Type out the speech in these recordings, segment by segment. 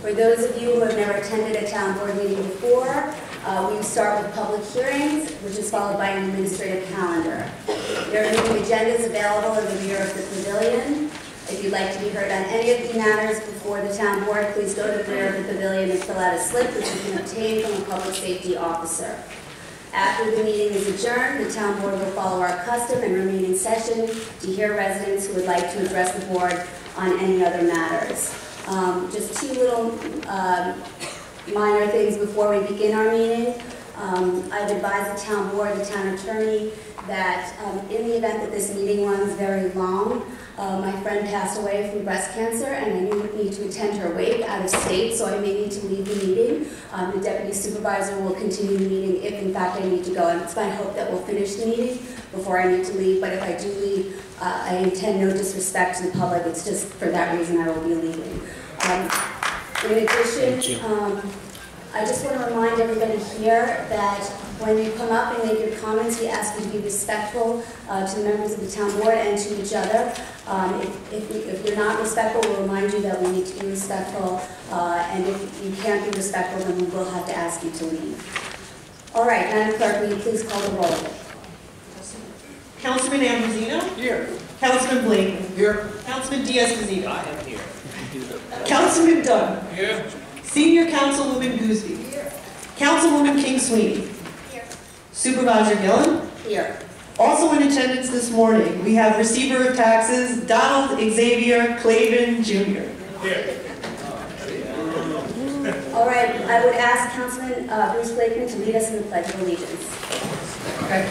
For those of you who have never attended a town board meeting before, we start with public hearings, which is followed by an administrative calendar. There are meeting agendas available in the rear of the pavilion. If you'd like to be heard on any of the matters before the town board, please go to the rear of the pavilion and fill out a slip which you can obtain from a public safety officer. After the meeting is adjourned, the town board will follow our custom and remain in session to hear residents who would like to address the board on any other matters. Just two little minor things before we begin our meeting. I've advised the town board, the town attorney, that in the event that this meeting runs very long, my friend passed away from breast cancer and I need to attend her wake out of state, so I may need to leave the meeting. The deputy supervisor will continue the meeting if in fact I need to go. And it's my hope that we'll finish the meeting before I need to leave, but if I do leave, I intend no disrespect to the public. It's just for that reason I will be leaving. In addition, I just want to remind everybody here that when you come up and make your comments, we ask you to be respectful to the members of the town board and to each other. If you're not respectful, we'll remind you that we need to be respectful, and if you can't be respectful, then we will have to ask you to leave. All right, Madam Clerk, will you please call the roll? Councilman Ambrosino? Here. Councilman Blake? Here. Councilman Diaz-Bazita? I am here. Councilman Dunn? Here. Senior Councilwoman Gooseby? Here. Councilwoman King-Sweeney? Here. Supervisor Gillen? Here. Also in attendance this morning, we have Receiver of Taxes, Donald Xavier Clavin, Jr. Here. All right, I would ask Councilman Bruce Blakeman to lead us in the Pledge of Allegiance. Okay.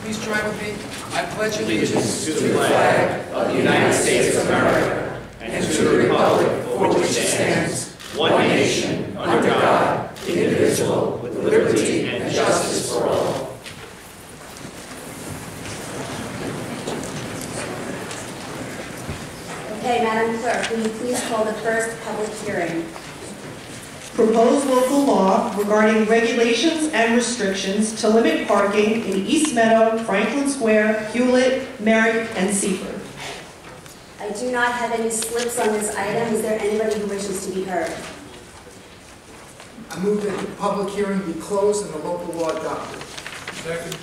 Please join with me. I pledge allegiance to the flag of the United States of America and to the republic for which it stands, one nation, under God, indivisible, with liberty and justice for all. Okay, Madam Clerk, will you please call the first public hearing? Proposed local law regarding regulations and restrictions to limit parking in East Meadow, Franklin Square, Hewlett, Merrick, and Seaford. I do not have any slips on this item. Is there anybody who wishes to be heard? I move that the public hearing be closed and the local law adopted. Second.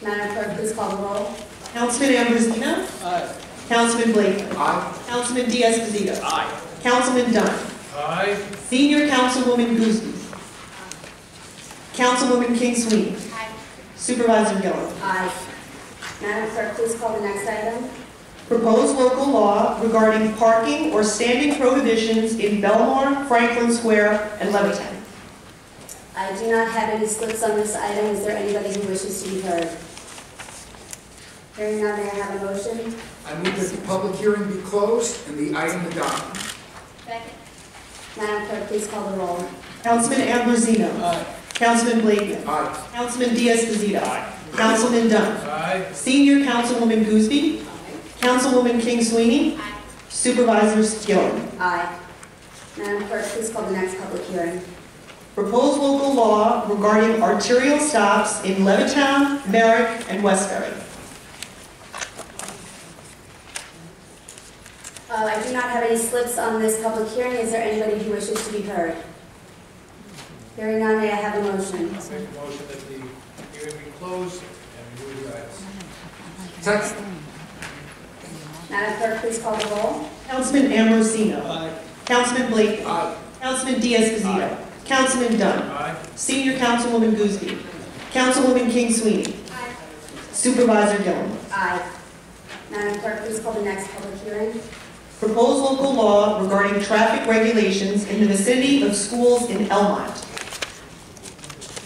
Madam Clerk, please call the roll. Councilman Ambrosino? Aye. Councilman Blake? Aye. Councilman Diaz-Bazita? Aye. Councilman Dunn? Aye. Senior Councilwoman Gooseby? Councilwoman King-Sweeney? Aye. Supervisor Gillen? Aye. Madam Clerk, please call the next item. Proposed local law regarding parking or standing prohibitions in Belmore, Franklin Square, and Levittown. I do not have any slips on this item. Is there anybody who wishes to be heard? Hearing none, may I have a motion? I move that the public hearing be closed and the item adopted. Second. Madam Clerk, please call the roll. Councilman Ambrosino? Aye. Councilman Blake? Aye. Councilman Diaz-Bazita? Aye. Councilman Dunn? Aye. Senior Councilwoman Gooseby? Councilwoman King-Sweeney? Aye. Supervisors Gillen? Aye. Madam Clerk, please call the next public hearing. Proposed local law regarding arterial stops in Levittown, Merrick, and Westbury. I do not have any slips on this public hearing. Is there anybody who wishes to be heard? Hearing none, may I have a motion? I make a motion that the hearing be closed and move the items. Second. Madam Clerk, please call the roll. Councilman Ambrosino? Aye. Councilman Blake? Aye. Councilman Diaz-Bazita? Aye. Councilman Dunn? Aye. Senior Councilwoman Gooseby? Councilwoman King-Sweeney? Aye. Supervisor Gillen? Aye. Madam Clerk, please call the next public hearing. Proposed local law regarding traffic regulations in the vicinity of schools in Elmont.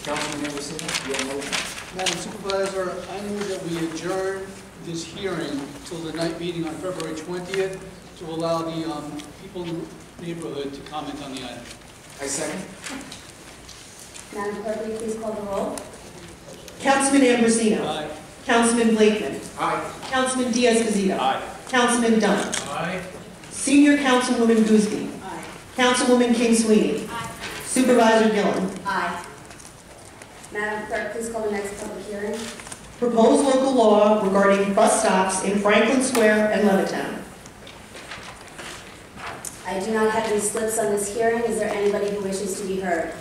Councilman Anderson, you have a motion? Madam Supervisor, I move that we adjourn this hearing till the night meeting on February 20th to allow the people in the neighborhood to comment on the item. I second. Madam Clerk, will you please call the roll? Councilman Ambrosino? Aye. Councilman Blakeman? Aye. Councilman Diaz-Bazita? Aye. Councilman Dunn? Aye. Senior Councilwoman Gooseby? Aye. Councilwoman King-Sweeney? Aye. Supervisor Gillen? Aye. Madam Clerk, please call the next public hearing. Proposed local law regarding bus stops in Franklin Square and Levittown. I do not have any slips on this hearing. Is there anybody who wishes to be heard?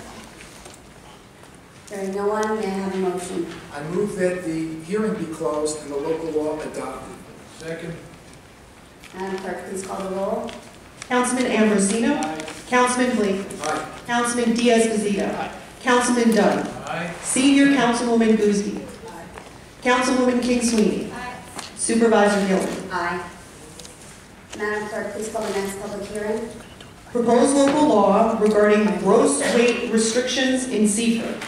Hearing no one, may I have a motion? I move that the hearing be closed and the local law adopted. Second. Madam Clerk, please call the roll. Councilman Ambrosino. Aye. Councilman Blakely. Aye. Councilman Diaz-Bazita. Aye. Councilman Dunn. Aye. Senior Councilwoman Gooseby. Councilwoman King Sweeney. Supervisor Gilman. Aye. Madam Clerk, please call the next public hearing. Proposed local law regarding gross weight restrictions in seafood.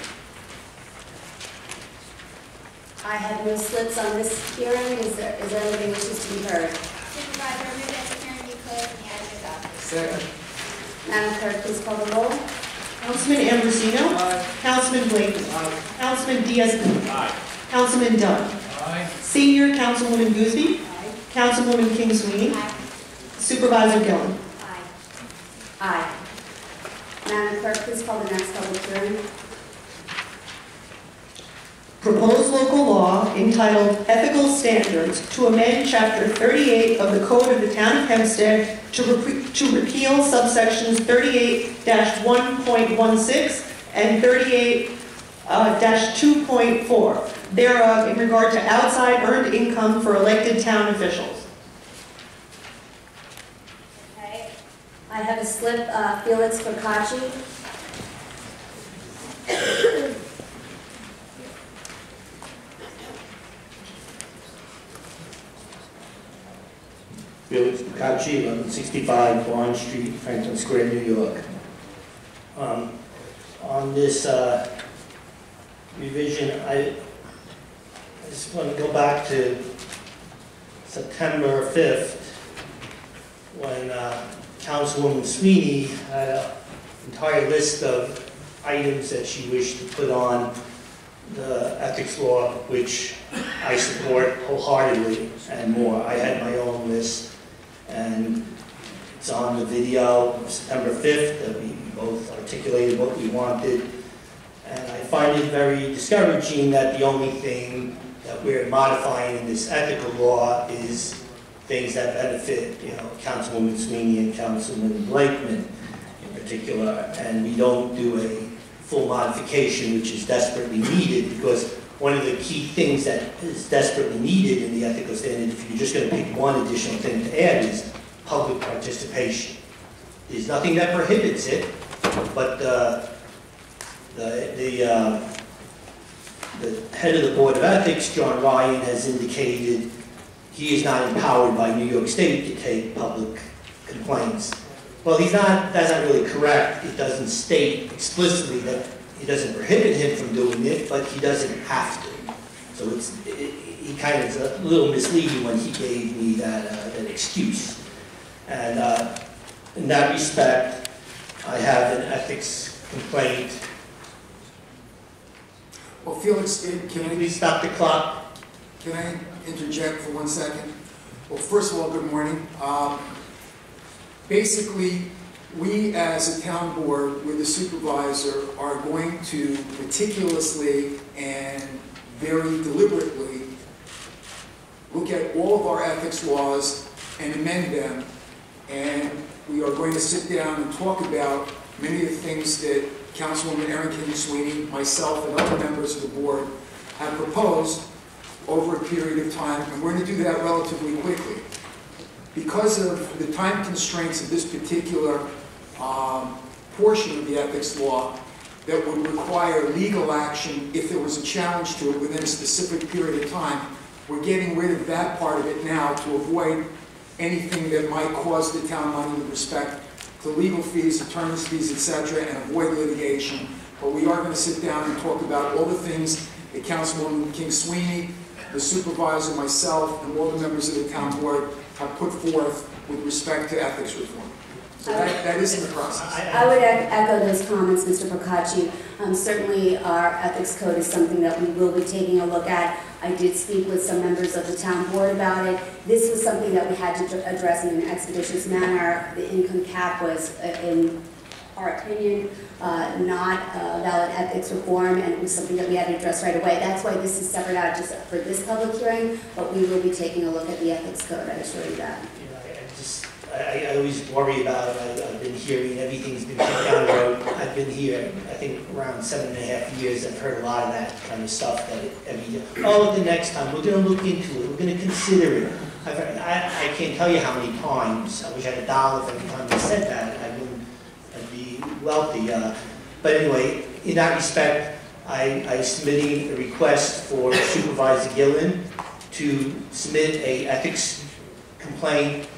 I have no slips on this hearing. Is there anybody who wishes to be heard? Supervisor, I move that the hearing be closed and the item adopted. Second. Madam Clerk, please call the roll. Councilman Ambrosino. Aye. Councilman Blakely. Aye. Councilman Diaz-Bazita. Aye. Councilman Dunn. Aye. Senior Councilwoman Gooseby. Councilwoman King Sweeney. Aye. Supervisor Gilman. Aye. Aye. Madam Clerk, please call the next public hearing. Proposed local law entitled Ethical Standards to amend Chapter 38 of the Code of the Town of Hempstead to repeal subsections 38-1.16 and 38-2.4 thereof in regard to outside earned income for elected town officials. Okay. I have a slip, Felix Procacci. Felix Procacci, 1165 Barn Street, Franklin Square, New York. On this revision, I just want to go back to September 5th, when Councilwoman Sweeney had an entire list of items that she wished to put on the ethics law, which I support wholeheartedly and more. I had my own list, and it's on the video of September 5th that we both articulated what we wanted. And I find it very discouraging that the only thing that we're modifying in this ethical law is things that benefit, Councilwoman Sweeney and Councilman Blakeman in particular, and we don't do a full modification, which is desperately needed, because one of the key things that is desperately needed in the ethical standard, if you're just going to pick one additional thing to add, is public participation. There's nothing that prohibits it, but the head of the Board of Ethics, John Ryan, has indicated he is not empowered by New York State to take public complaints. Well, that's not really correct. It doesn't state explicitly that it doesn't prohibit him from doing it, but he doesn't have to. So he kind of is a little misleading when he gave me that excuse. And in that respect, I have an ethics complaint. Well, Felix, Can you please stop the clock? can I interject for 1 second? Well, first of all, good morning. Basically, we as a town board with a supervisor are going to meticulously and very deliberately look at all of our ethics laws and amend them. And we are going to sit down and talk about many of the things that Councilwoman Erin King Sweeney, myself, and other members of the board have proposed over a period of time, and we're going to do that relatively quickly. Because of the time constraints of this particular portion of the ethics law that would require legal action if there was a challenge to it within a specific period of time, we're getting rid of that part of it now to avoid anything that might cause the town money with respect to legal fees, attorney's fees, etc., and avoid litigation. But we are going to sit down and talk about all the things that Councilwoman King Sweeney, the supervisor, myself, and all the members of the town board have put forth with respect to ethics reform. So that is in the process. I would echo those comments, Mr. Procacci. Certainly, our ethics code is something that we will be taking a look at. I did speak with some members of the town board about it. This was something that we had to address in an expeditious manner. The income cap was, in our opinion, not a valid ethics reform, and it was something that we had to address right away. That's why this is separate out just for this public hearing, but we will be taking a look at the ethics code, I assure you that. I always worry about it. hearing, everything's been kicked down the road. I've been here, I think, around 7.5 years. I've heard a lot of that kind of stuff, that every day, oh, the next time, we're going to look into it, we're going to consider it. I can't tell you how many times, I wish I had $1 for every time they said that. I'd be wealthy. But anyway, in that respect, I submitted a request for Supervisor Gillen to submit a ethics complaint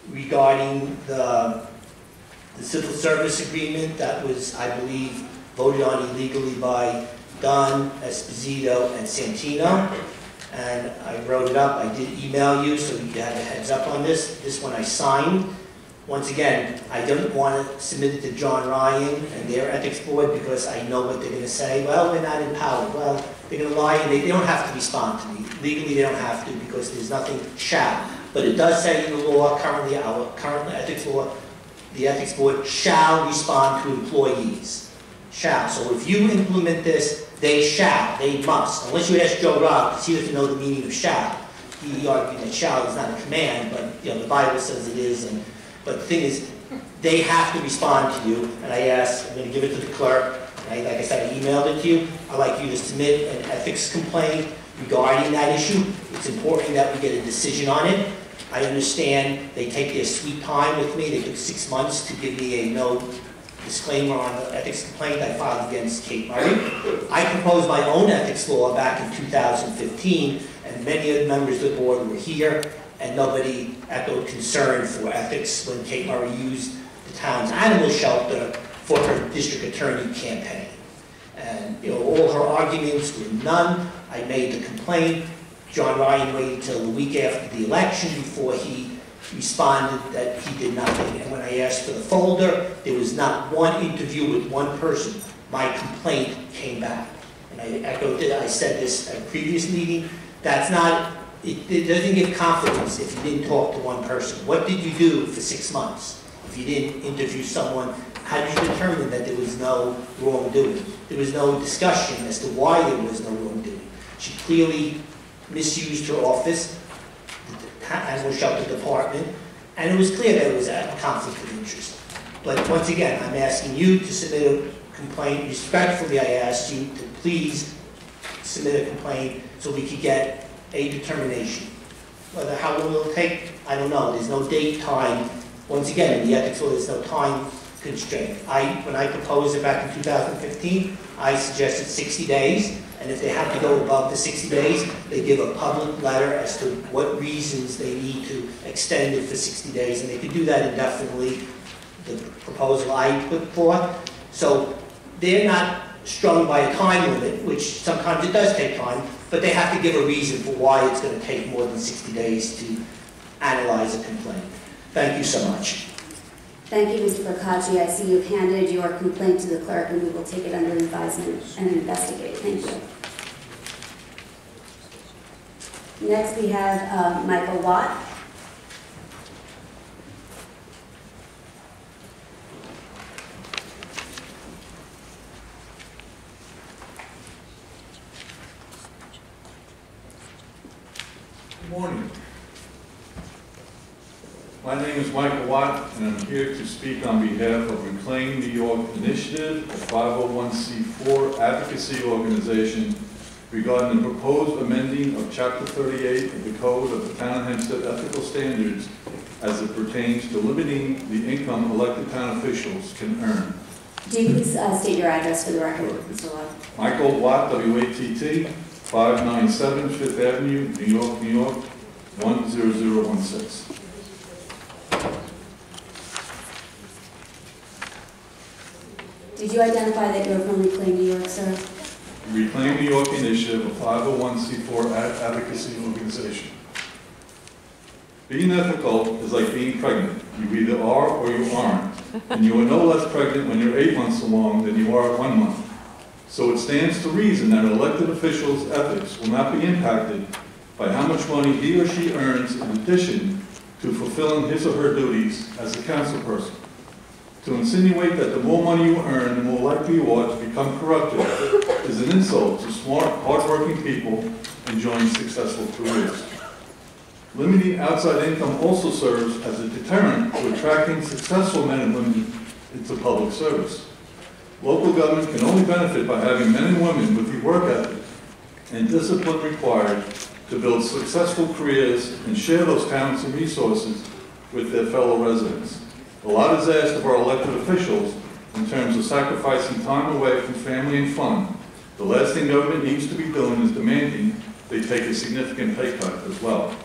regarding the civil service agreement that was, I believe, voted on illegally by Dunn, Esposito, and Santino. And I wrote it up. I did email you so you had a heads up on this. This one I signed. Once again, I don't want to submit it to John Ryan and their ethics board because I know what they're going to say. Well, we're not empowered. Well, they're going to lie and they don't have to respond to me. Legally, they don't have to because there's nothing shall. But it does say in the law, currently, our current ethics law, the ethics board shall respond to employees. Shall. So if you implement this, they shall, they must. Unless you ask Joe Robb, because he doesn't know the meaning of shall. He argued that shall is not a command, but the Bible says it is. But the thing is, they have to respond to you. And I asked, I'm going to give it to the clerk. Like I said, I emailed it to you. I'd like you to submit an ethics complaint regarding that issue. It's important that we get a decision on it. I understand they take their sweet time with me. They took 6 months to give me a no disclaimer on the ethics complaint I filed against Kate Murray. I proposed my own ethics law back in 2015, and many of the members of the board were here, and nobody echoed concern for ethics when Kate Murray used the town's animal shelter for her district attorney campaign. And all her arguments were none. I made the complaint. John Ryan waited till the week after the election before he responded that he did nothing. And when I asked for the folder, there was not one interview with one person. My complaint came back. And I echoed it. I said this at a previous meeting. That's not, it doesn't give confidence if you didn't talk to one person. What did you do for 6 months? If you didn't interview someone, how did you determine that there was no wrongdoing? There was no discussion as to why there was no wrongdoing. She clearly misused her office, the animal shelter department, and it was clear that it was a conflict of interest. But once again, I'm asking you to submit a complaint. Respectfully, I asked you to please submit a complaint so we could get a determination. Whether how long it'll take, I don't know. There's no date, time. Once again, in the ethics law, there's no time constraint. When I proposed it back in 2015, I suggested 60 days. And if they have to go above the 60 days, they give a public letter as to what reasons they need to extend it for 60 days. And they could do that indefinitely, the proposal I put forth. So they're not strung by a time limit, which sometimes it does take time, but they have to give a reason for why it's going to take more than 60 days to analyze a complaint. Thank you so much. Thank you, Mr. Procacci. I see you've handed your complaint to the clerk, and we will take it under advisement and investigate. Thank you. Next, we have Michael Watt. Good morning. My name is Michael Watt, and I'm here to speak on behalf of Reclaim New York Initiative, a 501c4 advocacy organization regarding the proposed amending of Chapter 38 of the Code of the Town of Hempstead Ethical Standards as it pertains to limiting the income elected town officials can earn. Do you please state your address for the record, Mr. Watt? Michael Watt, W-A-T-T, 597 Fifth Avenue, New York, 10016. Did you identify that you're from Reclaim New York, sir? Reclaim New York Initiative, a 501c4 advocacy organization. Being ethical is like being pregnant. You either are or you aren't. And you are no less pregnant when you're 8 months along than you are at 1 month. So it stands to reason that an elected official's ethics will not be impacted by how much money he or she earns in addition to fulfilling his or her duties as a council person. To insinuate that the more money you earn, the more likely you are to become corrupted is an insult to smart, hardworking people enjoying successful careers. Limiting outside income also serves as a deterrent to attracting successful men and women into public service. Local government can only benefit by having men and women with the work ethic and discipline required to build successful careers and share those talents and resources with their fellow residents. A lot is asked of our elected officials in terms of sacrificing time away from family and fun. The last thing government needs to be doing is demanding they take a significant pay cut as well.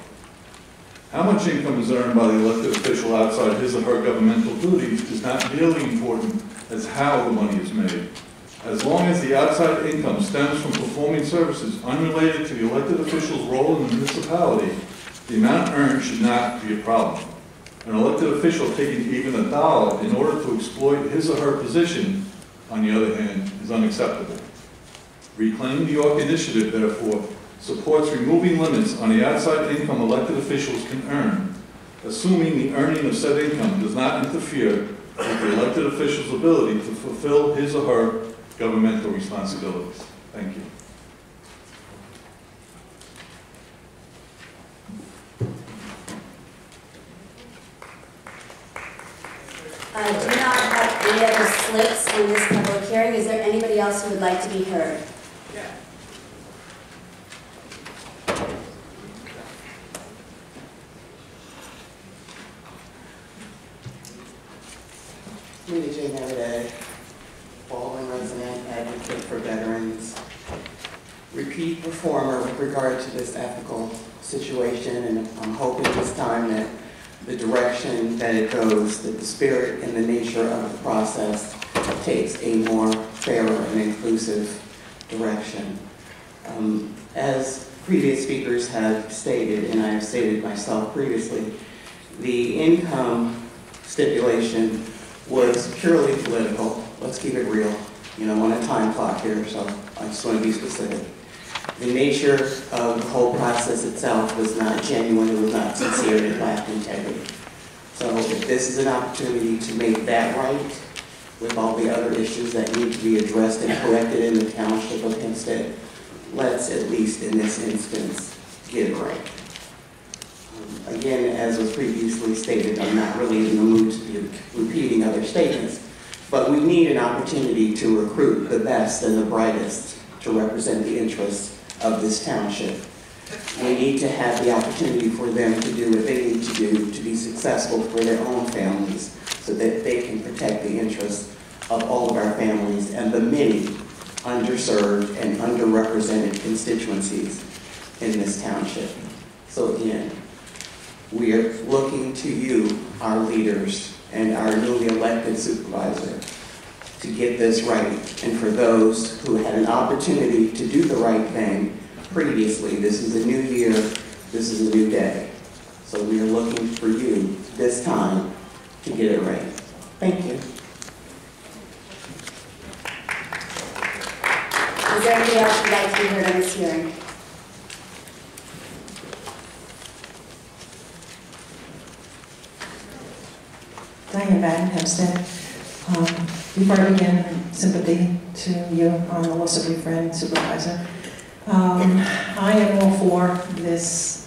How much income is earned by the elected official outside his or her governmental duties is not nearly important as how the money is made. As long as the outside income stems from performing services unrelated to the elected official's role in the municipality, the amount earned should not be a problem. An elected official taking even $1 in order to exploit his or her position, on the other hand, is unacceptable. Reclaim the York Initiative, therefore, supports removing limits on the outside income elected officials can earn, assuming the earning of said income does not interfere with the elected official's ability to fulfill his or her governmental responsibilities. Thank you. Do not have any other slips on this public hearing. Is there anybody else who would like to be heard? Litigation every day, Baldwin resident, advocate for veterans, repeat performer with regard to this ethical situation, and I'm hoping this time that the direction that it goes, that the spirit and the nature of the process takes a more fairer and inclusive direction. As previous speakers have stated, and I have stated myself previously, the income stipulation was purely political. Let's keep it real. You know, I'm on a time clock here, so I just want to be specific. The nature of the whole process itself was not genuine, it was not sincere, it lacked integrity. So if this is an opportunity to make that right, with all the other issues that need to be addressed and corrected in the township of Hempstead, let's at least in this instance get it right. Again, as was previously stated, I'm not really in the mood to be repeating other statements, but we need an opportunity to recruit the best and the brightest to represent the interests of this township. We need to have the opportunity for them to do what they need to do to be successful for their own families so that they can protect the interests of all of our families and the many underserved and underrepresented constituencies in this township. So again, we are looking to you, our leaders, and our newly elected supervisor to get this right. And for those who had an opportunity to do the right thing previously, this is a new year, this is a new day. So we are looking for you this time to get it right. Thank you. Is there anybody else who would like to be heard on this hearing? Diane Batten, Hempstead. Before I begin, sympathy to you on the loss of your friend, Supervisor. I am all for this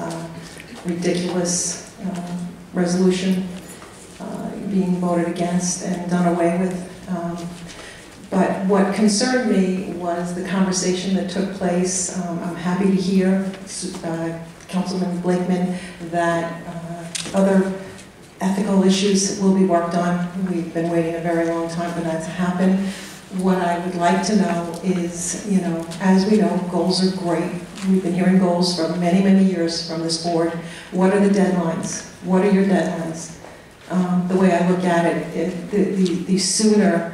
ridiculous resolution being voted against and done away with. But what concerned me was the conversation that took place. I'm happy to hear Councilman Blakeman that other ethical issues will be worked on. We've been waiting a very long time for that to happen. What I would like to know is, you know, as we know, goals are great. We've been hearing goals for many, many years from this board. What are the deadlines? What are your deadlines? The way I look at it, the sooner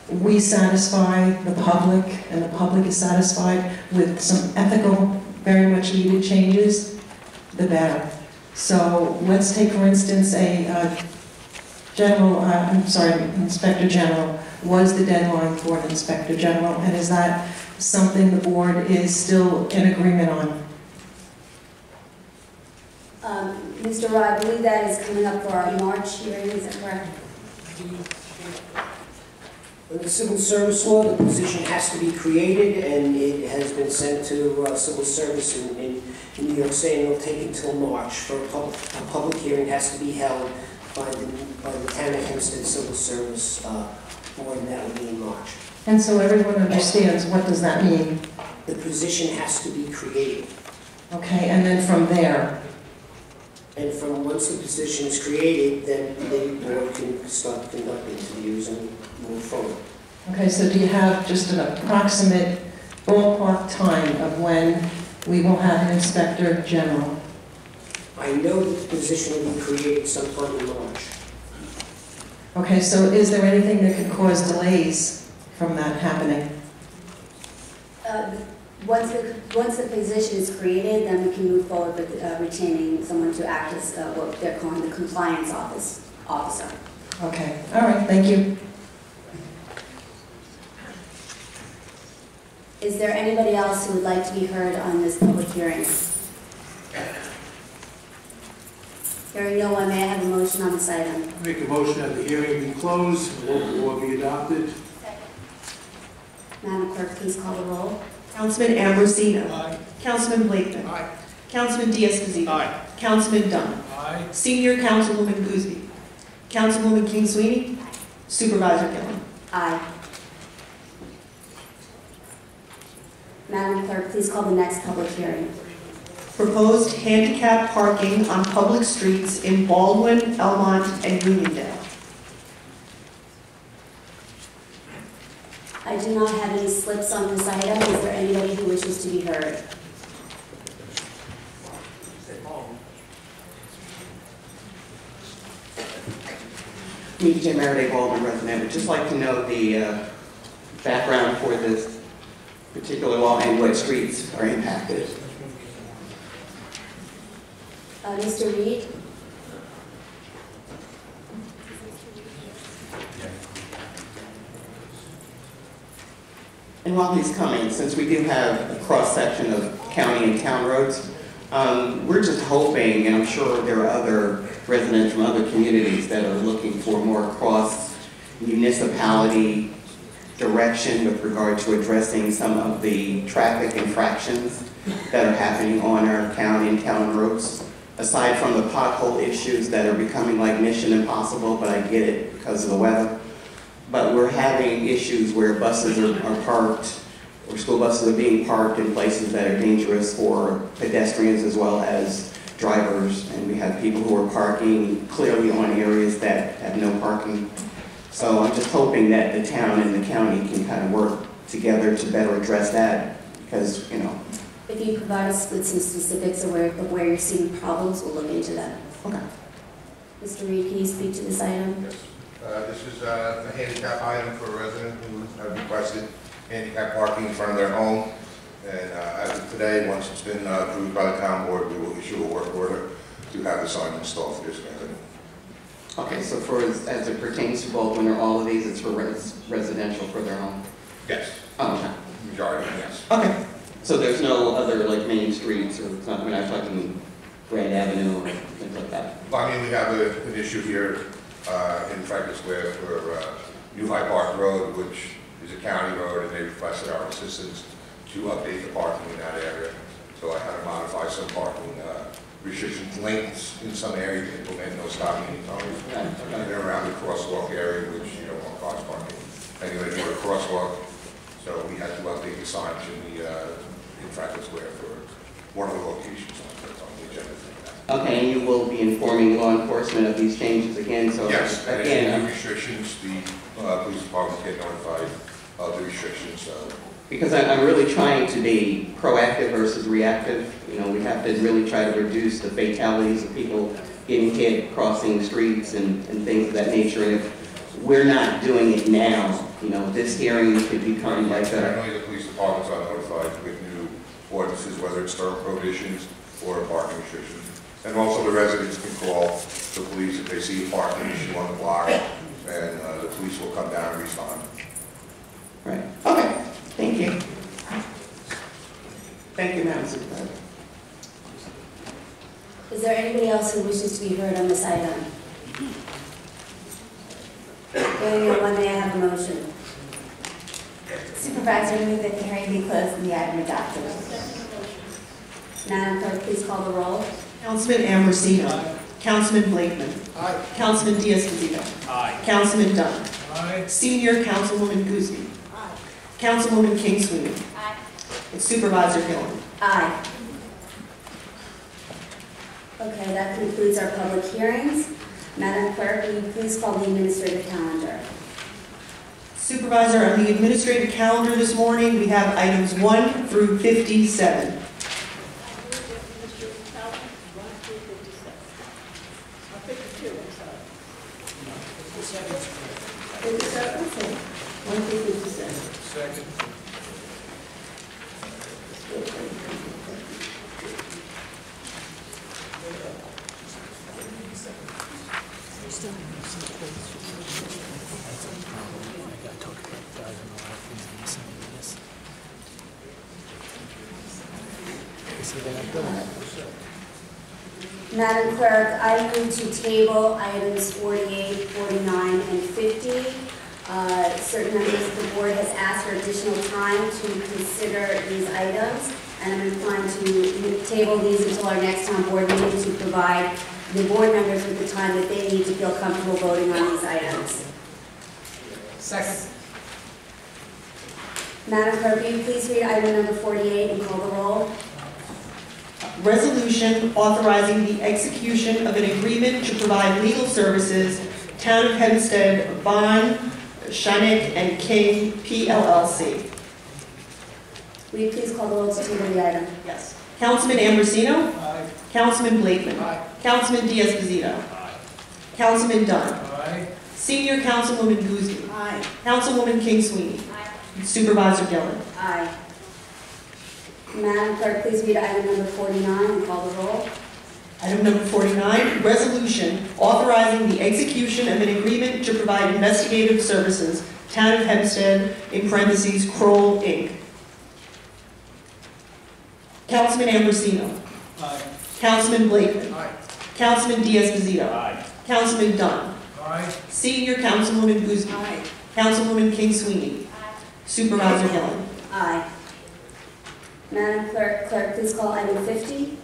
we satisfy the public and the public is satisfied with some ethical, very much needed changes, the better. So let's take, for instance, Inspector General. Was the deadline for an Inspector General, and is that something the board is still in agreement on? Mr. Roy, I believe that is coming up for our March hearing, is that correct? In the civil service law, the position has to be created, and it has been sent to civil service in New York State, and it'll take until March. For a public hearing has to be held by the town of Hempstead Civil Service Board, and that will be in March. And so everyone understands, what does that mean? The position has to be created. Okay, and then from there, And from once the position is created, then the board can start conducting interviews and move forward. okay, so do you have just an approximate ballpark time of when we will have an inspector general? I know that the position will be created sometime in March. Okay, so is there anything that could cause delays from that happening? Once the position is created, then we can move forward with retaining someone to act as what they're calling the compliance officer. Okay, all right, thank you. Is there anybody else who would like to be heard on this public hearing? Hearing no one, may I have a motion on this item? Make a motion that the hearing be closed, and local law be adopted. Madam Clerk, please call the roll. Councilman Ambrosino. Aye. Councilman Blakeman. Aye. Councilman Diaz-Padrón. Aye. Councilman Dunn. Aye. Senior Councilwoman Guzzi. Councilwoman King Sweeney. Supervisor Gillen. Aye. Madam Clerk, please call the next public hearing. Proposed handicap parking on public streets in Baldwin, Elmont, and Uniondale. I do not have any slips on this item. Is there anybody who wishes to be heard? Me, Jim Meredith, Baldwin resident, would just like to know the background for this particular law and what streets are impacted. Mr. Reed? And while he's coming, since we do have a cross-section of county and town roads, we're just hoping, and I'm sure there are other residents from other communities that are looking for more cross-municipality direction with regard to addressing some of the traffic infractions that are happening on our county and town roads. Aside from the pothole issues that are becoming like mission impossible, but I get it because of the weather. But we're having issues where buses are parked, or school buses are being parked in places that are dangerous for pedestrians as well as drivers. And we have people who are parking clearly on areas that have no parking. So I'm just hoping that the town and the county can kind of work together to better address that, because, you know. If you provide us with some specifics of where you're seeing problems, we'll look into that. Okay. Mr. Reed, can you speak to this item? Yes. This is a handicap item for a resident who have requested handicap parking in front of their home. And as of today, once it's been approved by the town board, we will issue a work order to have the sign installed for this resident. Okay, so for as it pertains to Baldwin or all of these, it's for residential for their home? Yes. Oh, okay. Majority, yes. Okay. So there's no other like main streets, or we're not talking Grand Avenue or things like that? Well, I mean, we have an issue here in Franklin Square for New High Park Road, which is a county road, and they requested our assistance to update the parking in that area. So I had to modify some parking restrictions lanes in some areas to implement no stopping anytime. And then around the crosswalk area, which you don't want cars parking. Anyway, for a crosswalk, so we had to update the signs in Franklin Square for one of the locations on the agenda. Okay, and you will be informing law enforcement of these changes again, so Yes, and again, the restrictions, the police department get notified of the restrictions. because I'm really trying to be proactive versus reactive. You know, we have to really try to reduce the fatalities of people getting hit, crossing streets, and things of that nature. And if we're not doing it now, you know, this hearing could become like Generally, the police departments are notified with new ordinances, whether it's term prohibitions or parking restrictions. And also the residents can call the police if they see a parking issue on the block, and the police will come down and respond. Right. Okay. Thank you. Thank you, Madam Supervisor. Is there anybody else who wishes to be heard on this item? Hearing no one, may I have a motion? Supervisor, I move that the hearing be closed and the item adopted. Madam Clerk, please call the roll. Councilman Ambrosino. Councilman Blakeman. Aye. Councilman Diaz-Padrón. Aye. Councilman Dunn. Aye. Senior Councilwoman Guzzi. Councilwoman King Sweeney. Aye. And Supervisor Gillen. Aye. Okay, that concludes our public hearings. Madam Clerk, will you please call the administrative calendar? Supervisor, on the administrative calendar this morning, we have items 1 through 57. Second. Madam Clerk, I move to table items 48, 49, and 50. Certain members of the board has asked for additional time to consider these items, and I'm inclined to table these until our next town board meeting to provide the board members with the time that they need to feel comfortable voting on these items. Second. Madam Clerk, will you please read item number 48 and call the roll? Resolution authorizing the execution of an agreement to provide legal services, Town of Hempstead, Bond, Shinek and King, PLLC. Will you please call the roll to table the item? Yes. Councilman Ambrosino. Aye. Councilman Blakeman. Aye. Councilman Diaz-Padrón. Aye. Councilman Dunn. Aye. Senior Councilwoman Guzzi. Aye. Councilwoman King Sweeney. Aye. Supervisor Gillen. Aye. Madam Clerk, please read item number 49 and call the roll. Item number 49, resolution authorizing the execution of an agreement to provide investigative services, Town of Hempstead, in parentheses, Kroll, Inc. Councilman Ambrosino. Aye. Councilman Blakeman. Aye. Councilman Diaz-Padrón. Aye. Councilman Dunn. Aye. Senior Councilwoman Guzzi. Aye. Councilwoman King Sweeney. Supervisor Gillen. Aye. Madam Clerk, please call item 50.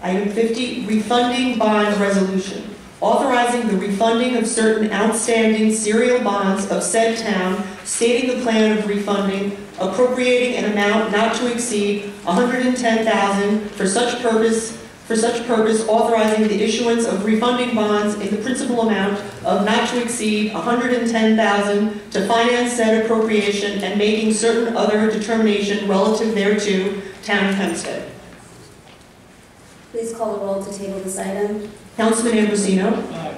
Item 50, refunding bond resolution. Authorizing the refunding of certain outstanding serial bonds of said town, stating the plan of refunding, appropriating an amount not to exceed $110,000 for such purpose, authorizing the issuance of refunding bonds in the principal amount of not to exceed $110,000 to finance said appropriation and making certain other determination relative thereto, Town of Hempstead. Please call the roll to table this item. Councilman Ambrosino. Aye.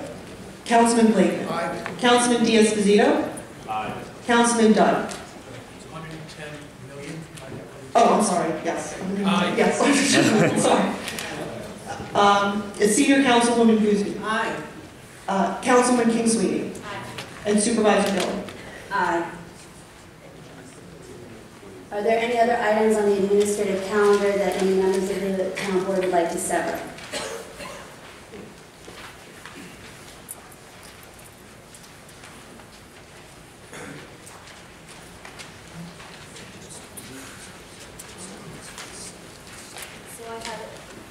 Councilman Blakeman. Aye. Councilman Diaz-Padrón. Aye. Councilman Dunn. 110 million. Oh, I'm sorry, yes. Aye. Yes, sorry. Senior Councilwoman Guzzi. Aye. Councilman King Sweeney. And Supervisor Gillen. Aye. Are there any other items on the administrative calendar that any members of the town board would like to sever?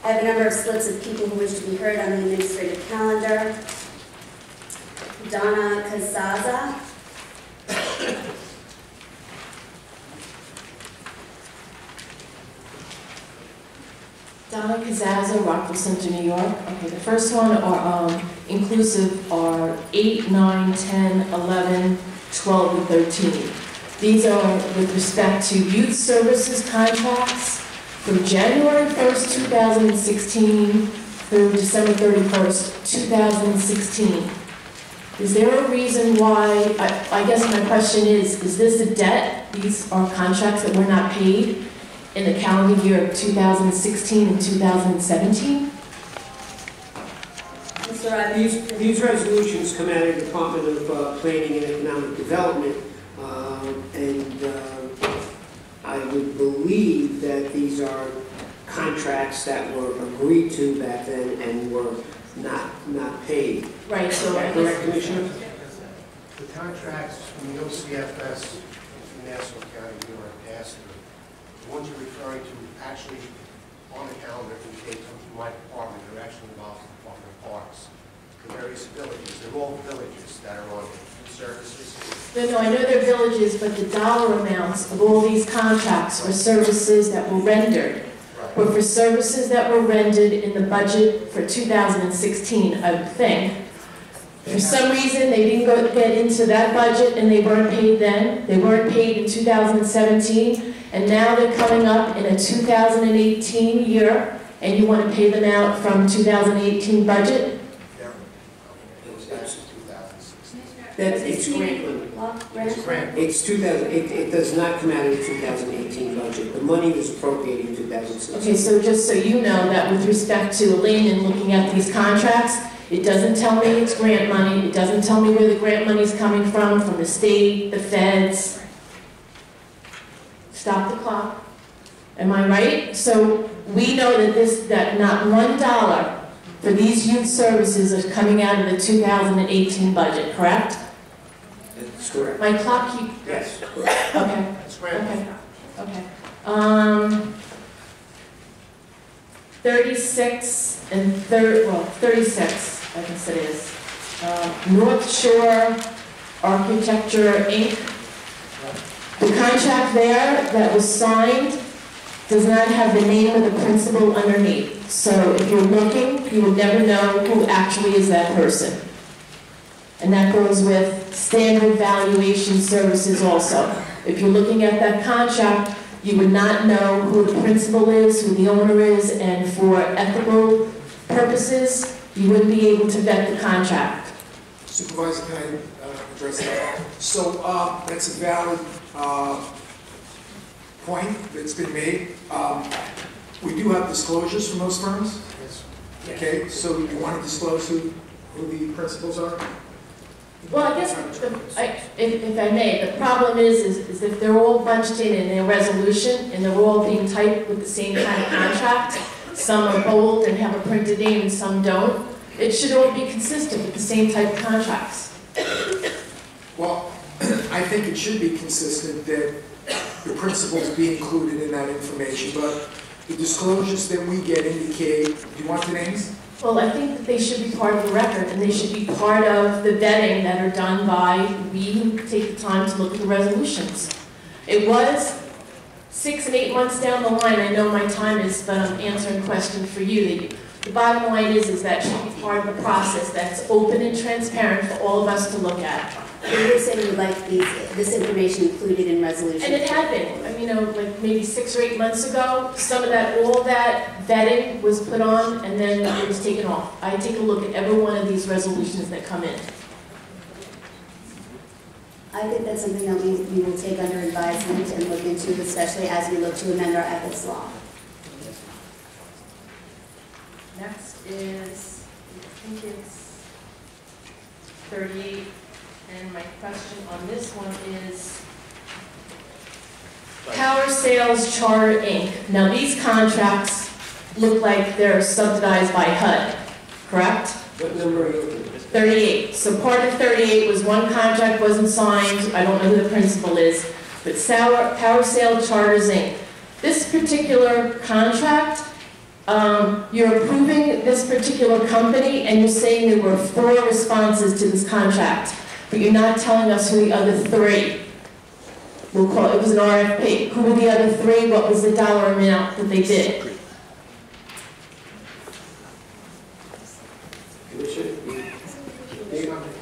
I have a number of slips of people who wish to be heard on the administrative calendar. Donna Casaza. Donna Casaza, Rockville Center, New York. Okay, the first one are inclusive are 8, 9, 10, 11, 12, and 13. These are with respect to youth services contracts from January 1st, 2016 through December 31st, 2016. Is there a reason why, I guess my question is this a debt? These are contracts that were not paid in the calendar year of 2016 and 2017? Mr. Rogers. These resolutions come out of the Department of Planning and Economic Development, and I would believe that these are contracts that were agreed to back then and were not paid. Right, Is so that correct, Commissioner? The contracts from the OCFS in Nassau County, New York, past the ones you're referring to actually on the calendar indicate come from my department. They're actually involved in the Department of Parks. The various villages, they're all villages that are on services. No, I know they're villages, but the dollar amounts of all these contracts were services that were rendered. Were for services that were rendered in the budget for 2016, I would think. For some reason, they didn't get into that budget and they weren't paid then. They weren't paid in 2017, and now they're coming up in a 2018 year, and you want to pay them out from 2018 budget? It's grant. It's 2000. It does not come out of the 2018 budget. The money was appropriated in 2016. Okay, so just so you know that with respect to layman looking at these contracts, it doesn't tell me it's grant money. It doesn't tell me where the grant money is coming from the state, the feds. Stop the clock. Am I right? So we know that not $1 for these youth services is coming out of the 2018 budget, correct? That's correct. My clock keeps... Yes. Okay. That's correct. Okay. 36 and 36, I guess it is. North Shore Architecture, Inc. The contract there that was signed does not have the name of the principal underneath. So if you're looking, you will never know who actually is that person. And that goes with standard valuation services also. If you're looking at that contract, you would not know who the principal is, who the owner is, and for ethical purposes, you wouldn't be able to vet the contract. Supervisor, can I address that? So that's a valid point that's been made. We do have disclosures from those firms. Yes. Okay, so you want to disclose who the principals are? Well, I guess, if I may, the problem is if they're all bunched in a resolution and they're all being typed with the same kind of contract, some are bold and have a printed name and some don't, it should all be consistent with the same type of contracts. Well, I think it should be consistent that the principals be included in that information, but the disclosures that we get indicate, do you want the names? Well, I think that they should be part of the record, and they should be part of the vetting that are done by we who take the time to look at the resolutions. It was 6 and 8 months down the line. I know my time is, but I'm answering a question for you. The bottom line is that should be part of the process that's open and transparent for all of us to look at. You're saying you'd like this information included in resolution? And it had been. I mean, like maybe 6 or 8 months ago, all that vetting was put on and then it was taken off. I take a look at every one of these resolutions that come in. I think that's something that we will take under advisement and look into, especially as we look to amend our ethics law. Next is, I think it's 38. And my question on this one is Power Sales Charter, Inc. Now these contracts look like they're subsidized by HUD, correct? What number are you looking at? 38. So part of 38 was one contract wasn't signed. I don't know who the principal is, but Power Sales Charters, Inc. This particular contract, you're approving this particular company and you're saying there were 4 responses to this contract. But you're not telling us who the other 3. We'll call it was an RFP. Who were the other 3? What was the dollar amount that they did?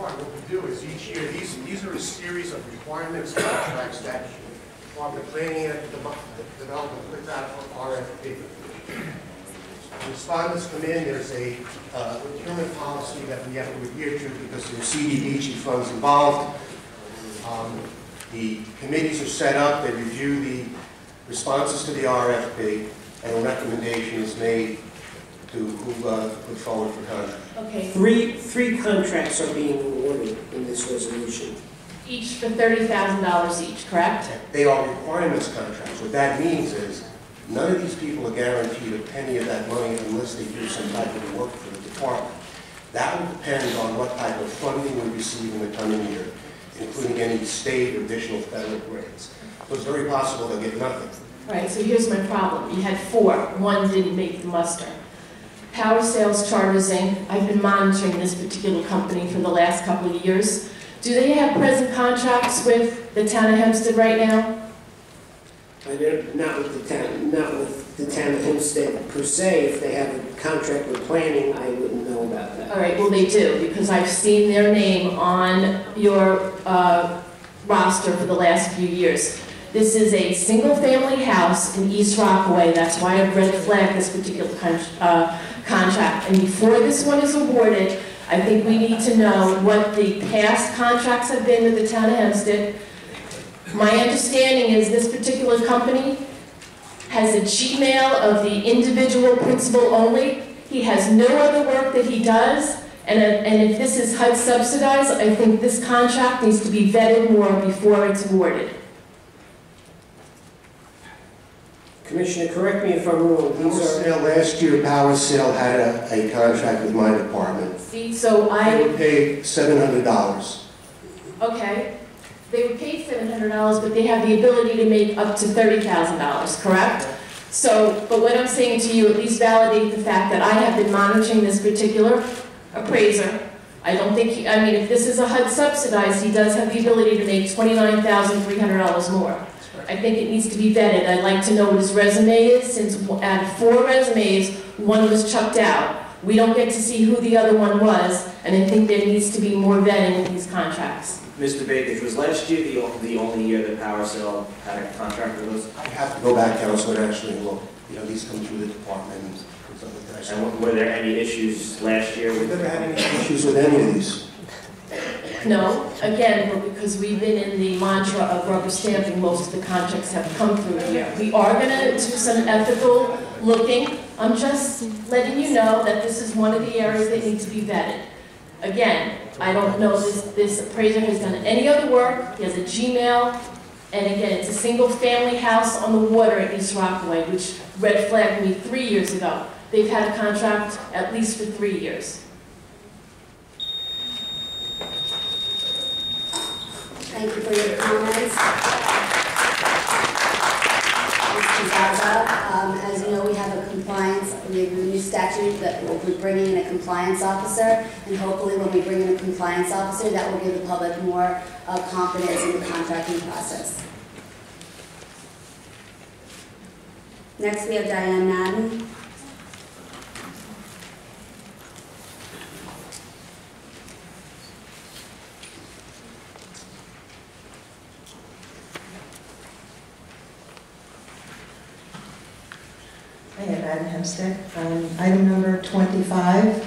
What we do is each year, these are a series of requirements, contracts that Department of Planning and Development puts out for RFP. Respondents come in, there's a procurement policy that we have to adhere to because there's CDBG funds involved. The committees are set up, they review the responses to the RFP, and a recommendation is made to put forward for contract. Okay. Three contracts are being awarded in this resolution. Each for $30,000 each, correct? They are requirements contracts. What that means is none of these people are guaranteed a penny of that money unless they do some type of work for the department. That will depend on what type of funding we receive in the coming year. including any state or additional federal grants. So it's very possible they'll get nothing. All right, so here's my problem. You had 4, 1 didn't make the muster. Power Sales Charters Inc., I've been monitoring this particular company for the last couple of years. Do they have present contracts with the town of Hempstead right now? Not with the town of Hempstead per se. If they have a contract with planning, I wouldn't know about that. All right, well, they do, because I've seen their name on your roster for the last few years. This is a single-family house in East Rockaway. That's why I've red flagged this particular contract. And before this one is awarded, I think we need to know what the past contracts have been with the town of Hempstead. My understanding is this particular company has a Gmail of the individual principal only. He has no other work that he does. And if this is HUD subsidized, I think this contract needs to be vetted more before it's awarded. Commissioner, correct me if I'm wrong. Last year, Power Sale had a contract with my department. See, so They were paid $700. Okay, they were paid $700, but they have the ability to make up to $30,000, correct? So, but what I'm saying to you, at least validate the fact that I have been monitoring this particular appraiser. I don't think, if this is a HUD subsidized, he does have the ability to make $29,300 more. I think it needs to be vetted. I'd like to know what his resume is, since out of 4 resumes, 1 was chucked out. We don't get to see who the other one was, and I think there needs to be more vetting in these contracts. Mr. Bakers, was last year the only year that Power Sale had a contract with us? I have to go back, Council, and actually look. These come through the department and stuff like that. And were there any issues last year? We've never had any issues with any of these. No, again, but because we've been in the mantra of rubber stamping, most of the contracts have come through here. We are going to do some ethical looking. I'm just letting you know that this is one of the areas that need to be vetted. Again, I don't know if this appraiser has done any other work. He has a Gmail. And again, it's a single-family house on the water in East Rockaway, which red flagged me 3 years ago. They've had a contract at least for 3 years. Thank you for your comments. Mr. Zaza, as you know, we have a new statute that will be bringing in a compliance officer, and hopefully when we bring in a compliance officer, that will give the public more confidence in the contracting process. Next, we have Diane Madden. I am Madden Hempstead. Item number 25.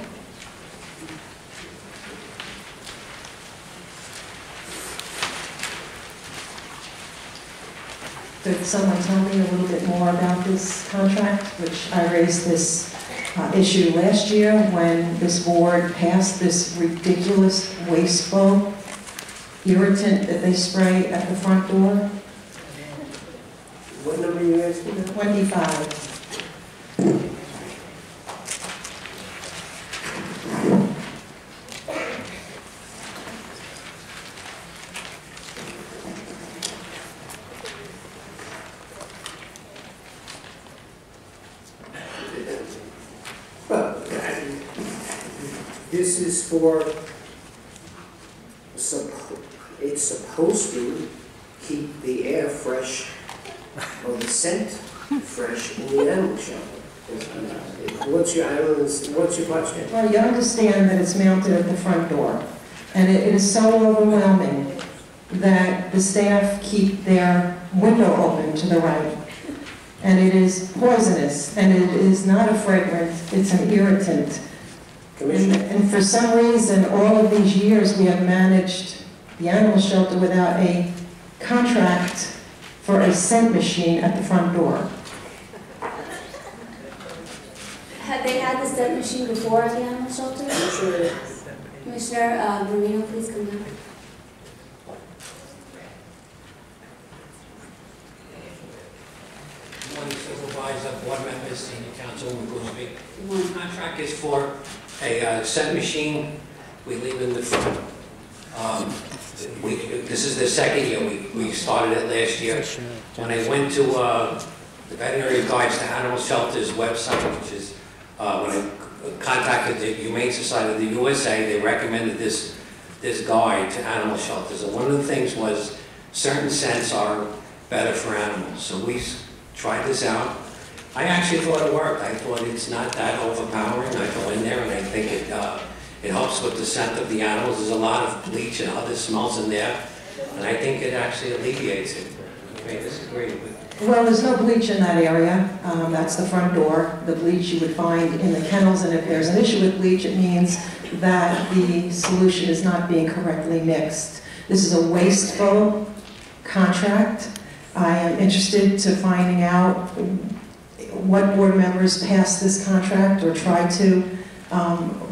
Could someone tell me a little bit more about this contract, which I raised this issue last year when this board passed this ridiculous wasteful irritant that they spray at the front door? What number are you asking? 25. This is for, it's supposed to keep the air fresh, or the scent fresh in the animal shelter. What's your question? Well, you understand that it's mounted at the front door, and it is so overwhelming that the staff keep their window open to the right. And it is poisonous, and it is not a fragrant, it's an irritant. And for some reason, all of these years, we have managed the animal shelter without a contract for a scent machine at the front door. Have they had the scent machine before at the animal shelter? Sure. Commissioner Marino, please come down. Morning, Supervisor, board members, senior councilwoman Goolsby. The contract is for a scent machine we leave in the front. this is the second year. We started it last year. When I went to the Veterinary Guides to Animal Shelters website, which is, when I contacted the Humane Society of the USA, they recommended this guide to animal shelters. And one of the things was certain scents are better for animals. So we tried this out. I actually thought it worked. I thought it's not that overpowering. I go in there and I think it helps with the scent of the animals. There's a lot of bleach and other smells in there, and I think it actually alleviates it. You may disagree with. Well, there's no bleach in that area. That's the front door. The bleach you would find in the kennels, and if there's an issue with bleach, it means that the solution is not being correctly mixed. This is a wasteful contract. I am interested to finding out what board members passed this contract or tried to.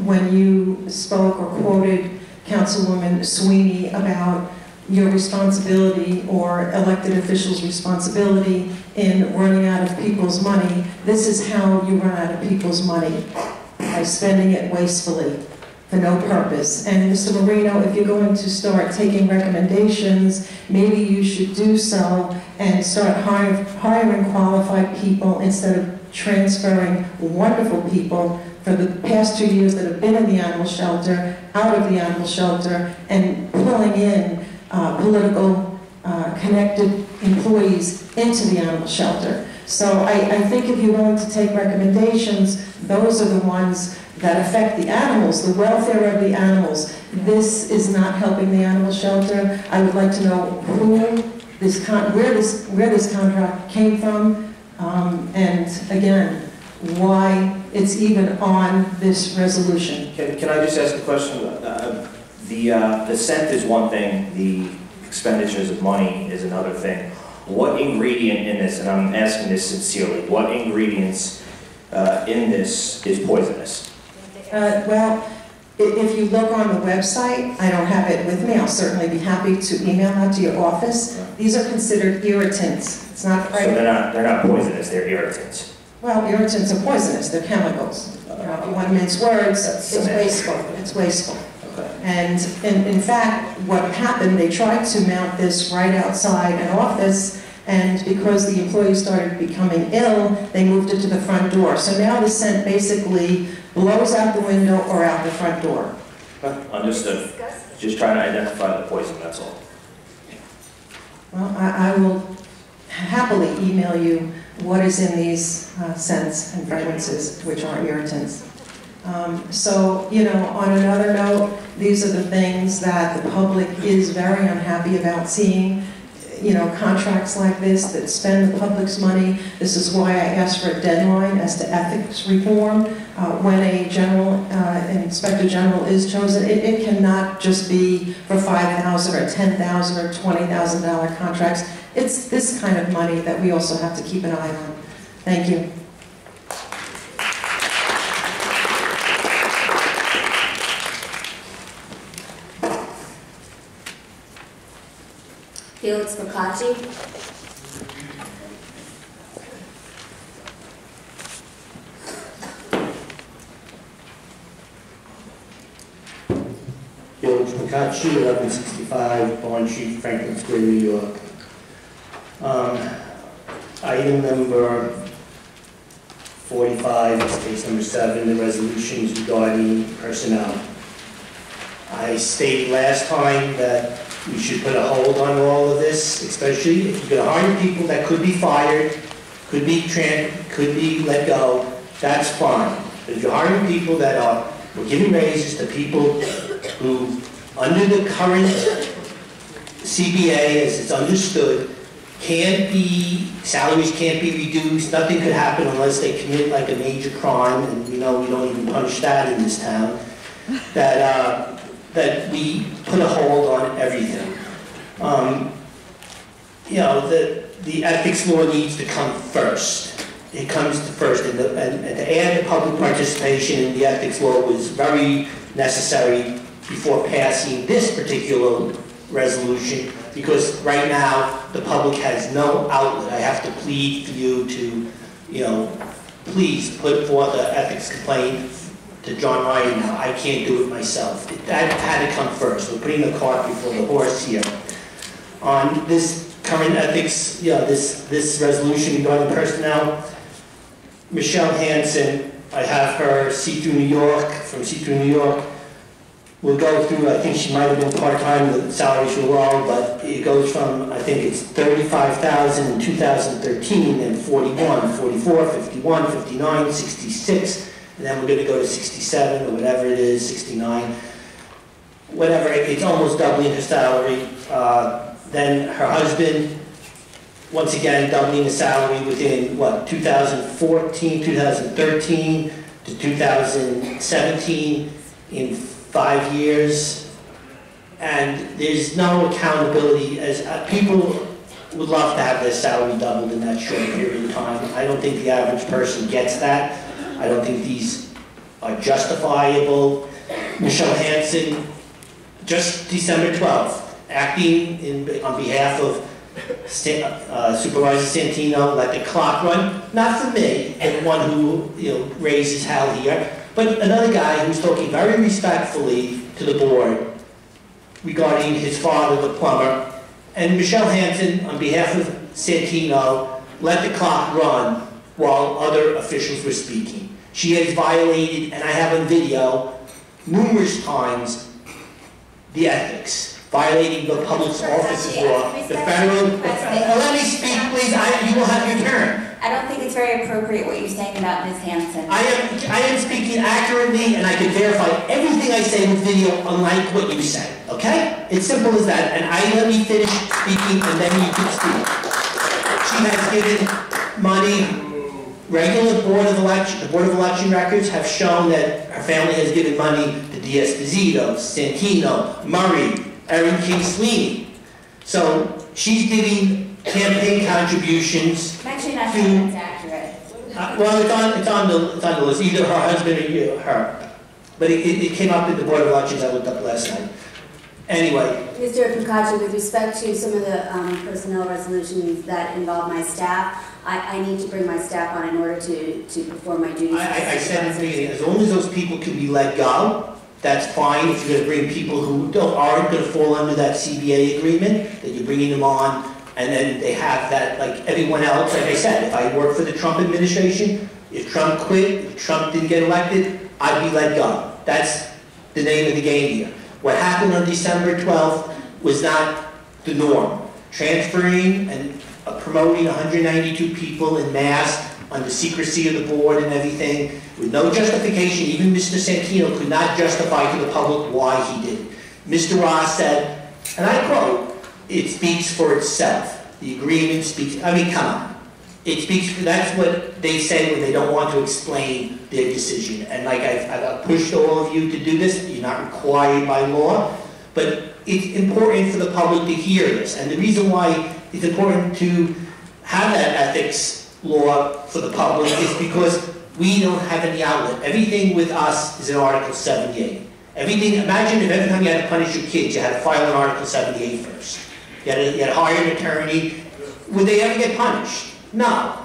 When you spoke or quoted Councilwoman Sweeney about your responsibility or elected officials' responsibility in running out of people's money, this is how you run out of people's money, by spending it wastefully for no purpose. And Mr. Marino, if you're going to start taking recommendations, maybe you should do so and start hiring qualified people instead of transferring wonderful people for the past 2 years that have been in the animal shelter, out of the animal shelter, and pulling in political connected employees into the animal shelter. So I think if you're going to take recommendations, those are the ones that affect the animals, the welfare of the animals. This is not helping the animal shelter. I would like to know where this contract came from, and again, why it's even on this resolution. Can I just ask a question? The scent is one thing, the expenditures of money is another thing. What ingredient in this, and I'm asking this sincerely, what ingredients in this is poisonous? Well, if you look on the website, I don't have it with me, I'll certainly be happy to email that to your office. These are considered irritants. It's not So they're not poisonous, they're irritants. Well, irritants are poisonous, they're chemicals. If you want to mince words, it's wasteful. It's wasteful. Okay. And in fact, what happened, they tried to mount this right outside an office, and because the employees started becoming ill, they moved it to the front door. So now the scent basically blows out the window or out the front door. Understood. Just trying to identify the poison, that's all. Well, I will happily email you what is in these scents and fragrances, which are irritants. So, you know, on another note, these are the things that the public is very unhappy about seeing. You know, contracts like this that spend the public's money. This is why I asked for a deadline as to ethics reform. When a inspector general is chosen, it cannot just be for $5,000 or $10,000 or $20,000 contracts. It's this kind of money that we also have to keep an eye on. Thank you. Felix Bocacci. Felix Bocacci, 1165 Bond Street, Franklin Square, New York. Item number 45, case number 7, the resolutions regarding personnel. I stated last time that we should put a hold on all of this, especially if you're going to hire people that could be fired, could be let go, that's fine. But if you're hiring people that we're giving raises to people who, under the current CBA, as it's understood, salaries can't be reduced, nothing could happen unless they commit like a major crime, and we know we don't even punish that in this town, that we put a hold on everything. You know, the ethics law needs to come first. It comes to first, and to add the public participation in the ethics law was very necessary before passing this particular resolution, because right now the public has no outlet. I have to plead for you to, you know, please put forth an ethics complaint to John Ryan now. I can't do it myself. That had to come first. We're putting the cart before the horse here. on this current ethics, this resolution regarding personnel. Michelle Hansen, I have her from See-Through New York. We'll go through, I think she might have been part-time, the salaries were low, but it goes from, I think it's 35,000 in 2013, and 41, 44, 51, 59, 66, and then we're gonna go to 67, or whatever it is, 69. Whatever, it's almost doubling her salary. Then her husband, once again, doubling the salary within, 2014, 2013 to 2017, in 5 years. And there's no accountability, as people would love to have their salary doubled in that short period of time. I don't think the average person gets that. I don't think these are justifiable. Michelle Hansen, just December 12th, acting on behalf of Supervisor Santino, let the clock run, not for me, the one who raises hell here, but another guy who's talking very respectfully to the board regarding his father, the plumber, and Michelle Hansen, on behalf of Santino, let the clock run while other officials were speaking. She has violated, and I have on video, numerous times, the ethics, violating the public offices law, the federal... let me speak, please. You will have your turn. I don't think it's very appropriate what you're saying about Ms. Hansen. I am speaking accurately, and I can verify everything I say with video, unlike what you say. Okay? It's simple as that. And let me finish speaking, and then you can speak. She has given money. Regular the Board of Election Records have shown that her family has given money to D'Esposito, Santino, Murray, Erin King Sweeney. So she's giving campaign contributions. I'm actually not sure that's accurate. Well, it's on the list, either her husband or her. But it came up at the Board of Elections I looked up last night. Anyway. Mr. Procacci, with respect to some of the personnel resolutions that involve my staff, I need to bring my staff on in order to perform my duties. I said in the meeting, as long as those people can be let go, that's fine. If you're going to bring people who aren't going to fall under that CBA agreement, that you're bringing them on, and then they have that, like everyone else. Like I said, if I worked for the Trump administration, if Trump quit, if Trump didn't get elected, I'd be let go. That's the name of the game here. What happened on December 12th was not the norm. Transferring and promoting 192 people en masse under secrecy of the board and everything, with no justification. Even Mr. Santino could not justify to the public why he did it. Mr. Ross said, and I quote, "It speaks for itself." The agreement speaks, I mean, come on. It speaks, that's what they say when they don't want to explain their decision. And like I've pushed all of you to do this, you're not required by law, but it's important for the public to hear this. And the reason why it's important to have that ethics law for the public is because we don't have any outlet. Everything with us is in Article 78. Everything, imagine if every time you had to punish your kids, you had to file an Article 78 first. You had to hire an attorney. Would they ever get punished? No.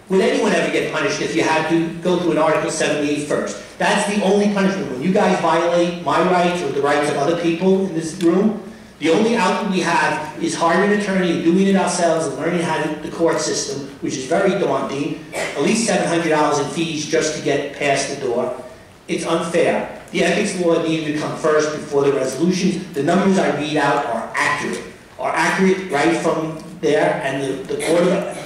Would anyone ever get punished if you had to go through an Article 78 first? That's the only punishment. When you guys violate my rights or the rights of other people in this room, the only outlet we have is hiring an attorney and doing it ourselves and learning how to the court system, which is very daunting. At least $700 in fees just to get past the door. It's unfair. The ethics law needed to come first before the resolutions. The numbers I read out are accurate right from there. And the Board of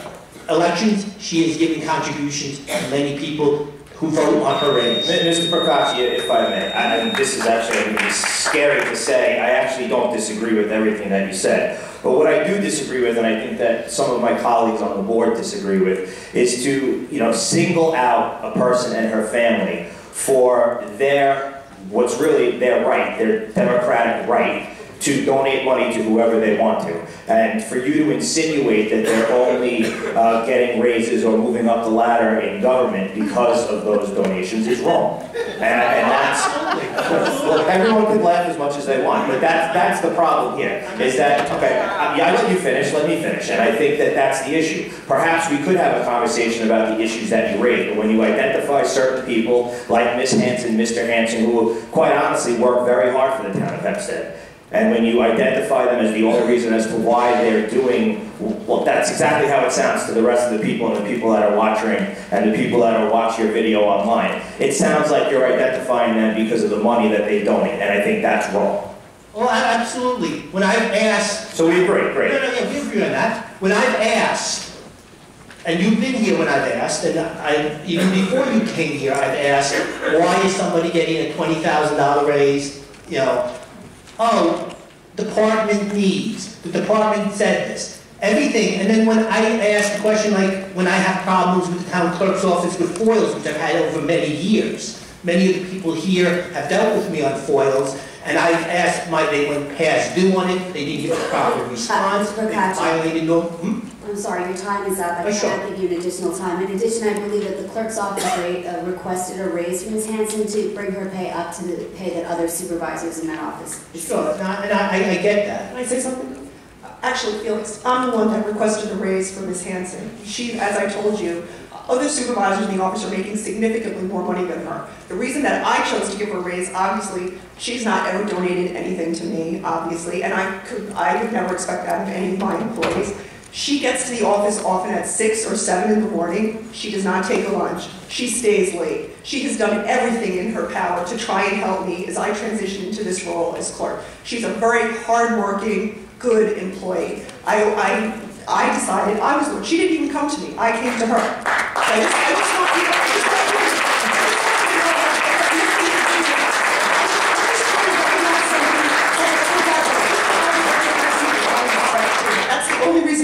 Elections, she is giving contributions to many people who vote on her raise. Mr. Procacci, if I may, and this is actually going to be scary to say, I actually don't disagree with everything that you said. But what I do disagree with, and I think that some of my colleagues on the board disagree with, is to single out a person and her family for what's really their right, their democratic right, to donate money to whoever they want to. And for you to insinuate that they're only getting raises or moving up the ladder in government because of those donations is wrong. And that's, look, everyone can laugh as much as they want, but that's the problem here, is that, okay, I let you finish, let me finish, and I think that that's the issue. Perhaps we could have a conversation about the issues that you raised, but when you identify certain people, like Ms. Hansen, Mr. Hansen, who quite honestly work very hard for the town of Hempstead, And when you identify them as the only reason as to why they're doing, well, that's exactly how it sounds to the rest of the people and the people that are watching and the people that are watching your video online. It sounds like you're identifying them because of the money that they donate, and I think that's wrong. Well, absolutely. When I've asked... So we agree, great. No, we agree on that. When I've asked, and you've been here when I've asked, and even before you came here, I've asked, why is somebody getting a $20,000 raise? You know, oh, department needs. The department said this. Everything. And then when I ask a question like, when I have problems with the town clerk's office with foils, which I've had over many years, many of the people here have dealt with me on foils, and I've asked, they went past due on it, they didn't give a proper response, they violated no... I'm sorry, your time is up. I Sure. can't give you an additional time. In addition, I believe that the clerk's office requested a raise from Ms. Hanson to bring her pay up to the pay that other supervisors in that office receive. Sure, and I get that. Can I say something? Actually, Felix, I'm the one that requested a raise for Ms. Hanson. She, as I told you, other supervisors in the office are making significantly more money than her. The reason that I chose to give her a raise, obviously, she's not ever donated anything to me, obviously, and I would never expect that of any of my employees. She gets to the office often at 6 or 7 in the morning. She does not take a lunch. She stays late. She has done everything in her power to try and help me as I transition into this role as clerk. She's a very hardworking, good employee. I decided I was the one. She didn't even come to me. I came to her. I just want you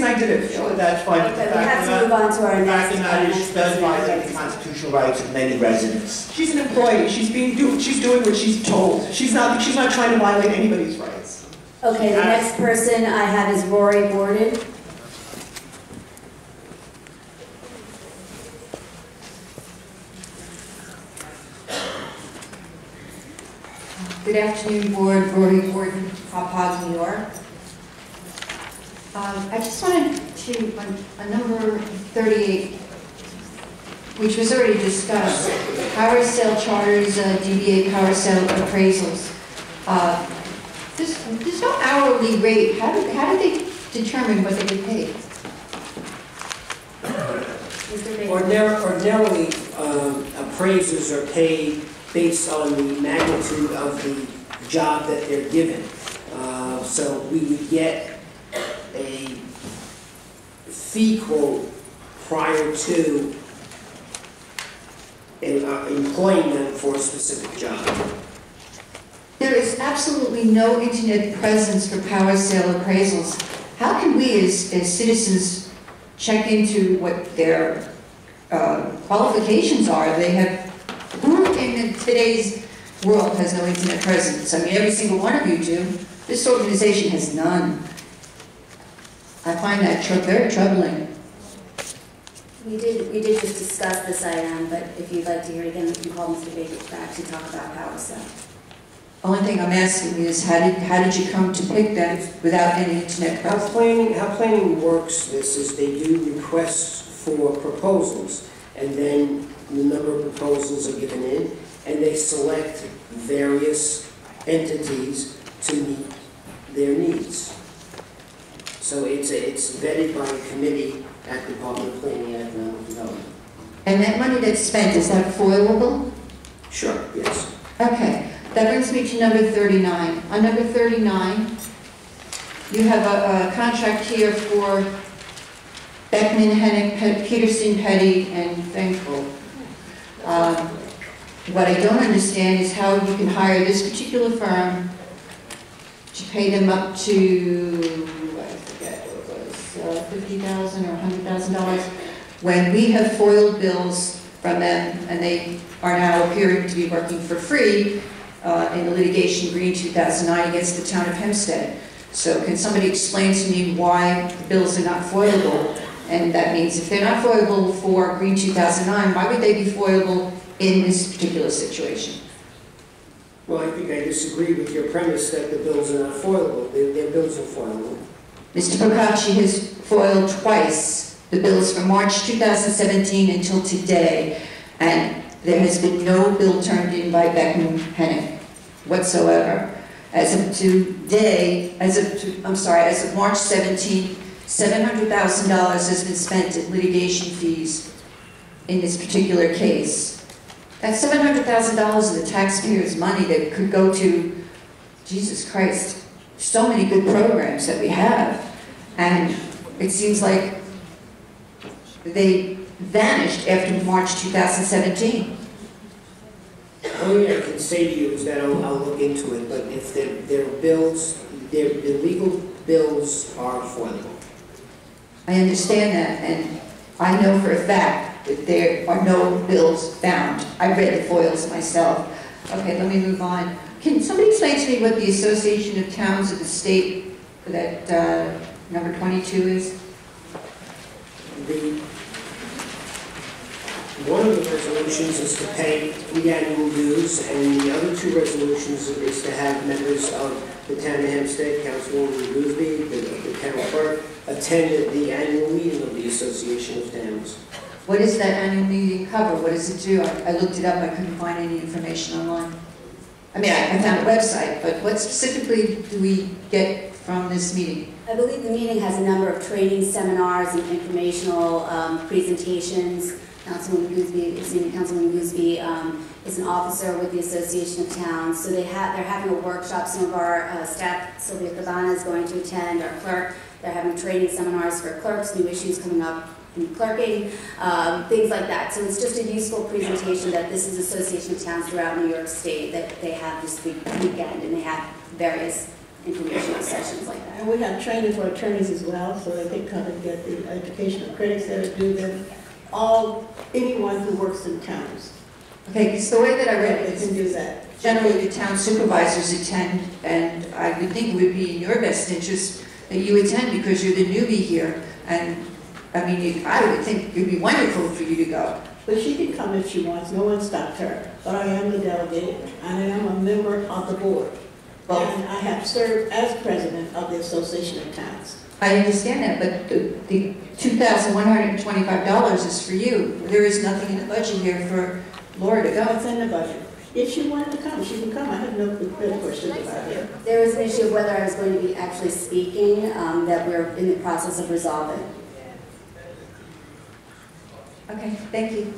I did it. Sure, that's fine. Okay, we have to move on to our next. It does violate the constitutional rights of many residents. She's an employee. She's doing what she's told. She's not trying to violate anybody's rights. Okay, the next person I have is Rory Gordon. Good afternoon, Board. Rory Gordon, Hauppauge, New York. I just wanted to, on number 38, which was already discussed, power sale charters, DBA power sale appraisals. There's no hourly rate. How do they determine what they get paid? Ordinarily, appraisers are paid based on the magnitude of the job that they're given. So we would get a fee quote prior to employing them for a specific job. There is absolutely no internet presence for power sale appraisals. How can we as citizens check into what their qualifications are? Who in today's world has no internet presence? I mean, every single one of you do. This organization has none. I find that very troubling. We did just discuss this item, but if you'd like to hear it again, we can call Mr. Baker to actually talk about power sale. Only thing I'm asking is how did you come to pick them without any internet presence? How planning works this is they do requests for proposals, and then the number of proposals are given in, and they select various entities to meet their needs. So it's vetted by a committee at the Department of Planning and Economic Development. And that money that's spent, is that foilable? Sure, yes. Okay, that brings me to number 39. On number 39, you have a contract here for Beckman, Hennick, Peterson, Petty, and Thankful. What I don't understand is how you can hire this particular firm to pay them up to, I forget what it was, $50,000 or $100,000, when we have foiled bills from them and they are now appearing to be working for free in the litigation Green 2009 against the town of Hempstead. So can somebody explain to me why the bills are not foilable? And that means if they're not foilable for Green 2009, why would they be foilable in this particular situation? Well, I think I disagree with your premise that the bills are not foilable. Their bills are foilable. Mr. Procacci has foiled twice the bills from March 2017 until today, and there has been no bill turned in by Beckman Hennick whatsoever. As of today, as of March 17, $700,000 has been spent in litigation fees in this particular case. That's $700,000 of the taxpayers' money that could go to, Jesus Christ, so many good programs that we have. And it seems like they vanished after March 2017. Only I can say to you is that I'll look into it, but if their bills, their legal bills are foilable. I understand that, and I know for a fact that there are no bills found. I read the foils myself. Okay, let me move on. Can somebody explain to me what the Association of Towns of the State, that number 22 is? One of the resolutions is to pay the annual dues, and the other two resolutions is to have members of the town of Hempstead, Councilwoman Gooseby, the town clerk, attend the annual meeting of the Association of Towns. What does that annual meeting cover? What does it do? I looked it up, I couldn't find any information online. I mean, I found a website, but what specifically do we get from this meeting? I believe the meeting has a number of training seminars and informational presentations. Councilwoman Gooseby, Senior Councilwoman Gooseby is an officer with the Association of Towns, so they're having a workshop. Some of our staff, Sylvia Cabana, is going to attend, our clerk. They're having training seminars for clerks, new issues coming up in clerking, things like that. So it's just a useful presentation that this is Association of Towns throughout New York State that they have this weekend, and they have various informational sessions like that. And we have training for attorneys as well, so they can come and get the educational credits that are due them. Anyone who works in towns. Okay, because the way that I read it, they can do that. Generally the town supervisors attend, and I would think it would be in your best interest that you attend because you're the newbie here. And I mean, I would think it would be wonderful for you to go. But she can come if she wants. No one stopped her. But I am the delegate, and I am a member of the board. And I have served as president of the Association of Towns. I understand that, but the $2,125 is for you. There is nothing in the budget here for Laura to go. It's in the budget. If she wanted to come, she can come. I have no real questions about it. There was an issue of whether I was going to be actually speaking that we're in the process of resolving. Okay, thank you.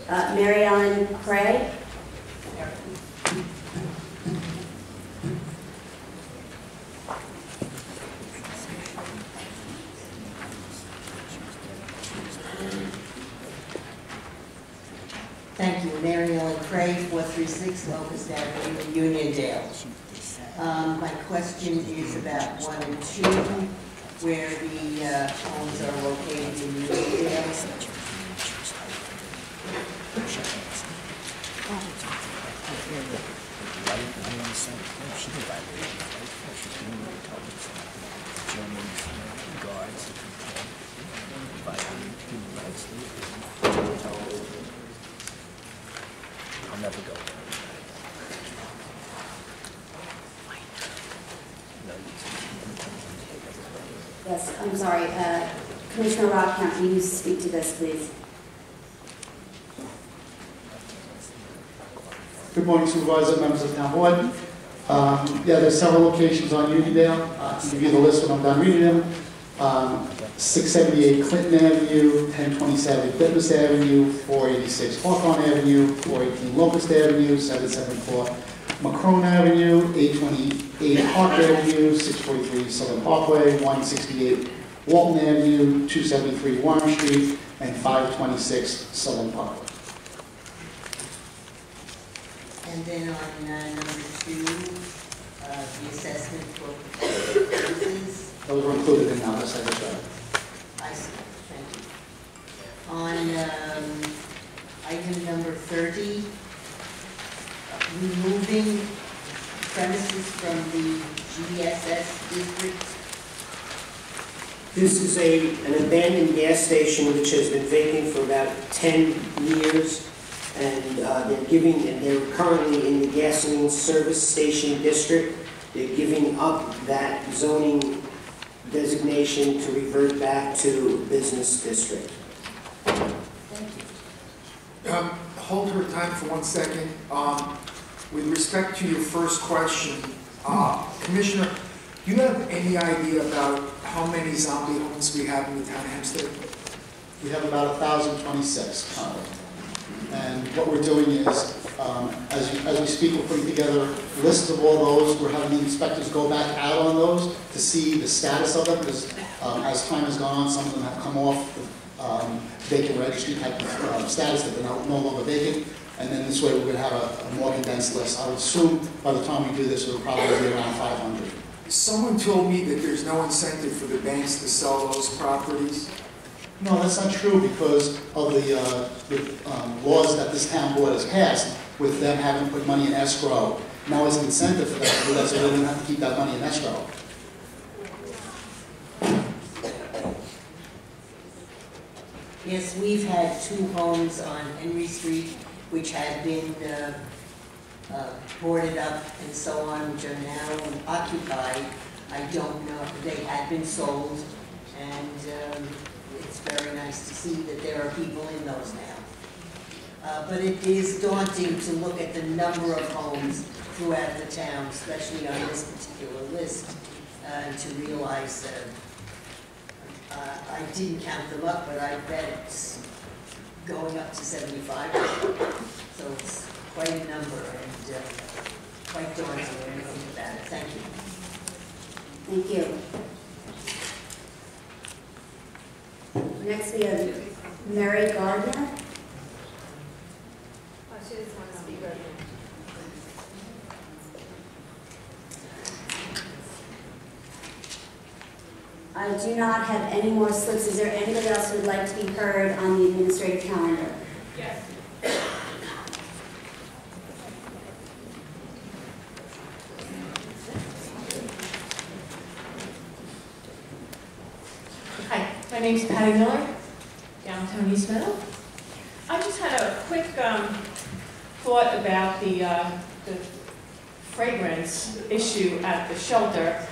Mary Ellen Cray. Thank you. Mary Ellen Cray, 436 Locust Avenue, Uniondale. My question is about 1 and 2, where the homes are located in Uniondale. I'll never go. Yes, I'm sorry. Commissioner Rothkamp, can you speak to this, please? Good morning, Supervisor, members of the Town Board. Yeah, there's several locations on Uniondale. I can give you the list when I'm done reading them. 678 Clinton Avenue, 1027 Fitness Avenue, 486 Hawthorne Avenue, 418 Locust Avenue, 774 Macron Avenue, 828 Park Avenue, 643 Southern Parkway, 168 Walton Avenue, 273 Warren Street, and 526 Southern Parkway. And then on number 2, the assessment for services. Those were included in our second chart. I see, thank you. On item number 30, removing premises from the GSS district. This is an abandoned gas station which has been vacant for about 10 years. And they're currently in the gasoline service station district. They're giving up that zoning designation to revert back to business district. Hold her time for 1 second. With respect to your first question, Commissioner, do you have any idea about how many zombie homes we have in the town of Hempstead? We have about 1,026 currently. And what we're doing is, as we speak, we're putting together lists of all those. We're having the inspectors go back out on those to see the status of them, because as time has gone on, some of them have come off vacant registry type of status, that they're no longer vacant. And then this way we're going to have a more condensed list. I would assume by the time we do this, it'll probably be around 500. Someone told me that there's no incentive for the banks to sell those properties. No, that's not true because of the laws that this town board has passed with them having to put money in escrow. Now there's an incentive for them to do that, so they don't have to keep that money in escrow. Yes, we've had 2 homes on Henry Street which had been boarded up and so on, which are now occupied. I don't know if they had been sold, and it's very nice to see that there are people in those now. But it is daunting to look at the number of homes throughout the town, especially on this particular list, to realize I didn't count them up, but I bet it's going up to 75. So it's quite a number and quite daunting when you think about it. Thank you. Thank you. Next we have Mary Gardner. She doesn't want to speak right now. I do not have any more slips. Is there anybody else who would like to be heard on the administrative calendar? Yes. Hi, my name's Patty Miller, downtown East Meadow. I just had a quick thought about the fragrance issue at the shelter.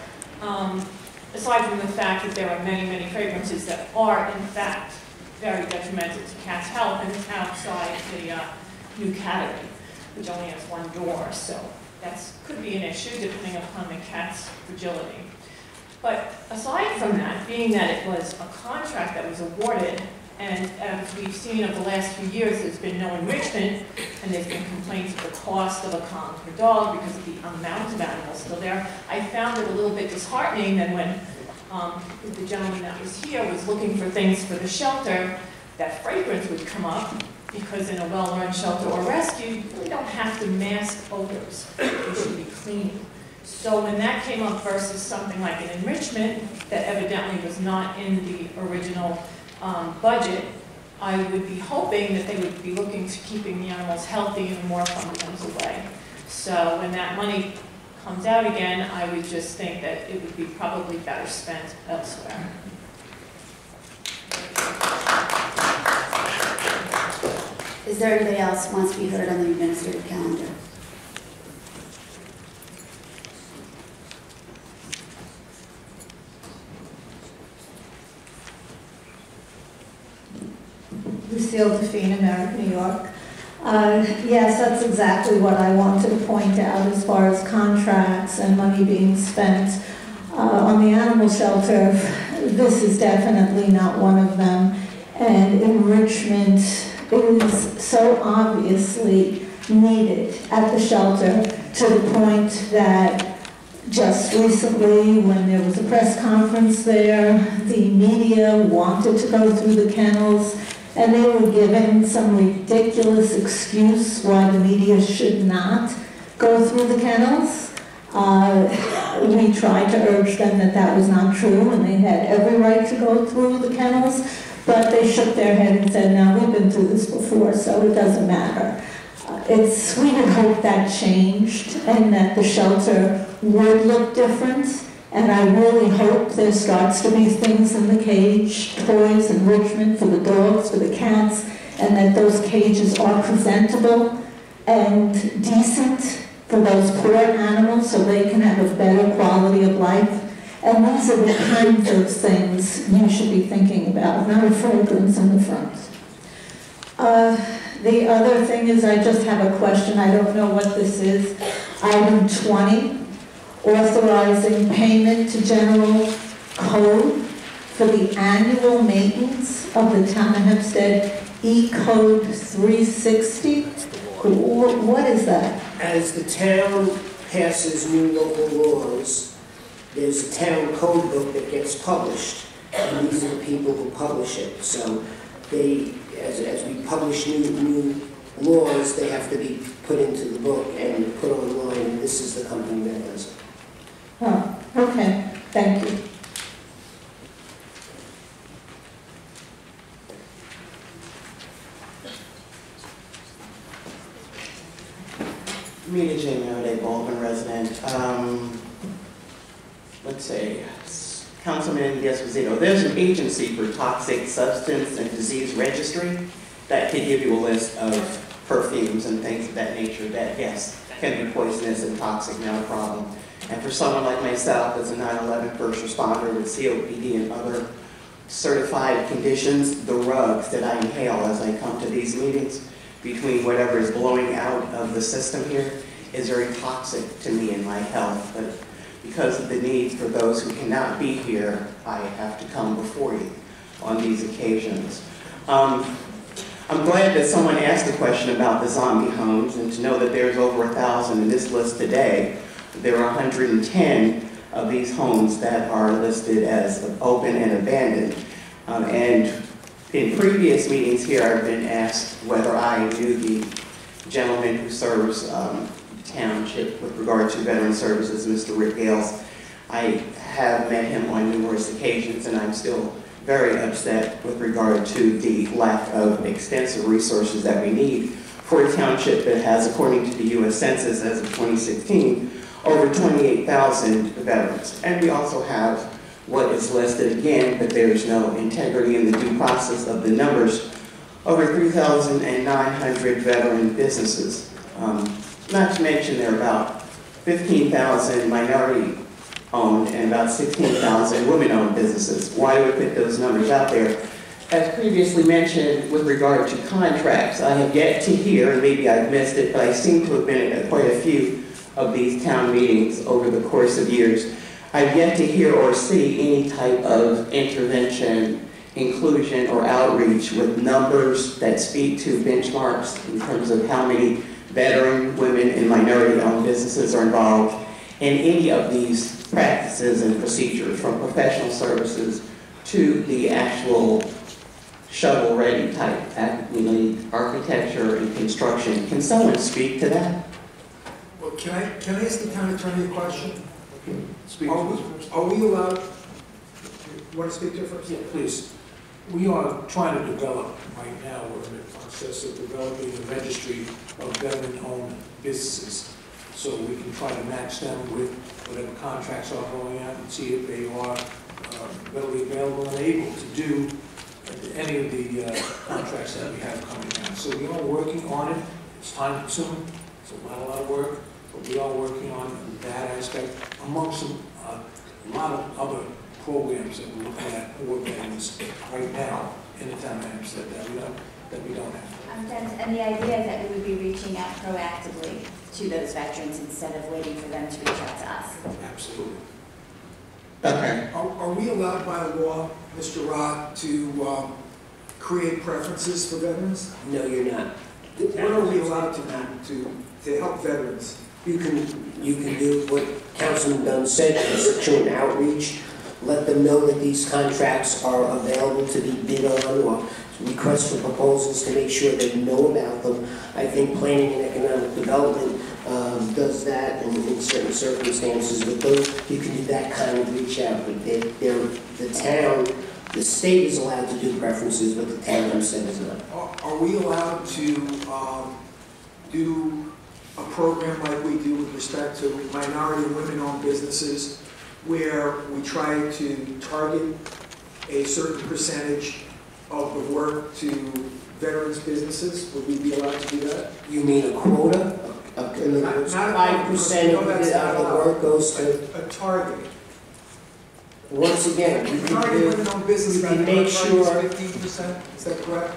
Aside from the fact that there are many, many fragrances that are, in fact, very detrimental to cats' health, and it's outside the new category, which only has 1 door, so that could be an issue depending upon the cat's fragility. But aside from that, being that it was a contract that was awarded, and as we've seen over the last few years, there's been no enrichment, and there's been complaints of the cost of a collar per dog because of the amount of animals still there. I found it a little bit disheartening that when the gentleman that was here was looking for things for the shelter, that fragrance would come up, because in a well-run shelter or rescue, you really don't have to mask odors. You should be clean. So when that came up versus something like an enrichment that evidently was not in the original budget, I would be hoping that they would be looking to keeping the animals healthy and more fun comes away. So when that money comes out again, I would just think that it would be probably better spent elsewhere. Is there anybody else who wants to be heard on the administrative calendar? Lucille Define, American, New York. Yes, that's exactly what I wanted to point out as far as contracts and money being spent on the animal shelter. This is definitely not one of them. And enrichment is so obviously needed at the shelter, to the point that just recently, when there was a press conference there, the media wanted to go through the kennels, and they were given some ridiculous excuse why the media should not go through the kennels. We tried to urge them that that was not true, and they had every right to go through the kennels, but they shook their head and said, no, we've been through this before, so it doesn't matter. We would hope that changed, and that the shelter would look different. And I really hope there starts to be things in the cage, toys, enrichment for the dogs, for the cats, and that those cages are presentable and decent for those poor animals so they can have a better quality of life. And these are the kinds of things you should be thinking about, not a fragrance in the front. The other thing is, I just have a question, I don't know what this is. Item 20, authorizing payment to general code for the annual maintenance of the Town of Hempstead E-Code 360. What is that? As the town passes new local laws, there's a town code book that gets published, and these are the people who publish it. So they, as we publish new laws, they have to be put into the book and put online, and this is the company that does it. Oh, okay, thank you. Rita J. Merriday, Baldwin resident. Let's see, Councilman Esposito, there's an agency for toxic substance and disease registry that can give you a list of perfumes and things of that nature that, yes, can be poisonous and toxic, not a problem. And for someone like myself, as a 9/11 first responder with COPD and other certified conditions, the rugs that I inhale as I come to these meetings, between whatever is blowing out of the system here, is very toxic to me and my health. But because of the need for those who cannot be here, I have to come before you on these occasions. I'm glad that someone asked a question about the zombie homes, and to know that there's over 1,000 in this list today. There are 110 of these homes that are listed as open and abandoned. And in previous meetings here, I've been asked whether I knew the gentleman who serves township with regard to veteran services, Mr. Rick Gales. I have met him on numerous occasions, and I'm still very upset with regard to the lack of extensive resources that we need for a township that has, according to the U.S. Census as of 2016, over 28,000 veterans. And we also have what is listed again, but there is no integrity in the due process of the numbers, over 3,900 veteran businesses. Not to mention there are about 15,000 minority-owned and about 16,000 women-owned businesses. Why do we put those numbers out there? As previously mentioned with regard to contracts, I have yet to hear, and maybe I've missed it, but I seem to have been at quite a few of these town meetings over the course of years. I've yet to hear or see any type of intervention, inclusion, or outreach with numbers that speak to benchmarks in terms of how many veteran, women, and minority-owned businesses are involved in any of these practices and procedures, from professional services to the actual shovel-ready type, architecture and construction. Can someone speak to that? Well, can I ask the town attorney a question? Are we allowed, you want to speak to it first? Yeah, please. We are trying to develop, right now, we're in the process of developing a registry of veteran-owned businesses, so we can try to match them with whatever contracts are going out and see if they are readily available and able to do any of the contracts that we have coming out. So we are working on it. It's time-consuming. It's a lot of work, but we are working on that aspect amongst a lot of other programs that we're looking at for veterans right now in the town of Hempstead that we don't have. And the idea is that we would be reaching out proactively to those veterans instead of waiting for them to reach out to us. Absolutely. Okay. Are we allowed by law, Mr. Rod, to create preferences for veterans? No, you're not. What are we allowed to do to help veterans? You can do what Councilman Dunn said, constituent outreach, let them know that these contracts are available to be bid on, or request for proposals to make sure they know about them. I think planning and economic development does that in certain circumstances. With those, you can do that kind of reach out. But the town, the state is allowed to do preferences, but the town Hempstead is not. Are we allowed to do a program like we do with respect to minority and women-owned businesses, where we try to target a certain percentage of the work to veterans' businesses? Would we be allowed to do that? You mean a quota? In other words, 5% of the work goes to... A target. once again, you Minority women-owned business, you can make sure, 15%, is that correct?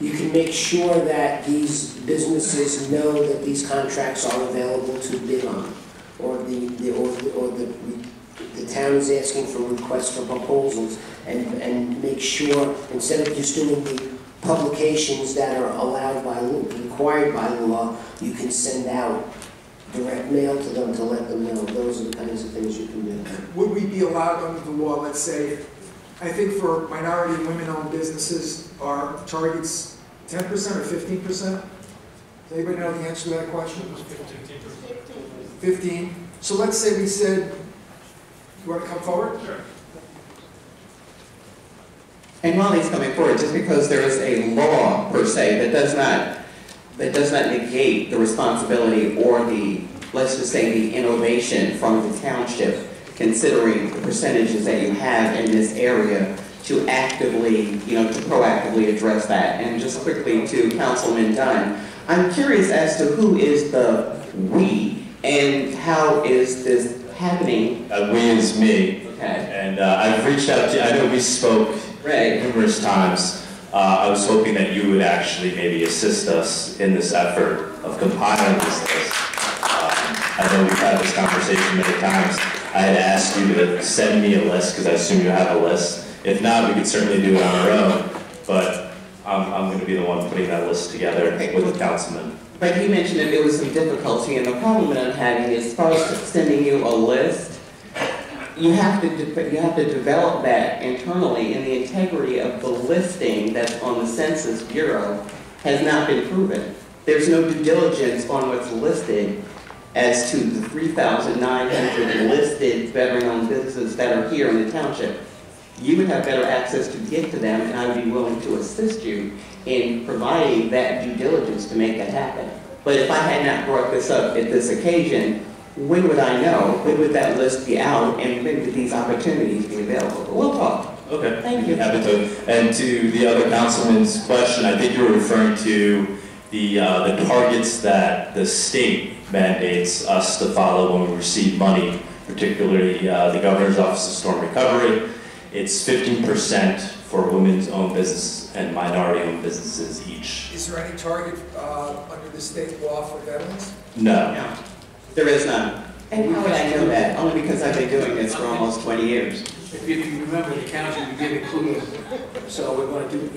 you can make sure that these businesses know that these contracts are available to bid on, or the town is asking for requests for proposals, and make sure, instead of just doing the publications that are allowed by, required by law, you can send out direct mail to them to let them know. Those are the kinds of things you can do. Would we be allowed under the law, let's say, I think for minority and women-owned businesses, our target's 10% or 15%? Does anybody know the answer to that question? 15. So let's say we said, you want to come forward? Sure. And while he's coming forward, just because there is a law per se that does not negate the responsibility or the, let's just say, the innovation from the township, considering the percentages that you have in this area to actively, to proactively address that. And just quickly to Councilman Dunn, I'm curious as to who is the we and how is this happening? We is me. Okay. And I've reached out to, I know we spoke numerous times. I was hoping that you would actually maybe assist us in this effort of compiling this list. I know we've had this conversation many times. I had asked you to send me a list because I assume you have a list. If not, we could certainly do it on our own. But I'm going to be the one putting that list together with the councilman. But he mentioned that there was some difficulty, and the problem that I'm having is, as far as sending you a list, you have to develop that internally, and the integrity of the listing that's on the Census Bureau has not been proven. There's no due diligence on what's listed as to the 3,900 listed veteran-owned businesses that are here in the township. You would have better access to get to them, and I would be willing to assist you in providing that due diligence to make that happen. But if I had not brought this up at this occasion, when would I know? When would that list be out, and when would these opportunities be available? But we'll talk. Okay. Thank you. Happy to. And to the other councilman's question, I think you were referring to the targets that the state mandates us to follow when we receive money, particularly the Governor's Office of Storm Recovery. It's 15% for women's owned business and minority owned businesses each. Is there any target under the state law for veterans? No. No, there is none. And how would I know that? Only because I've been doing this for almost 20 years. If you remember, the county, we did include, so we're looking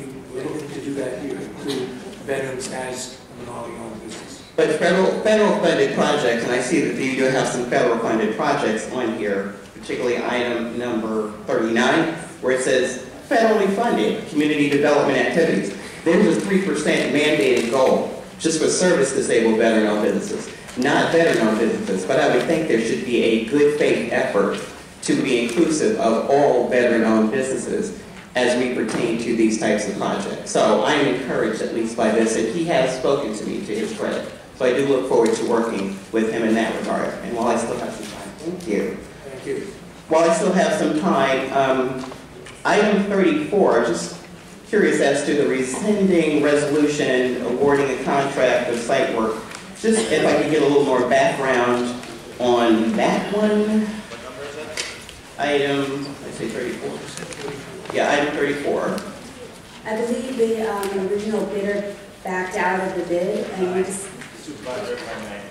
to do that here, include veterans as a minority-owned business. But federal funded projects, and I see that you do have some federal funded projects on here, particularly item number 39, where it says federally funded community development activities. There's a 3% mandated goal just for service-disabled veteran-owned businesses, not veteran-owned businesses. But I would think there should be a good faith effort to be inclusive of all veteran-owned businesses as we pertain to these types of projects. So I am encouraged, at least by this, and he has spoken to me, to his credit. So I do look forward to working with him in that regard. And while I still have some time, thank you. Thank you. While I still have some time, item 34, just curious as to the rescinding resolution awarding a contract of site work. Just if I could get a little more background on that one. Item, let's say 34. Yeah, item 34. I believe the original bidder backed out of the bid, and we just... Supervisor, if I may.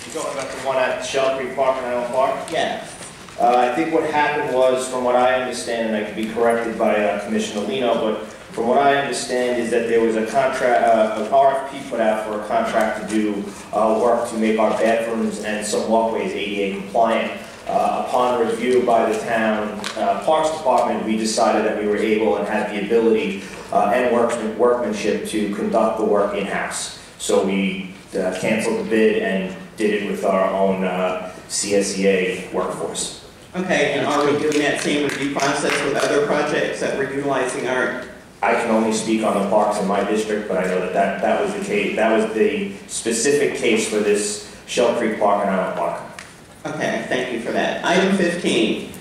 You're talking about the one at Shell Creek Park and Island Park? Yeah. I think what happened was, from what I understand, and I could be corrected by Commissioner Lino, but from what I understand is that there was a contract, an RFP put out for a contract to do work to make our bathrooms and some walkways ADA compliant. Upon review by the town Parks Department, we decided that we were able and had the ability and workmanship to conduct the work in-house. So we canceled the bid and did it with our own CSEA workforce. Okay, and are we doing that same review process with other projects that we're utilizing our... I can only speak on the parks in my district, but I know that was the case. That was the specific case for this Shell Creek Park and Island Park. Okay, thank you for that. Item 15,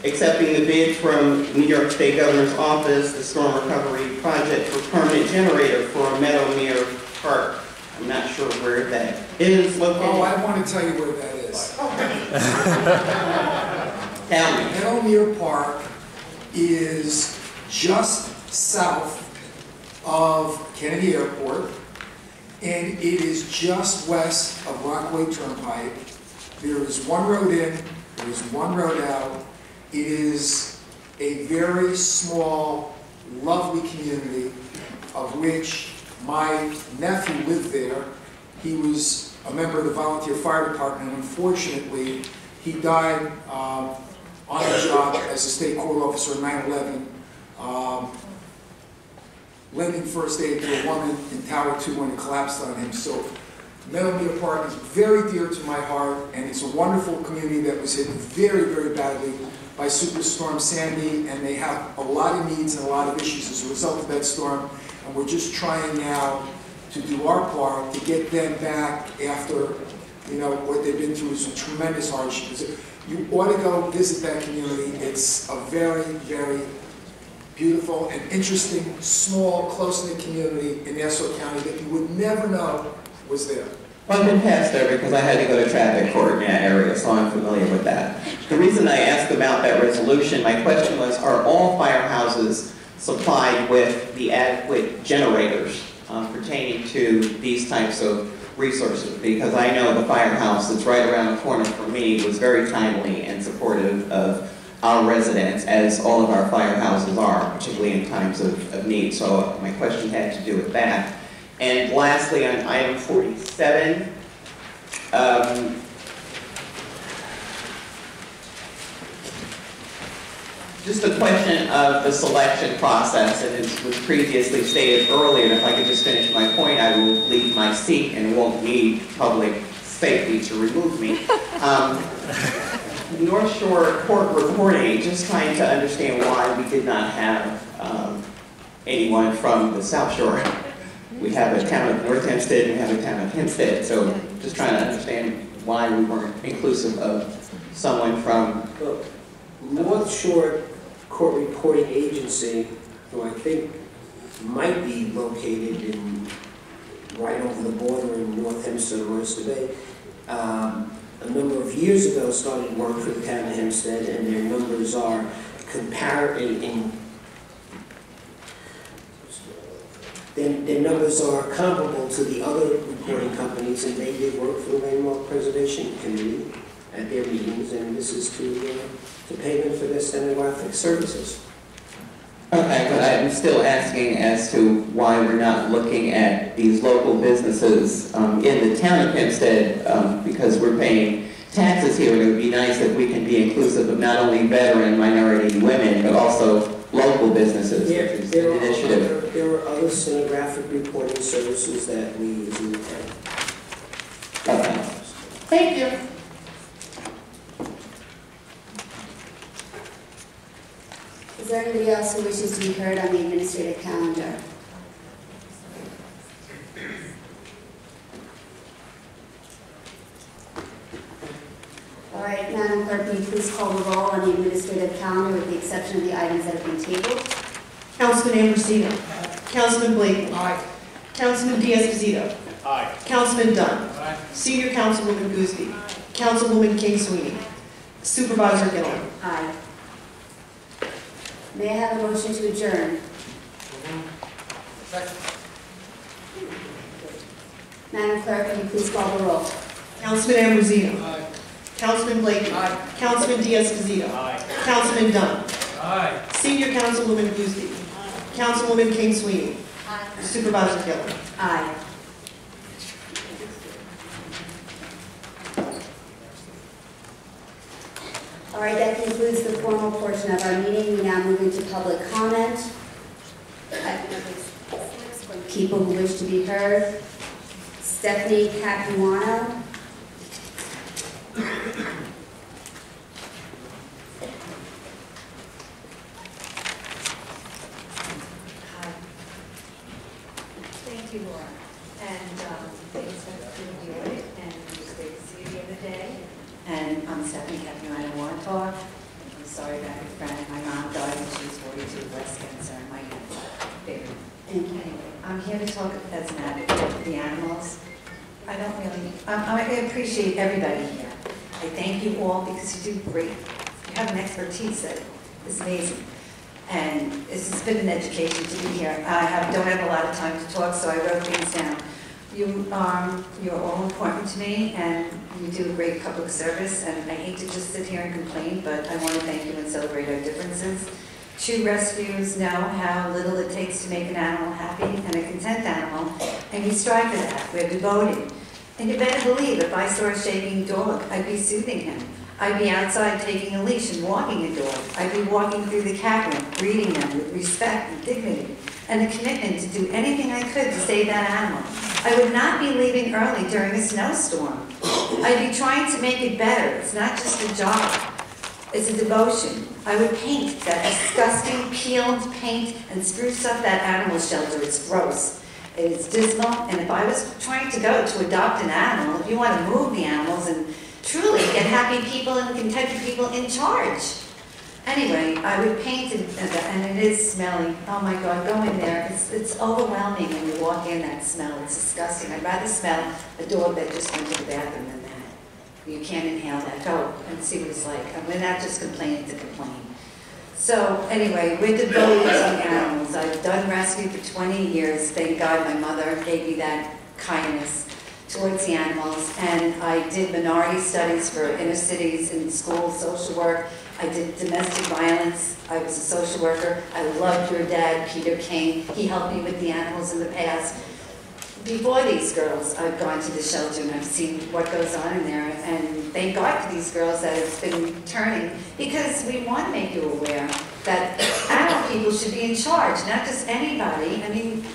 accepting the bid from New York State Governor's Office, the storm recovery project for permanent generator for Meadowmere Park. I'm not sure where that is located. Oh, I want to tell you where that is. Meadowmere Park is just south of Kennedy Airport, and it is just west of Rockaway Turnpike. There is one road in, there is one road out. It is a very small, lovely community of which my nephew lived there. He was a member of the volunteer fire department, and unfortunately, he died on the job as a state court officer in 9/11, lending first aid to a woman in Tower 2 when it collapsed on him. So Meadowmere Park is very dear to my heart, and it's a wonderful community that was hit very, very badly by Superstorm Sandy, and they have a lot of needs and a lot of issues as a result of that storm, and we're just trying now to do our part to get them back after, you know, what they've been through is a tremendous hardship. You ought to go visit that community. It's a very, very beautiful and interesting, small, close-knit community in Nassau County that you would never know was there. I've been past there because I had to go to traffic court in that area, so I'm familiar with that. The reason I asked about that resolution, my question was, are all firehouses supplied with the adequate generators pertaining to these types of resources? Because I know the firehouse that's right around the corner from me was very timely and supportive of our residents, as all of our firehouses are, particularly in times of need. So my question had to do with that. And lastly, on item 47, just a question of the selection process, and it was previously stated earlier, and if I could just finish my point, I will leave my seat and won't need public safety to remove me. North Shore Court reporting, just trying to understand why we did not have anyone from the South Shore. We have a town of North Hempstead and we have a town of Hempstead, so just trying to understand why we weren't inclusive of someone from... North Shore Court Reporting Agency, who I think might be located in right over the border in North Hempstead or Oyster Bay, a number of years ago started work for the town of Hempstead, and their numbers are their numbers are comparable to the other reporting companies, and they did work for the Landmark Preservation Committee at their meetings, and this is to pay them for their stenographic services. Okay, but I'm still asking as to why we're not looking at these local businesses in the town of Hempstead, because we're paying taxes here, and it would be nice if we can be inclusive of not only veteran minority women, but also local businesses, which is an initiative. There are other stenographic reporting services that we use in the town. Okay. Thank you. Is there anybody else who wishes to be heard on the administrative calendar? All right, Madam Clerk, will you please call the roll on the administrative calendar with the exception of the items that have been tabled? Councilman Ambrosino. Councilman Blakely. Aye. Councilman Diaz-Pasito. Aye. Councilman Dunn. Aye. Senior Councilwoman Guzdi. Councilwoman King Sweeney. Supervisor Gillen. Aye. May I have a motion to adjourn? Second. Madam Clerk, will you please call the roll? Councilman Ambrosino. Aye. Councilman Blakely. Aye. Councilman Diaz-Pasito. Aye. Councilman Dunn. Aye. Senior Councilwoman Guzdi. Councilwoman King Sweeney. Supervisor Gillen. Aye. All right, that concludes the formal portion of our meeting. We now move into public comment. People who wish to be heard. Stephanie Capuano. Thank you, Laura. And thanks for doing the audit, and it was great to see you the other day. And I'm Stephanie Capuano Warrentalk. I'm sorry about your friend. My mom died when she was 42 of breast cancer, and my hands are big. Anyway, I'm here to talk as an advocate for the animals. I don't really, I appreciate everybody here. I thank you all because you do great. You have an expertise that is amazing. And it's been an education to be here. Don't have a lot of time to talk, so I wrote things down. You're all important to me, and you do a great public service, and I hate to just sit here and complain, but I want to thank you and celebrate our differences. True rescuers know how little it takes to make an animal happy and a content animal, and you strive for that. We're devoted. And you better believe if I saw a shaking dog, I'd be soothing him. I'd be outside taking a leash and walking a dog. I'd be walking through the cat room, greeting them with respect and dignity, and a commitment to do anything I could to save that animal. I would not be leaving early during a snowstorm. I'd be trying to make it better. It's not just a job. It's a devotion. I would paint that disgusting peeled paint and spruce up that animal shelter. It's gross. It is dismal. And if I was trying to go to adopt an animal, if you want to move the animals and truly get happy people and contented people in charge. Anyway, I would paint it, and it is smelly. Oh my God, go in there. It's overwhelming when you walk in, that smell. It's disgusting. I'd rather smell a dog that just went to the bathroom than that. You can't inhale that. Go and see what it's like. And we're not just complaining to complain. So anyway, we're devoted to animals. I've done rescue for 20 years. Thank God my mother gave me that kindness towards the animals. And I did minority studies for inner cities in schools, social work. I did domestic violence. I was a social worker. I loved your dad, Peter King. He helped me with the animals in the past. Before these girls, I've gone to the shelter and I've seen what goes on in there. And thank God for these girls that it's been turning, because we want to make you aware that animal people should be in charge, not just anybody. I mean,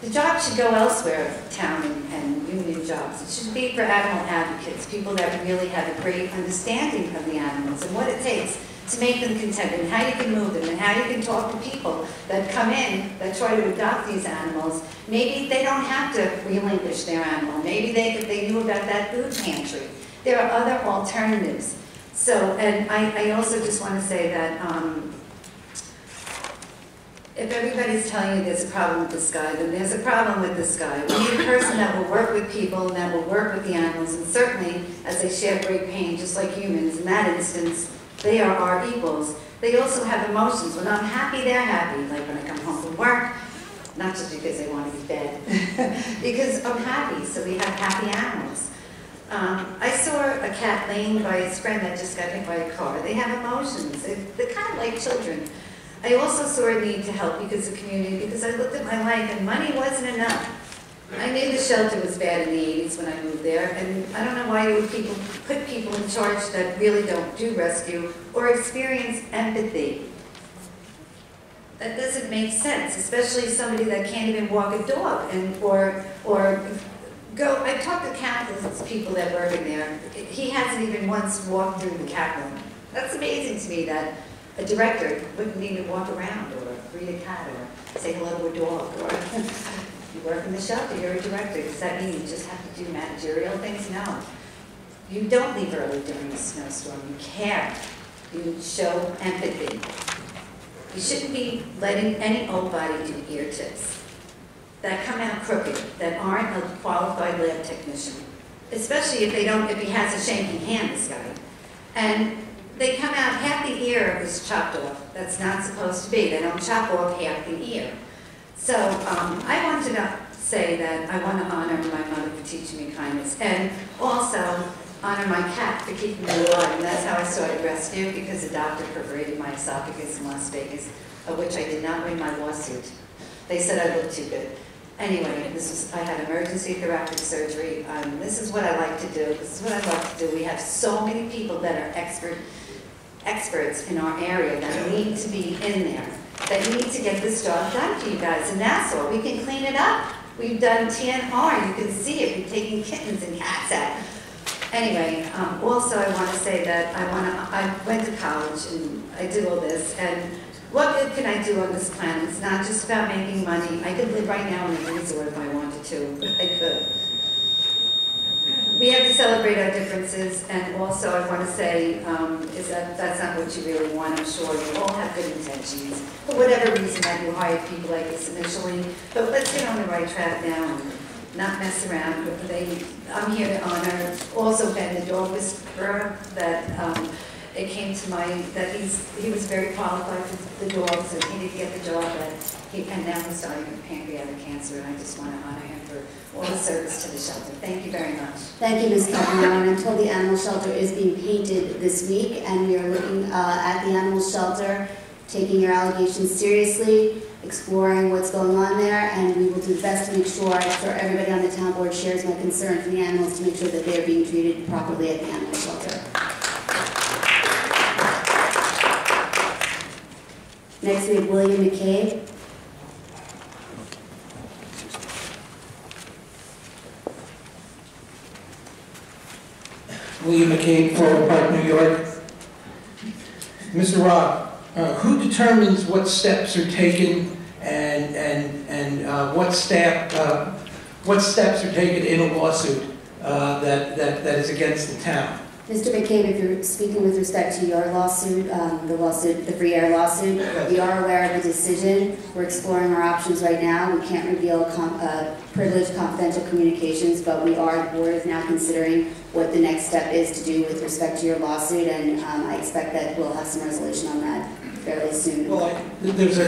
the job should go elsewhere, town and union jobs. It should be for animal advocates, people that really have a great understanding of the animals and what it takes to make them contented, and how you can move them, and how you can talk to people that come in that try to adopt these animals. Maybe they don't have to relinquish their animal. Maybe if they knew about that food pantry. There are other alternatives. So, and I also just want to say that if everybody's telling you there's a problem with this guy, then there's a problem with this guy. We need a person that will work with people and that will work with the animals, and certainly, as they share great pain, just like humans, in that instance, they are our equals. They also have emotions. When I'm happy, they're happy. Like when I come home from work, not just because they want to be fed, because I'm happy, so we have happy animals. I saw a cat laying by his friend that just got hit by a car. They have emotions. They're kind of like children. I also saw a need to help because of community, because I looked at my life and money wasn't enough. I knew the shelter was bad in the 80s when I moved there, and I don't know why you would put people in charge that really don't do rescue or experience empathy. That doesn't make sense, especially somebody that can't even walk a dog or go. I talked to countless people that work in there. He hasn't even once walked through the cat room. That's amazing to me that a director wouldn't even walk around or greet a cat or say hello to a dog. Or you work in the shelter, you're a director. Does that mean you just have to do managerial things? No. You don't leave early during a snowstorm. You care. You show empathy. You shouldn't be letting any old body do ear tips that come out crooked, that aren't a qualified lab technician, especially if he has a shaky hand, this guy. And they come out, half the ear is chopped off. That's not supposed to be. They don't chop off half the ear. So I wanted to say that I want to honor my mother for teaching me kindness, and also honor my cat for keeping me alive. And that's how I started rescue, because a doctor perforated my esophagus in Las Vegas, of which I did not win my lawsuit. They said I looked too good. Anyway, I had emergency thoracic surgery. This is what I like to do. This is what I like to do. We have so many people that are experts in our area that need to be in there, that need to get this job done for you guys. In Nassau, we can clean it up. We've done TNR. You can see it. We've taken kittens and cats out. Anyway, also I want to say that I went to college and I did all this, and what good can I do on this planet? It's not just about making money. I could live right now in a resort if I wanted to. I could. We have to celebrate our differences, and also I want to say is that that's not what you really want. I'm sure you all have good intentions, for whatever reason that you hired people like this initially. But let's get on the right track now and not mess around. I'm here to honor also Ben, the dog whisperer, that it came to mind that he was very qualified for the dogs, and he didn't get the job, and now he's dying of pancreatic cancer, and I just want to honor him for all his service to the shelter. Thank you very much. Thank you, Ms. Capuano. And I'm told the animal shelter is being painted this week, and we are looking at the animal shelter, taking your allegations seriously, exploring what's going on there, and we will do the best to make sure everybody on the town board shares my concern for the animals to make sure that they are being treated properly at the animal shelter. Next, we have William McCabe. William McCabe, Floral Park, New York. Mr. Robb, who determines what steps are taken and what steps are taken in a lawsuit that is against the town? Mr. McCabe, if you're speaking with respect to your lawsuit, the free air lawsuit, we are aware of the decision. We're exploring our options right now. We can't reveal privileged confidential communications, but the board is now considering what the next step is to do with respect to your lawsuit, and I expect that we'll have some resolution on that fairly soon. Well, there's a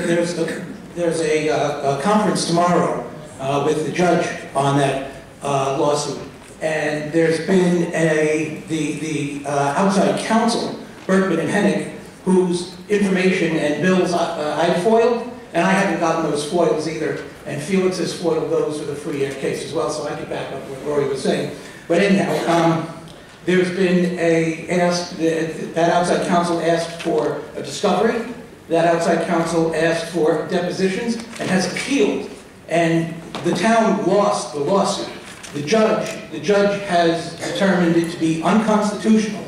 conference tomorrow with the judge on that lawsuit. And there's been the outside counsel, Berkman and Hennig, whose information and bills I foiled, and I haven't gotten those foils either. And Felix has foiled those for the free air case as well, so I can back up what Rory was saying. But anyhow, there's been that outside counsel asked for a discovery. That outside counsel asked for depositions and has appealed. And the town lost the lawsuit. The judge has determined it to be unconstitutional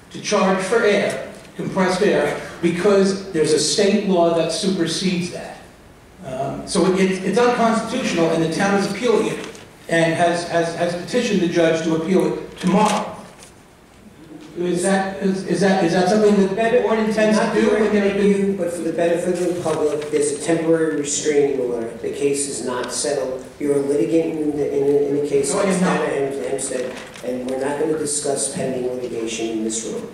to charge for air, compressed air, because there's a state law that supersedes that. So it's unconstitutional, and the town is appealing it, and has petitioned the judge to appeal it tomorrow. Is that something that the board intends to do? But for the benefit of the public, there's a temporary restraining order. The case is not settled. You're a litigant in the case of Hempstead, and we're not going to discuss pending litigation in this room.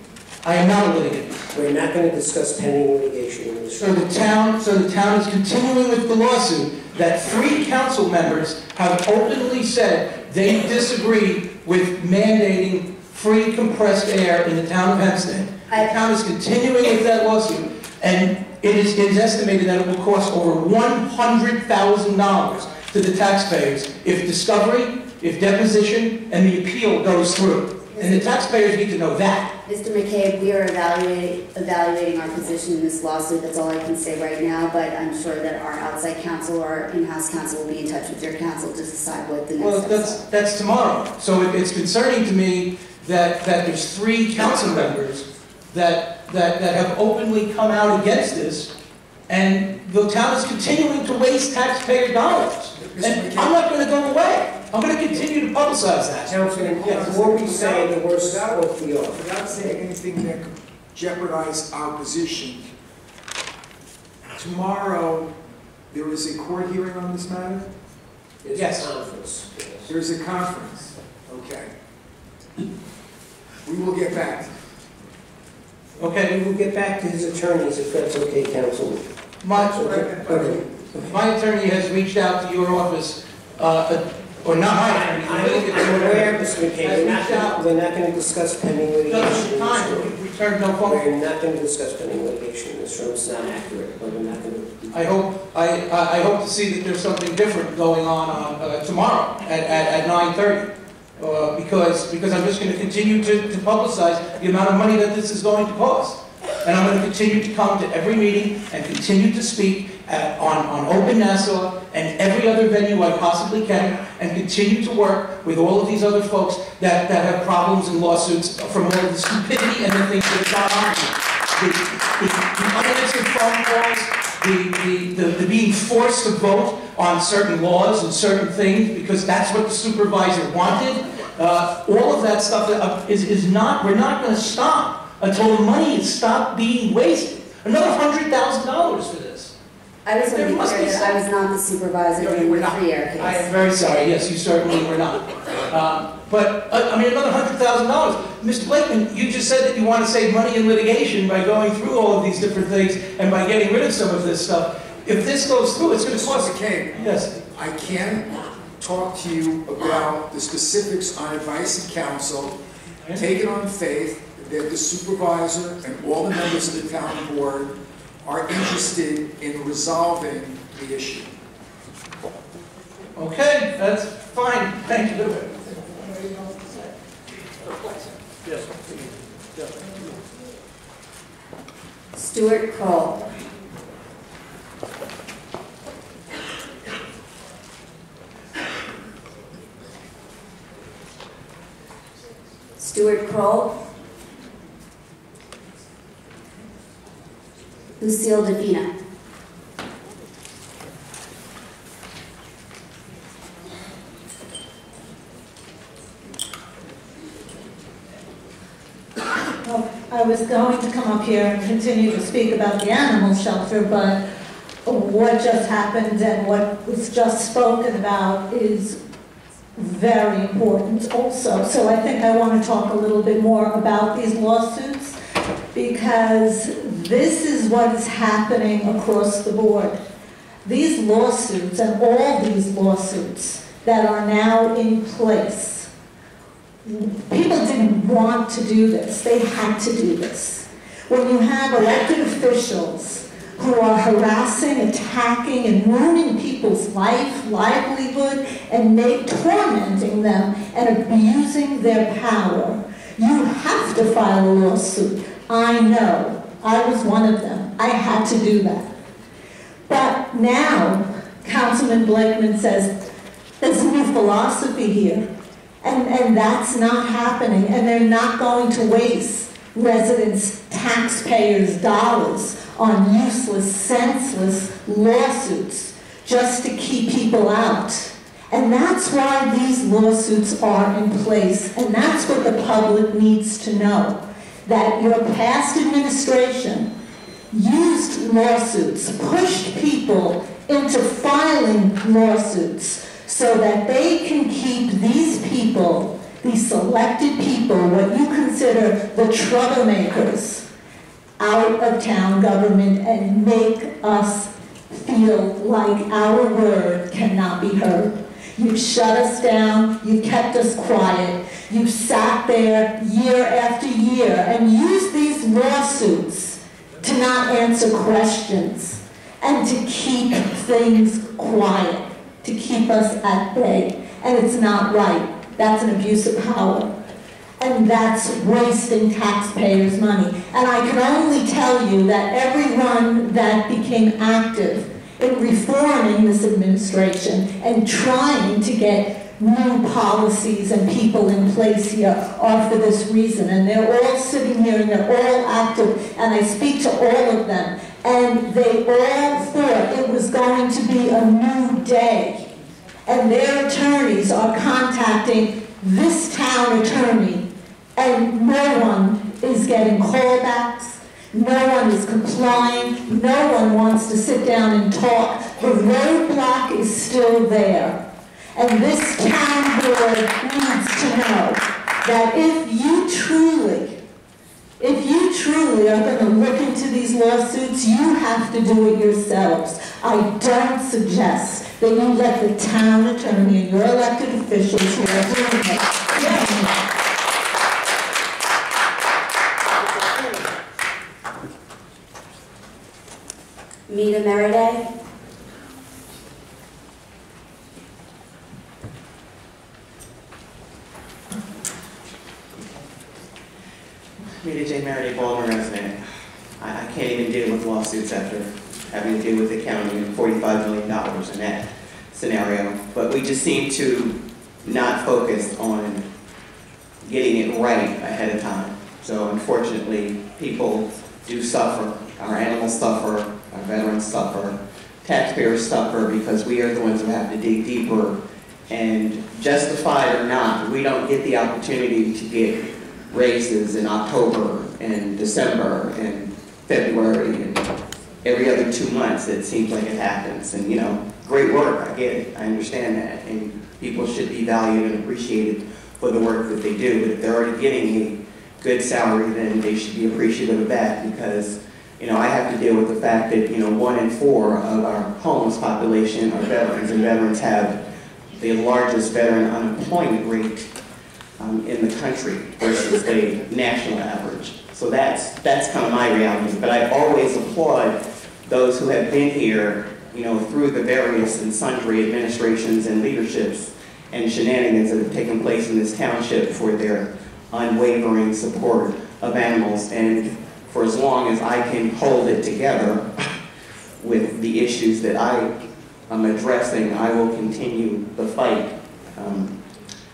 I am not a litigant. We're not going to discuss pending litigation in this room. So the town is continuing with the lawsuit that 3 council members have openly said they disagree with mandating free compressed air in the town of Hempstead. The town is continuing with that lawsuit, and it is estimated that it will cost over $100,000 to the taxpayers if discovery, if deposition, and the appeal goes through. And the taxpayers need to know that. Mr. McCabe, we are evaluating our position in this lawsuit. That's all I can say right now, but I'm sure that our outside counsel or our in-house counsel will be in touch with your counsel to decide what the next steps are. That's tomorrow. So it's concerning to me that there's 3 council members that have openly come out against this, and the town is continuing to waste taxpayer dollars. And I'm not going to go away. I'm going to continue to publicize that. Councilman, before we say the worst off the off. Without saying anything that could jeopardize our position, tomorrow there is a court hearing on this matter? Yes. Conference. There's a conference. Okay. We will get back. Okay, we will get back to his attorneys if that's okay, Councilman. My attorney has reached out to your office, or not my attorney. I'm aware, Mr. McCabe, we're not going to discuss pending litigation. No we're not going to discuss pending litigation in this room. It's not accurate, but we're not going to. I hope to see that there's something different going on tomorrow at 9:30. Because I'm just going to continue to publicize the amount of money that this is going to cost. And I'm going to continue to come to every meeting and continue to speak on Open Nassau and every other venue I possibly can, and continue to work with all of these other folks that have problems and lawsuits from all of the stupidity and the things that have gone on. The unanswered phone calls, the being forced to vote on certain laws and certain things because that's what the supervisor wanted. All of that stuff is not, we're not going to stop until the money is stopped being wasted. Another $100,000 for this. I just want to There be must clear be that I was not the supervisor No, you in were the not. 3-year case. I am very sorry, yes, you certainly were not. But, I mean, another $100,000. Mr. Blakeman, you just said that you want to save money in litigation by going through all of these different things and by getting rid of some of this stuff. If this goes through, it's going to cost... Mr. Kane, Yes. I can't talk to you about the specifics on advice of counsel. Take it on faith that the supervisor and all the members of the town board are interested in resolving the issue. Okay, that's fine. Thank you. Yes. Stuart Kroll. Stuart Kroll. Lucille Davina. Well, I was going to come up here and continue to speak about the animal shelter, but what just happened and what was just spoken about is very important also. So I think I want to talk a little bit more about these lawsuits, because this is what is happening across the board. These lawsuits and all these lawsuits that are now in place, people didn't want to do this. They had to do this. When you have elected officials who are harassing, attacking, and ruining people's life, livelihood, and tormenting them and abusing their power, you have to file a lawsuit. I know. I was one of them. I had to do that. But now, Councilman Blakeman says, there's a new philosophy here. And that's not happening. And they're not going to waste residents, taxpayers' dollars on useless, senseless lawsuits just to keep people out. And that's why these lawsuits are in place. And that's what the public needs to know. That your past administration used lawsuits, pushed people into filing lawsuits so that they can keep these people, these selected people, what you consider the troublemakers, out of town government and make us feel like our word cannot be heard. You've shut us down, you've kept us quiet, you've sat there year after year and used these lawsuits to not answer questions and to keep things quiet, to keep us at bay. And it's not right. That's an abuse of power. And that's wasting taxpayers' money. And I can only tell you that everyone that became active in reforming this administration and trying to get new policies and people in place here are for this reason. And they're all sitting here and they're all active, and I speak to all of them. And they all thought it was going to be a new day. And their attorneys are contacting this town attorney, and no one is getting callbacks. No one is complying. No one wants to sit down and talk. The roadblock is still there. And this town board needs to know that if you truly are going to look into these lawsuits, you have to do it yourselves. I don't suggest that you let the town attorney and your elected officials who are doing it. Mita Meriday. Mita J. Meriday, Baltimore resident. I can't even deal with lawsuits after having to deal with the county and $45 million in that scenario. But we just seem to not focus on getting it right ahead of time. So unfortunately, people do suffer. Our animals suffer, our veterans suffer, taxpayers suffer, because we are the ones who have to dig deeper. And justified or not, we don't get the opportunity to get raises in October and December and February and every other 2 months, it seems like it happens. And, you know, great work, I get it, I understand that. And people should be valued and appreciated for the work that they do. But if they're already getting a good salary, then they should be appreciative of that, because, you know, I have to deal with the fact that, you know, 1 in 4 of our homeless population are veterans, and veterans have the largest veteran unemployment rate in the country versus the national average. So that's kind of my reality. But I always applaud those who have been here, you know, through the various and sundry administrations and leaderships and shenanigans that have taken place in this township for their unwavering support of animals. And for as long as I can hold it together with the issues that I am addressing, I will continue the fight.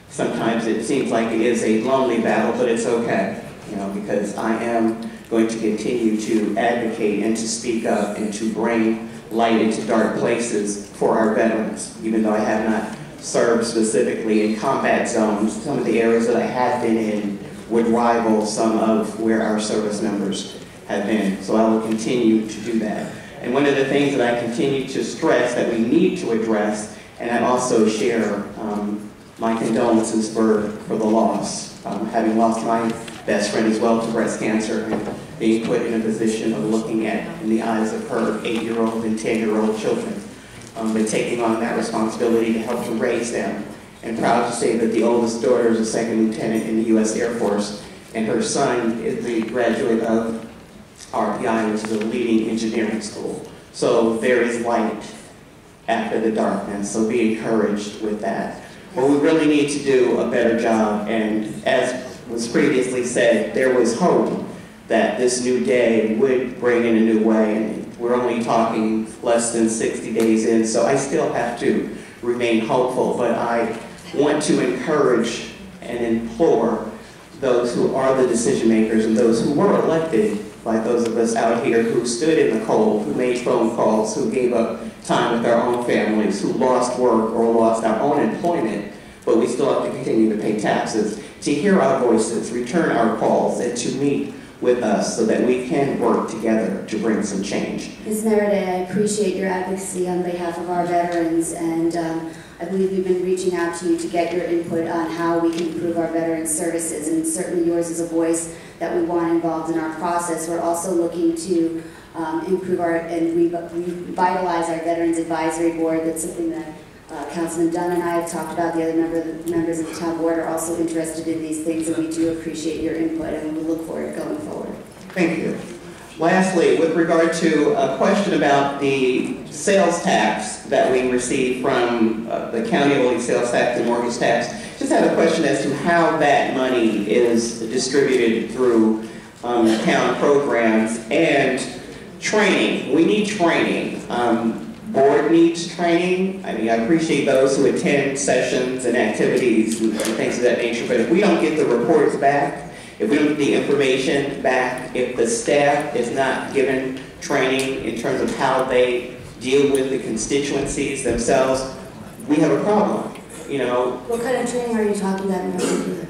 Sometimes it seems like it is a lonely battle, but it's okay, you know, because I am going to continue to advocate and to speak up and to bring light into dark places for our veterans. Even though I have not served specifically in combat zones, some of the areas that I have been in would rival some of where our service members have been. So I will continue to do that. And one of the things that I continue to stress that we need to address, and I also share my condolences for the loss, having lost my best friend as well to breast cancer, and being put in a position of looking at, in the eyes of her 8-year-old and 10-year-old children, but taking on that responsibility to help to raise them. And proud to say that the oldest daughter is a second lieutenant in the U.S. Air Force, and her son is the graduate of RPI, which is a leading engineering school. So there is light after the darkness, so be encouraged with that. But we really need to do a better job, and as was previously said, there was hope that this new day would bring in a new way, and we're only talking less than 60 days in, so I still have to remain hopeful, but I want to encourage and implore those who are the decision makers and those who were elected, like those of us out here who stood in the cold, who made phone calls, who gave up time with our own families, who lost work or lost our own employment, but we still have to continue to pay taxes, to hear our voices, return our calls, and to meet with us so that we can work together to bring some change. Ms. Merida, I appreciate your advocacy on behalf of our veterans, and I believe we've been reaching out to you to get your input on how we can improve our veterans services, and certainly yours is a voice that we want involved in our process. We're also looking to improve and revitalize our Veterans Advisory Board. That's something that Councilman Dunn and I have talked about. The other members of the town board are also interested in these things, and we do appreciate your input, and we look forward to going forward. Thank you. Lastly, with regard to a question about the sales tax that we receive from the county-only sales tax and mortgage tax, just have a question as to how that money is distributed through town programs and training. We need training. Board needs training. I mean, I appreciate those who attend sessions and activities and things of that nature, but if we don't get the reports back, if we don't get the information back, if the staff is not given training in terms of how they deal with the constituencies themselves, we have a problem, you know. What kind of training are you talking about in particular?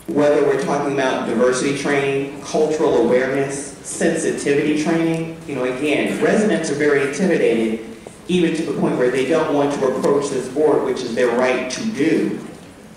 Whether we're talking about diversity training, cultural awareness, sensitivity training, you know, again, residents are very intimidated, even to the point where they don't want to approach this board, which is their right to do,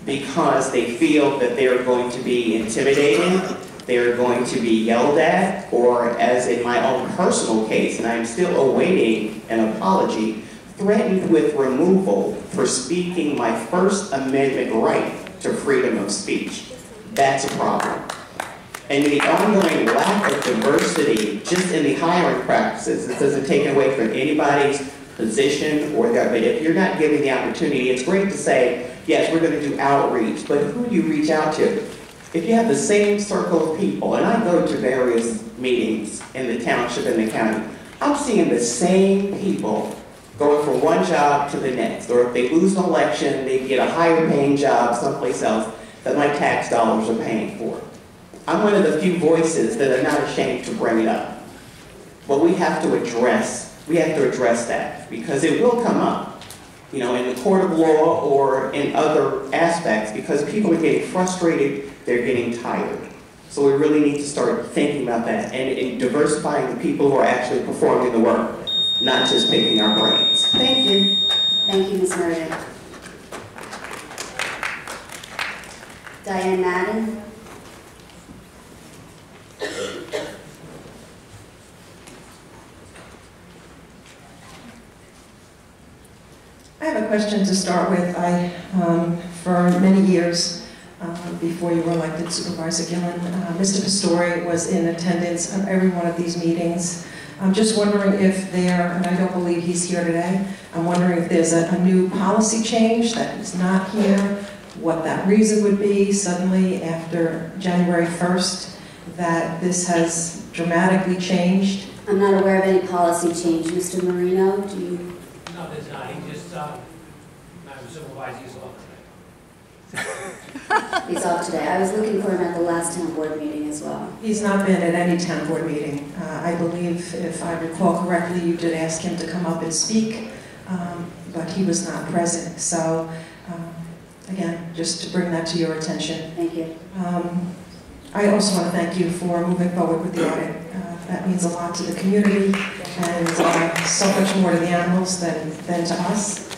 because they feel that they're going to be intimidated, they're going to be yelled at, or as in my own personal case, and I'm still awaiting an apology, threatened with removal for speaking my First Amendment right to freedom of speech. That's a problem. And the ongoing lack of diversity just in the hiring practices, this doesn't take away from anybody's position or that, but if you're not given the opportunity, it's great to say, yes, we're going to do outreach, but who do you reach out to? If you have the same circle of people, and I go to various meetings in the township and the county, I'm seeing the same people going from one job to the next, or if they lose an election, they get a higher paying job someplace else that my tax dollars are paying for. I'm one of the few voices that are not ashamed to bring it up. But we have to address that, because it will come up, you know, in the court of law or in other aspects, because people are getting frustrated, they're getting tired. So we really need to start thinking about that and diversifying the people who are actually performing the work, not just picking our brains. Thank you. Thank you, Ms. Meredith. Diane Madden. I have a question to start with. For many years, before you were elected, Supervisor Gillen, Mr. Pastore was in attendance of every one of these meetings. I'm just wondering if there, and I don't believe he's here today, I'm wondering if there's a new policy change that is not here, what that reason would be suddenly after January 1st, that this has dramatically changed. I'm not aware of any policy change. Mr. Marino, do you? No, there's not. He just, Madam Supervisor, he's off today. He's off today. I was looking for him at the last town board meeting as well. He's not been at any town board meeting. I believe, if I recall correctly, you did ask him to come up and speak, but he was not present. So, again, just to bring that to your attention. Thank you. I also want to thank you for moving forward with the audit. That means a lot to the community and so much more to the animals than to us.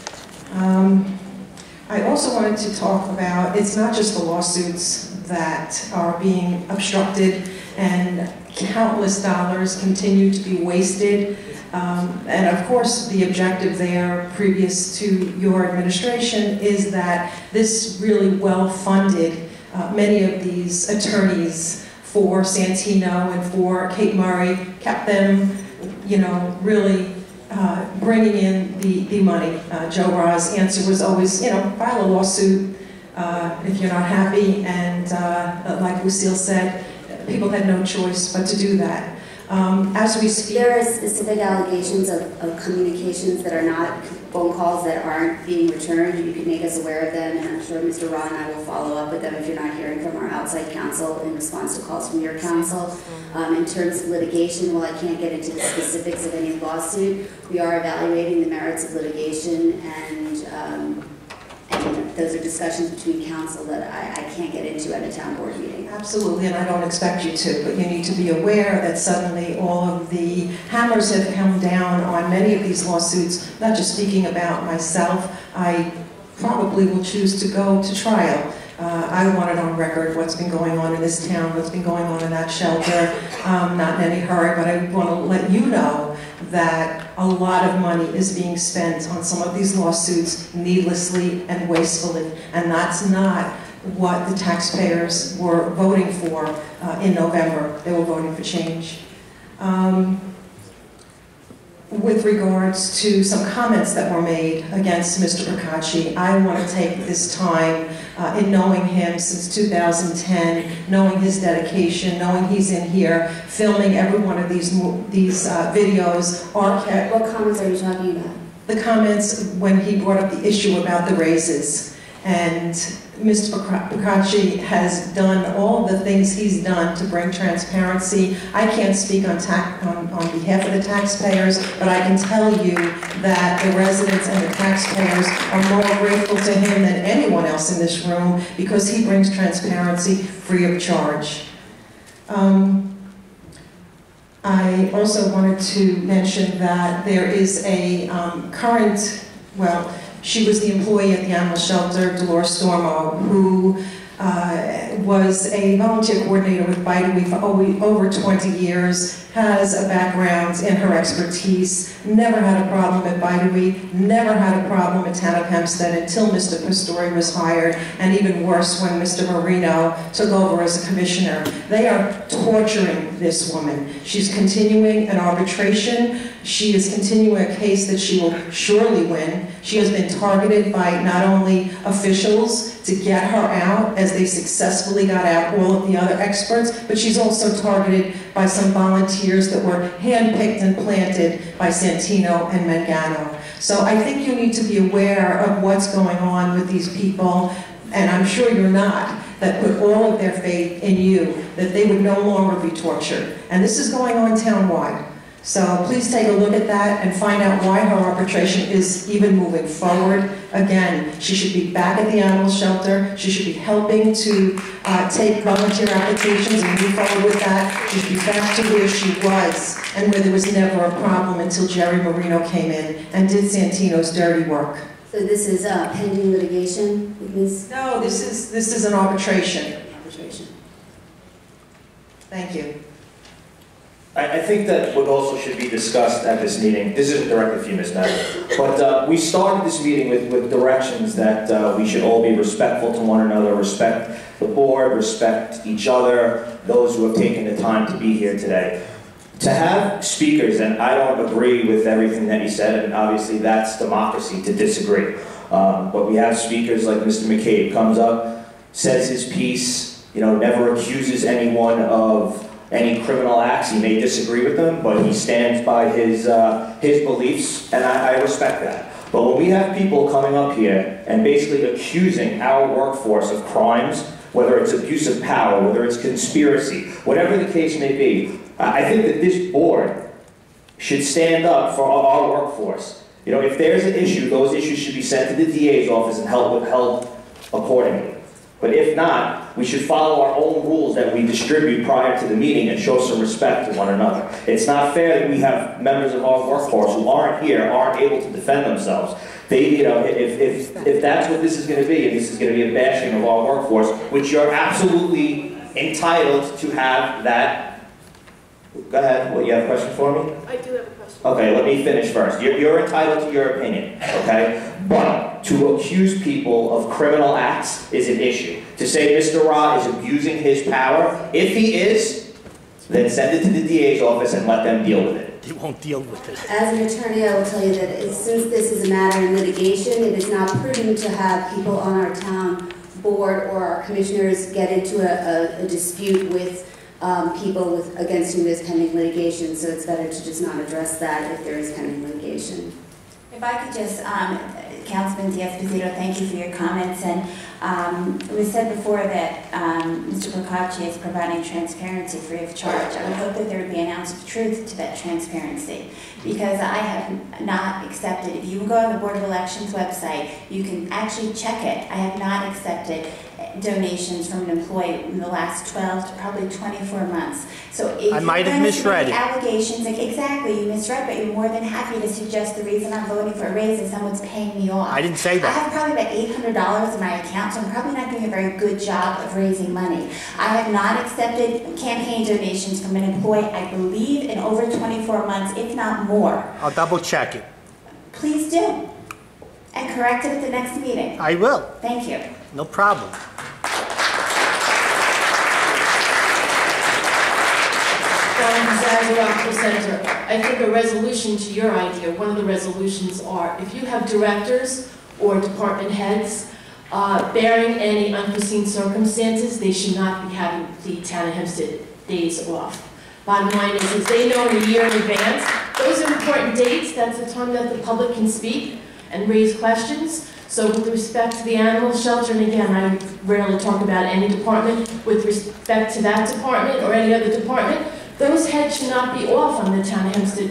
I also wanted to talk about, it's not just the lawsuits that are being obstructed and countless dollars continue to be wasted. And of course, the objective there, previous to your administration, is that this really well-funded, many of these attorneys for Santino and for Kate Murray kept them, you know, really bringing in the money. Joe Ra's answer was always, you know, file a lawsuit if you're not happy. And like Lucille said, people had no choice but to do that. As we speak, there are specific allegations of communications that are not phone calls that aren't being returned. You can make us aware of them, and I'm sure Mr. Ra and I will follow up with them if you're not hearing from our outside counsel in response to calls from your counsel. In terms of litigation, while I can't get into the specifics of any lawsuit, we are evaluating the merits of litigation, and those are discussions between counsel that I can't get into at a town board meeting. Absolutely, and I don't expect you to, but you need to be aware that suddenly all of the hammers have come down on many of these lawsuits, not just speaking about myself. I probably will choose to go to trial. I want it on record what's been going on in this town, what's been going on in that shelter. Not in any hurry, but I want to let you know that a lot of money is being spent on some of these lawsuits needlessly and wastefully, and that's not what the taxpayers were voting for in November. They were voting for change. With regards to some comments that were made against Mr. Procacci, I want to take this time in knowing him since 2010, knowing his dedication, knowing he's in here, filming every one of these videos. What comments are you talking about? The comments when he brought up the issue about the raises. And Mr. Procacci has done all the things he's done to bring transparency. I can't speak on behalf of the taxpayers, but I can tell you that the residents and the taxpayers are more grateful to him than anyone else in this room because he brings transparency free of charge. I also wanted to mention that there is a current, well, she was the employee at the animal shelter, Dolores Stormo, who was a volunteer coordinator with Bite-A-Week for over 20 years, has a background in her expertise, never had a problem at Bite-A-Week, never had a problem at town of Hempstead until Mr. Pastore was hired, and even worse when Mr. Marino took over as a commissioner. They are torturing this woman. She's continuing an arbitration. She is continuing a case that she will surely win. She has been targeted by not only officials to get her out, as they successfully got out all of the other experts, but she's also targeted by some volunteers that were handpicked and planted by Santino and Mangano. So I think you need to be aware of what's going on with these people, and I'm sure you're not, that put all of their faith in you, that they would no longer be tortured. And this is going on townwide. So please take a look at that and find out why her arbitration is even moving forward. Again, she should be back at the animal shelter. She should be helping to take volunteer applications and move forward with that. She should be back to where she was and where there was never a problem until Jerry Marino came in and did Santino's dirty work. So this is pending litigation, Ms.? No, this is an arbitration. Arbitration. Thank you. I think that what also should be discussed at this meeting, this isn't directly for you, Ms. Neville, but we started this meeting with directions that we should all be respectful to one another, respect the board, respect each other, those who have taken the time to be here today. To have speakers, and I don't agree with everything that you said, and obviously that's democracy to disagree, but we have speakers like Mr. McCabe comes up, says his piece, never accuses anyone of any criminal acts. He may disagree with them, but he stands by his beliefs, and I respect that. But when we have people coming up here and basically accusing our workforce of crimes, whether it's abuse of power, whether it's conspiracy, whatever the case may be, I think that this board should stand up for our workforce. If there's an issue, those issues should be sent to the DA's office and held accordingly. But if not, we should follow our own rules that we distribute prior to the meeting and show some respect to one another. It's not fair that we have members of our workforce who aren't here, aren't able to defend themselves. They, if that's what this is going to be, and this is going to be a bashing of our workforce, which you're absolutely entitled to have that. Go ahead. What, you have a question for me? I do have a question. Okay, let me finish first. You're entitled to your opinion, okay? But to accuse people of criminal acts is an issue. To say Mr. Ra is abusing his power, if he is, then send it to the DA's office and let them deal with it. They won't deal with it. As an attorney, I will tell you that since this is a matter in litigation, it is not prudent to have people on our town board or our commissioners get into a dispute with people against whom there's pending litigation, so it's better to just not address that if there is pending litigation. If I could just, Councilman D'Esposito, thank you for your comments. And it was said before that Mr. Procacci is providing transparency free of charge. I would hope that there would be an ounce of truth to that transparency, because I have not accepted, if you go on the Board of Elections website, you can actually check it. I have not accepted donations from an employee in the last 12 to probably 24 months. So if I might have misread it. Allegations, exactly, you misread, but you're more than happy to suggest the reason I'm voting for a raise is someone's paying me off. I didn't say that. I have probably about $800 in my account, so I'm probably not doing a very good job of raising money. I have not accepted campaign donations from an employee, I believe, in over 24 months, if not more. I'll double check it. Please do. And correct it at the next meeting. I will. Thank you. No problem. Center. I think a resolution to your idea, one of the resolutions are, if you have directors or department heads bearing any unforeseen circumstances, they should not be having the town of Hempstead days off. Bottom line is they know in a year in advance, those are important dates, that's the time that the public can speak and raise questions. So with respect to the animal shelter, and again, I rarely talk about any department, with respect to that department or any other department, those heads should not be off on the town of Hempstead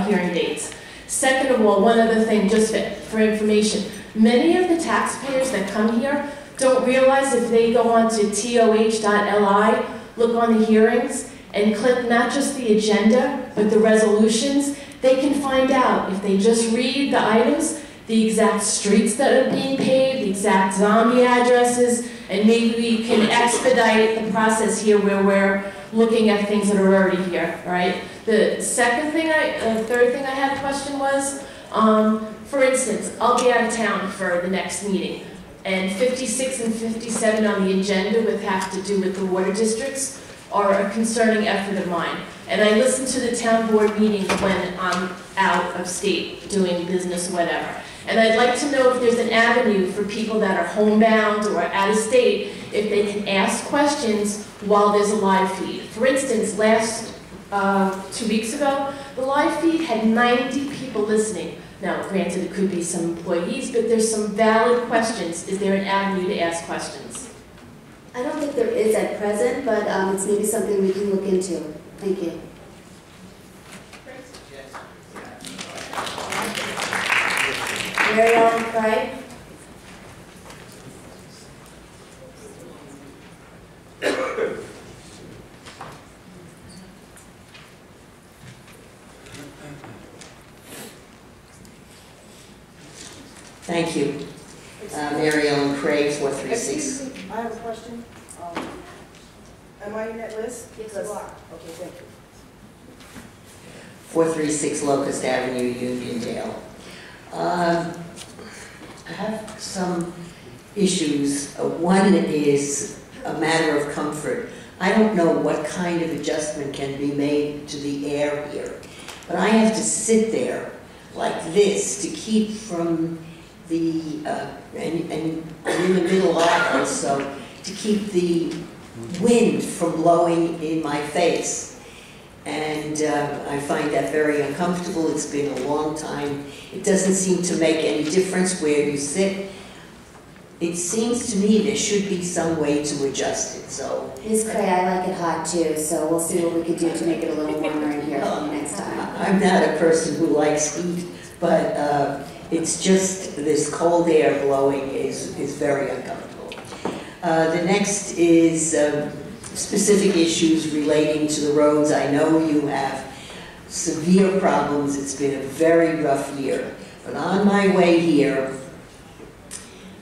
hearing dates. Second of all, one other thing, just for information, many of the taxpayers that come here don't realize if they go on to toh.li, look on the hearings, and click not just the agenda, but the resolutions, they can find out, if they just read the items, the exact streets that are being paved, the exact zombie addresses, and maybe we can expedite the process here where we're looking at things that are already here, right? The third thing I had a question was, for instance, I'll be out of town for the next meeting, and 56 and 57 on the agenda with have to do with the water districts are a concerning effort of mine. And I listen to the town board meetings when I'm out of state doing business, whatever. And I'd like to know if there's an avenue for people that are homebound or out of state, if they can ask questions while there's a live feed. For instance, last 2 weeks ago, the live feed had 90 people listening. Now, granted, it could be some employees, but there's some valid questions. Is there an avenue to ask questions? I don't think there is at present, but it's maybe something we can look into. Thank you. Mary Ellen Craig. Thank you. Mary Ellen Craig, 436. Excuse me, I have a question. Am I in that list? Yes, you are. Okay, thank you. 436 Locust Avenue, Uniondale. I have some issues. One is a matter of comfort. I don't know what kind of adjustment can be made to the air here, but I have to sit there like this to keep from the, and I'm in the middle aisle, so to keep the wind from blowing in my face. And I find that very uncomfortable. It's been a long time. It doesn't seem to make any difference where you sit. It seems to me there should be some way to adjust it, so. Ms. Cray, I like it hot too, so we'll see what we can do to make it a little warmer in here for you next time. I'm not a person who likes heat, but it's just this cold air blowing is very uncomfortable. The next is specific issues relating to the roads. I know you have severe problems. It's been a very rough year. But on my way here,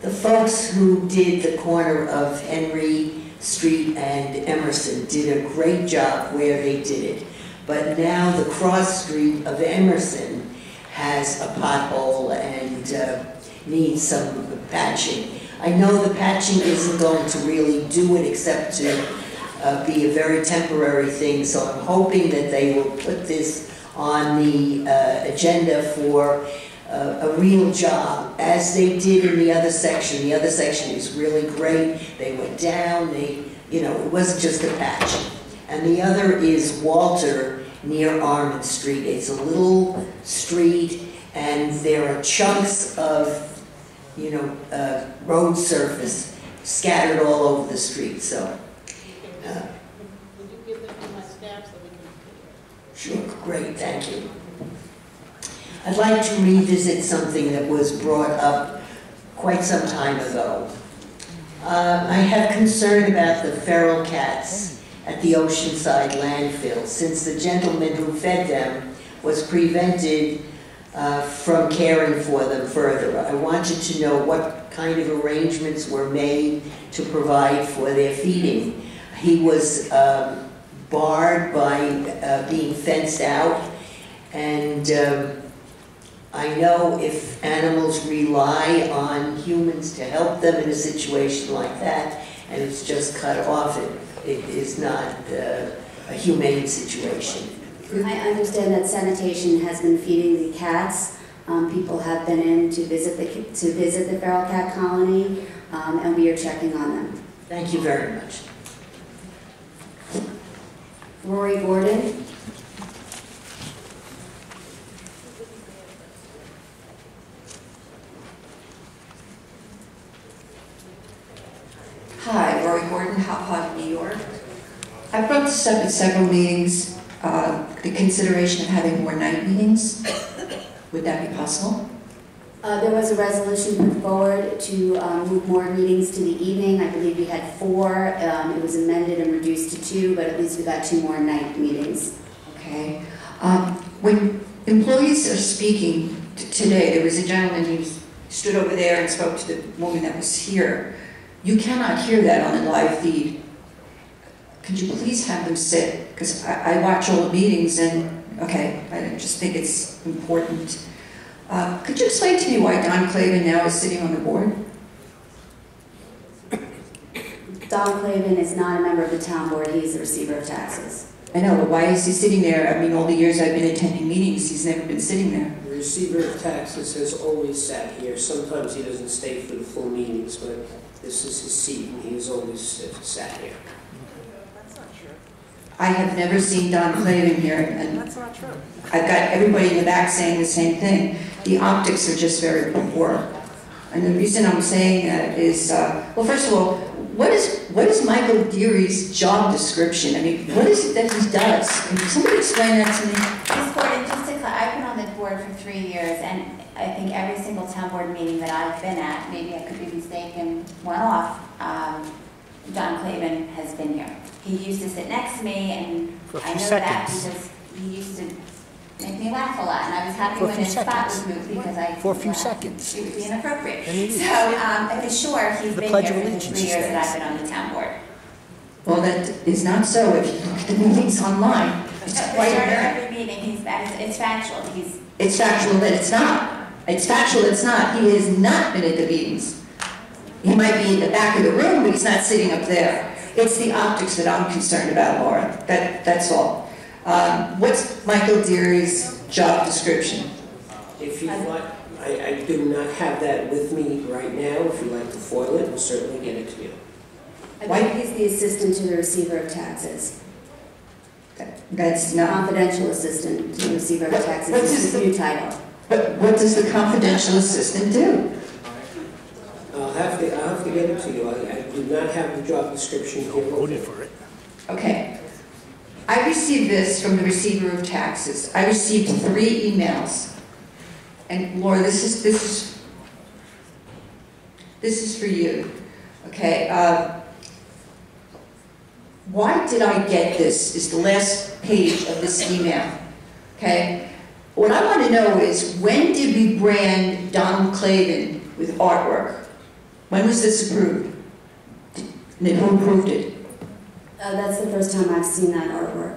the folks who did the corner of Henry Street and Emerson did a great job where they did it. But now the cross street of Emerson has a pothole and needs some patching. I know the patching isn't going to really do it except to be a very temporary thing, so I'm hoping that they will put this on the agenda for a real job, as they did in the other section. The other section is really great. They went down, it wasn't just a patch. And the other is Walter near Armand Street. It's a little street, and there are chunks of, road surface scattered all over the street, so. Would you give them to my staff so we can? Sure, great, thank you. I'd like to revisit something that was brought up quite some time ago. I have concern about the feral cats at the Oceanside landfill, since the gentleman who fed them was prevented from caring for them further. I wanted to know what kind of arrangements were made to provide for their feeding. He was barred by being fenced out, and I know if animals rely on humans to help them in a situation like that, and it's just cut off, it is not a humane situation. I understand that sanitation has been feeding the cats. People have been in to visit the feral cat colony, and we are checking on them. Thank you very much. Rory Gordon. Hi, Rory Gordon, Hop, New York. I brought this up at several meetings, the consideration of having more night meetings. Would that be possible? There was a resolution put forward to move more meetings to the evening. I believe we had 4. It was amended and reduced to 2, but at least we got 2 more night meetings. Okay. When employees are speaking today, there was a gentleman who stood over there and spoke to the woman that was here. You cannot hear that on the live feed. Could you please have them sit? Because I watch all the meetings and, okay, I just think it's important. Could you explain to me why Don Clavin now is sitting on the board? Don Clavin is not a member of the town board. He is the receiver of taxes. I know, but why is he sitting there? I mean, all the years I've been attending meetings, he's never been sitting there. The receiver of taxes has always sat here. Sometimes he doesn't stay for the full meetings, but this is his seat, and he has always sat here. That's not true. I have never seen Don Clavin here, and That's not true. I've got everybody in the back saying the same thing. The optics are just very poor. And the reason I'm saying that is, well, first of all, what is Michael Deary's job description? I mean, what is it that he does? Can somebody explain that to me? Ms. Gordon, just to clarify, I've been on the board for 3 years, and I think every single town town board meeting that I've been at, maybe I could be mistaken, one-off, Don Clavin has been here. He used to sit next to me, and For a I few know that seconds. because he used to make me laugh a lot, and I was happy For a when few his spot was seconds. moved because I For a few laughed. seconds. It would be inappropriate. And it is. So, for sure, he's The been Pledge here of for the Allegiance 3 years that stands. I've been on the town board. Well, that is not so if you look at the meetings online. It's For quite sure, apparent. every meeting, it's factual. It's factual that it's not. It's factual it's not. He has not been at the meetings. He might be in the back of the room, but he's not sitting up there. It's the optics that I'm concerned about, Laura. That's all. What's Michael Deary's job description? If you'd like, I do not have that with me right now. If you'd like to foil it, we'll certainly get it to you. I believe he's the assistant to the receiver of taxes. That's not... Confidential assistant to the receiver of taxes What is is his new title. But what does the confidential assistant do? I'll have to get it to you. I do not have the job description here. Voted for it. Okay. I received this from the receiver of taxes. I received 3 emails. And Laura, this is for you. Okay. Why did I get this is the last page of this email. Okay. What I want to know is, when did we brand Donald Clavin with artwork? When was this approved? And who approved it? That's the first time I've seen that artwork.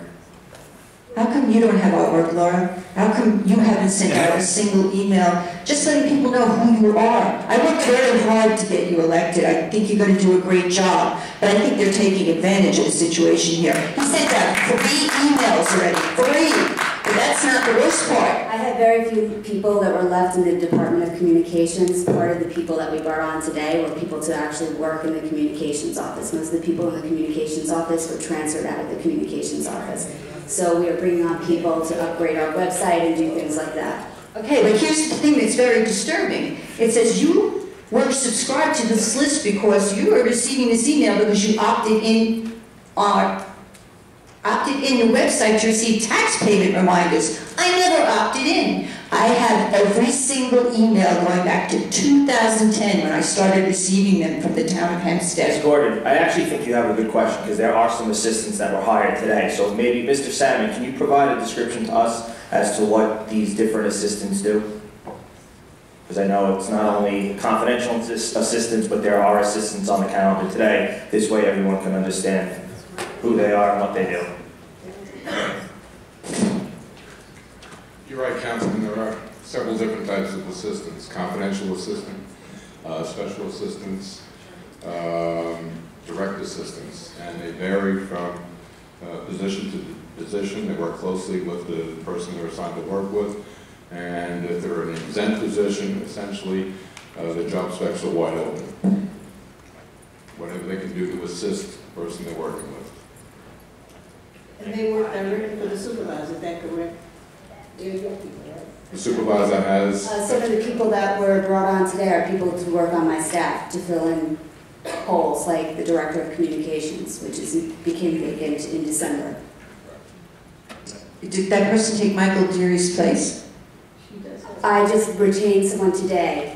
How come you don't have artwork, Laura? How come you haven't sent out a single email just letting people know who you are? I worked very hard to get you elected. I think you're going to do a great job, but I think they're taking advantage of the situation here. He sent out 3 emails already, 3. But that's not the worst part. I had very few people that were left in the Department of Communications. Part of the people that we brought on today were people to actually work in the communications office. Most of the people in the communications office were transferred out of the communications office. So we are bringing on people to upgrade our website and do things like that. Okay, but here's the thing that's very disturbing. It says you were subscribed to this list because you are receiving this email because you opted in the website to receive tax payment reminders. I never opted in. I have every single email going back to 2010 when I started receiving them from the town of Hempstead. Ms. Gordon, I actually think you have a good question because there are some assistants that were hired today. So maybe, Mr. Salmon, can you provide a description to us as to what these different assistants do? Because I know it's not only confidential assistants, but there are assistants on the calendar today. This way everyone can understand who they are and what they do. You're right, Councilman. There are several different types of assistants: confidential assistant, special assistants, direct assistants, and they vary from position to position. They work closely with the person they're assigned to work with, and if they're in an exempt position, essentially, the job specs are wide open. Whatever they can do to assist the person they're working with. And they work directly for the supervisor, is that correct? They're your people, right? The supervisor has... Some of the people that were brought on today are people to work on my staff to fill in holes, like the Director of Communications, which became vacant in December. Did that person take Michael Deary's place? I just retained someone today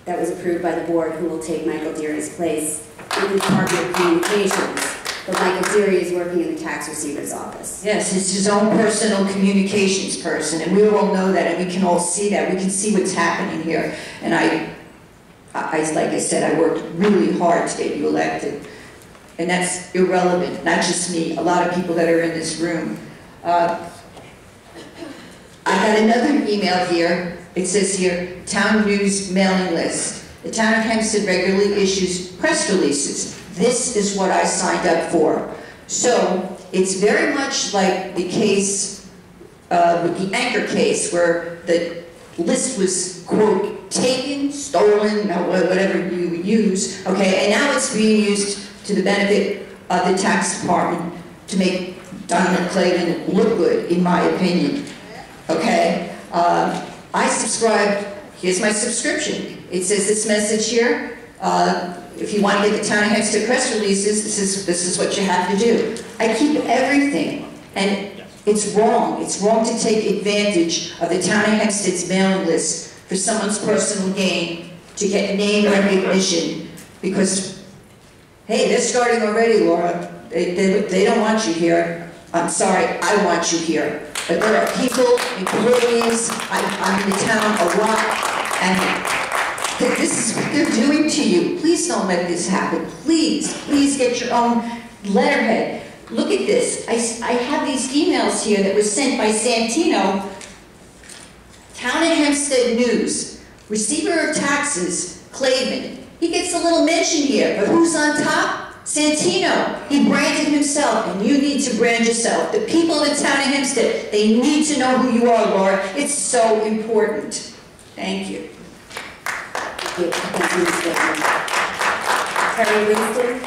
that was approved by the board who will take Michael Deary's place in the Department of Communications. But Michael Deary is working in the tax receiver's office. Yes, it's his own personal communications person, and we all know that, and we can all see that. We can see what's happening here. And I like I said, I worked really hard to get you elected. And that's irrelevant, not just me, a lot of people that are in this room. I got another email here. It says here, Town News mailing list. The Town of Hempstead regularly issues press releases. This is what I signed up for. So it's very much like the case, with the Anchor case, where the list was, quote, taken, stolen, whatever you use, okay, and now it's being used to the benefit of the tax department to make Donald Clavin look good, in my opinion, okay? I subscribed, here's my subscription. It says this message here, if you want to get the Town of Hempstead press releases, this is what you have to do. I keep everything, and it's wrong. It's wrong to take advantage of the Town of Hempstead's mailing list for someone's personal gain, to get name recognition, because, hey, they're starting already, Laura. They don't want you here. I'm sorry, I want you here. But there are people, employees, I'm in the town a lot, and this is what they're doing to you. Please don't let this happen. Please, please get your own letterhead. Look at this. I have these emails here that were sent by Santino. Town of Hempstead News. Receiver of taxes, Clavin. He gets a little mention here, but who's on top? Santino. He branded himself, and you need to brand yourself. The people in the town of Hempstead, they need to know who you are, Laura. It's so important. Thank you. Terry Winston.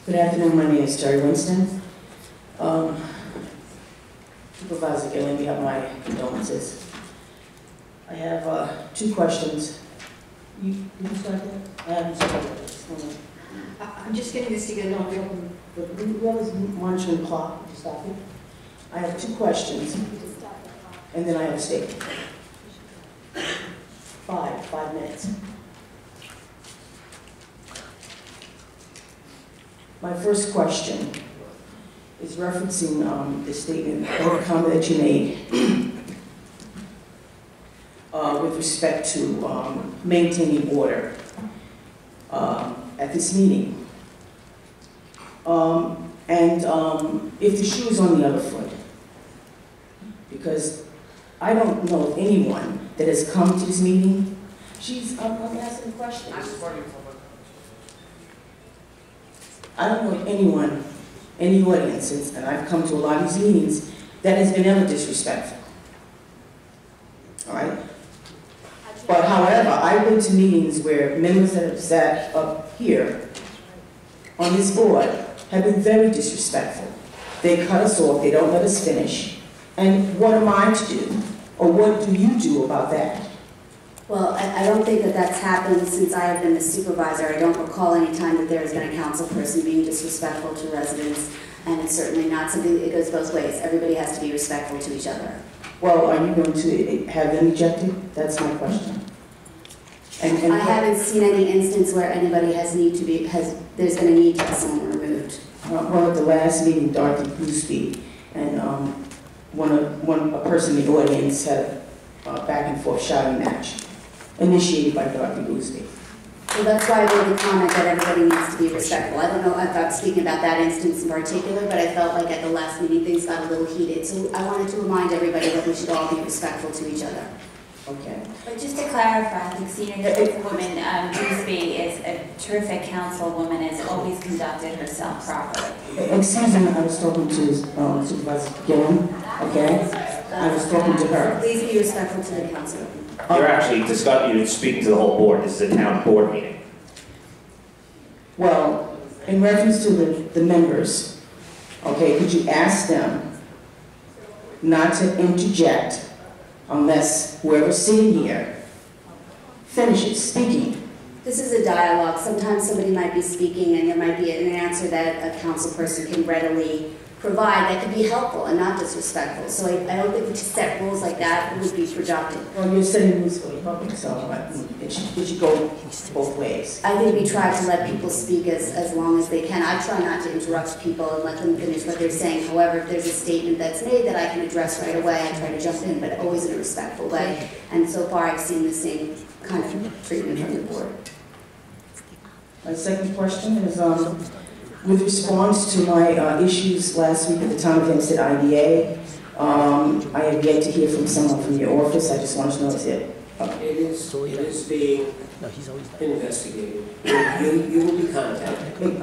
Good afternoon, my name is Terry Winston. Supervisor Gillen, you have my condolences. I have 2 questions. You start that? I haven't started that. I'm just getting this together. No, where is monitoring the clock? Did you stop it? I have 2 questions, and then I have a statement. 5 minutes. My first question is referencing the statement or comment that you made with respect to maintaining order at this meeting. If the shoe is on the other foot, because I don't know of anyone that has come to this meeting. I'm asking questions. I don't know of anyone in the audience, and I've come to a lot of these meetings, that has been ever disrespectful. All right? But however, I've been to meetings where members that have sat up here on this board have been very disrespectful. They cut us off, they don't let us finish. And what am I to do? Or what do you do about that? Well, I don't think that that's happened since I have been the supervisor. I don't recall any time that there has been a council person being disrespectful to residents, and it's certainly not something that goes both ways. Everybody has to be respectful to each other. Well, are you going to have them ejected? That's my question. And I haven't seen any instance where anybody there's been a need to have someone removed. Well, at the last meeting, Dorothy Gooseby and a person in the audience had a back and forth shouting match, initiated by Dorothy Gooseby. Well, that's why I made the comment that everybody needs to be respectful. I don't know if I'm speaking about that instance in particular, but I felt like at the last meeting things got a little heated. So I wanted to remind everybody that we should all be respectful to each other. Okay. But just to clarify, I think Senior Councilwoman Gooseby is a terrific councilwoman, has always conducted herself properly. Excuse me, I was talking to Supervisor Gillen, okay? I was talking to her. Please be respectful to the council. You're actually you're speaking to the whole board. This is a town board meeting. Well, in reference to the members, okay, could you ask them not to interject unless whoever's sitting here finishes speaking? This is a dialogue. Sometimes somebody might be speaking and there might be an answer that a council person can readily provide that could be helpful and not disrespectful. So I don't think to set rules like that would be productive. Well, you're setting rules for the public, so it should go both ways. I think we try to let people speak as long as they can. I try not to interrupt people and let them finish what they're saying. However, if there's a statement that's made that I can address right away, I try to jump in, but always in a respectful way. And so far, I've seen the same kind of treatment from the board. My second question is, with response to my issues last week at the Town of Hempstead IDA, I have yet to hear from someone from your office. I just want to know if it is being investigated. You will be contacted.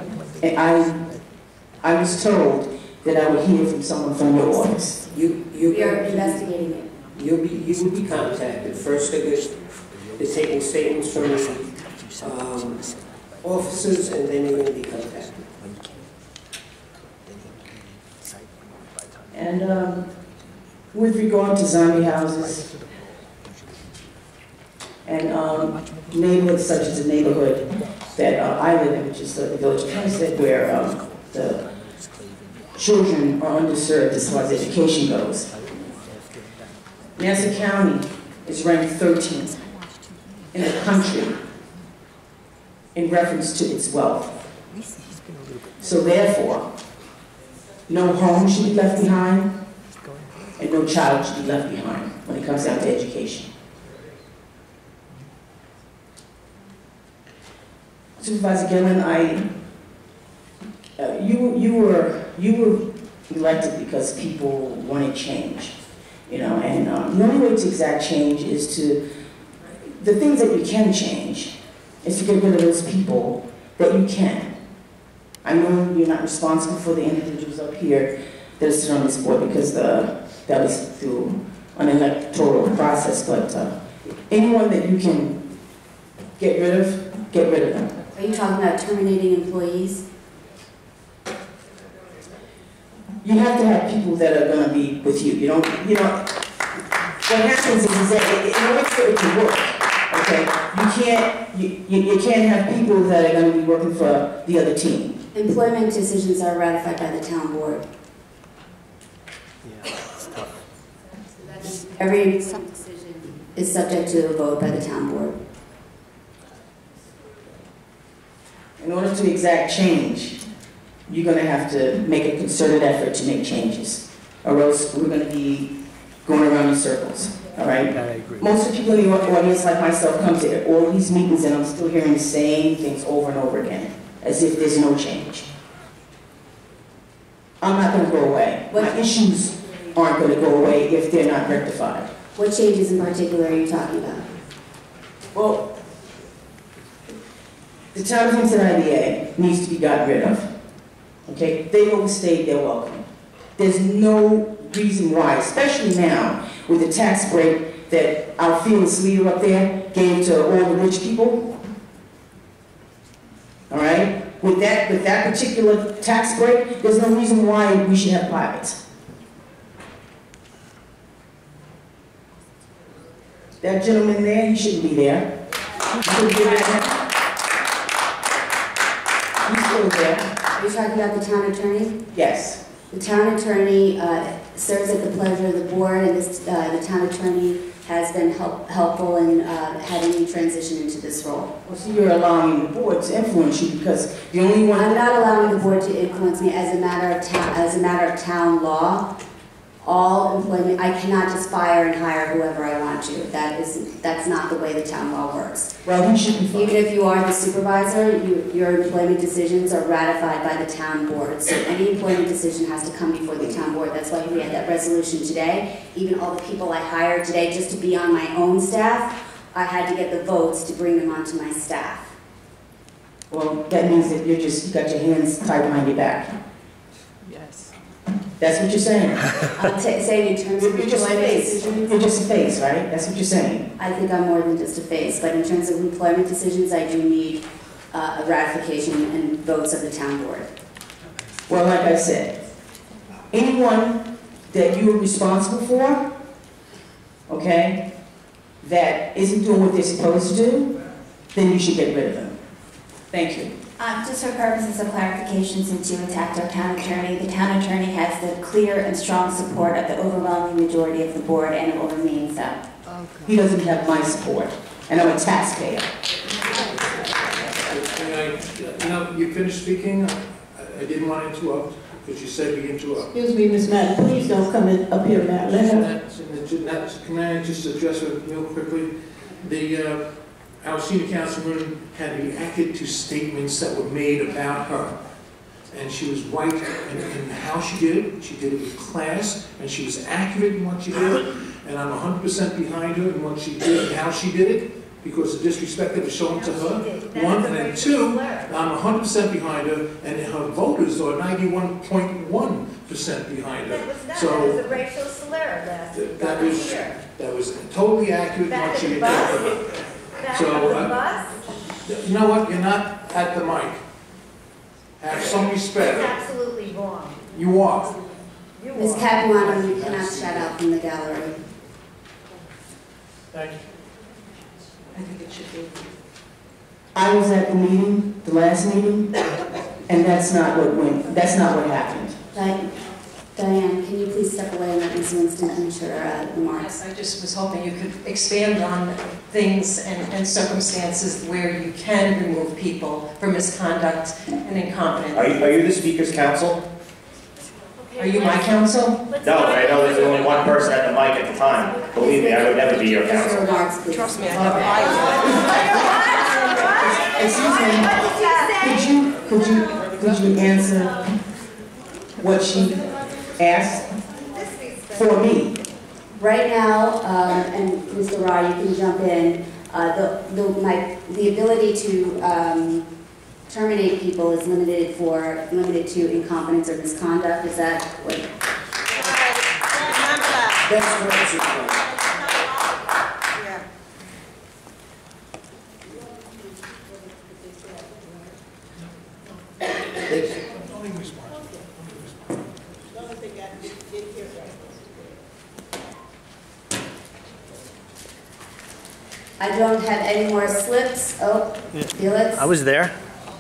I was told that I would hear from someone from your office. We are investigating it. You will be contacted. First, they're taking statements from officers, and then you're going to be contacted. And with regard to zombie houses and neighborhoods such as the neighborhood that I live in, which is the village of Hempstead, where the children are underserved as far as education goes. Nassau County is ranked 13th in the country in reference to its wealth. So therefore, no home should be left behind, and no child should be left behind when it comes down to education. Supervisor Gillen, you were elected because people wanted change, you know, and the only way to exact change is to, the things that you can change is to get rid of those people that you can. I know you're not responsible for the individuals up here that are sitting on this board because that was through an electoral process, but anyone that you can get rid of them. Are you talking about terminating employees? You have to have people that are going to be with you. You know, what happens is that in order for it to work, okay, you can't have people that are going to be working for the other team. Employment decisions are ratified by the town board. Every decision is subject to a vote by the town board. In order to exact change, you're going to have to make a concerted effort to make changes, or else we're going to be going around in circles, all right? I agree. Most of the people in the audience, like myself, come to all these meetings and I'm still hearing the same things over and over again, as if there's no change. I'm not going to go away. My issues aren't going to go away if they're not rectified. What changes in particular are you talking about? Well, the town of Hempstead IDA needs to be gotten rid of. Okay? They overstayed their welcome. There's no reason why, especially now with the tax break that our fearless leader up there gave to all the rich people. All right? With that particular tax break, there's no reason why we should have privates. That gentleman there, he shouldn't be there. He shouldn't be there. He's still there. Are you talking about the town attorney? Yes. The town attorney serves at the pleasure of the board, and the town attorney has been helpful in having me transition into this role. Well, so you're allowing the board to influence you because the only one... I'm not allowing the board to influence me as a matter of town law. All employment, I cannot just fire and hire whoever I want to. That's not the way the town law works. Well, you should be fine. Even if you are the supervisor, your employment decisions are ratified by the town board. So any employment decision has to come before the town board. That's why we had that resolution today. Even all the people I hired today just to be on my own staff, I had to get the votes to bring them onto my staff. Well, that means that you got your hands tied behind your back. That's what you're saying. I'm saying in terms of You're just a employment face. decisions. You're just a face, right? That's what you're saying. I think I'm more than just a face, but in terms of employment decisions, I do need a ratification and votes of the town board. Well, like I said, anyone that you are responsible for, okay, that isn't doing what they're supposed to do, then you should get rid of them. Thank you. Just for purposes of clarification, since you attacked our town attorney, the town attorney has the clear and strong support of the overwhelming majority of the board, and it will remain so. He doesn't have my support, and I'm a taxpayer. You finished speaking? I didn't want to interrupt, because you said we interrupt. Excuse me, Ms. Madden, please don't come up here now. Let her. Can I just address it real quickly? Our senior councilman had reacted to statements that were made about her. And she was right in how she did it. She did it with class, and she was accurate in what she did. And I'm 100% behind her in what she did and how she did it, because the disrespect that was shown to her. One, and then two, I'm 100% behind her, and her voters are 91.1% behind her. That was a racial slur last year. That was totally accurate in what she did. So, you know what? You're not at the mic. Have some respect. That's absolutely wrong. You are. Ms. Capuano, you cannot shout out from the gallery. Thank you. I think it should be. I was at the meeting, the last meeting, and that's not what happened. Diane, can you please step away and let Ms. Winston finish her remarks? I just was hoping you could expand on things and circumstances where you can remove people for misconduct and incompetence. Are you the Speaker's counsel? Are you my counsel? No, I know there's only one person at the mic at the time. Believe me, I would never be your counsel. Trust me, Excuse me, could you answer what she asked for me? Right now, and Mr. Rye, you can jump in, the ability to terminate people is limited to incompetence or misconduct. Is that what? That's correct. I don't have any more slips. Oh, Felix? I was there.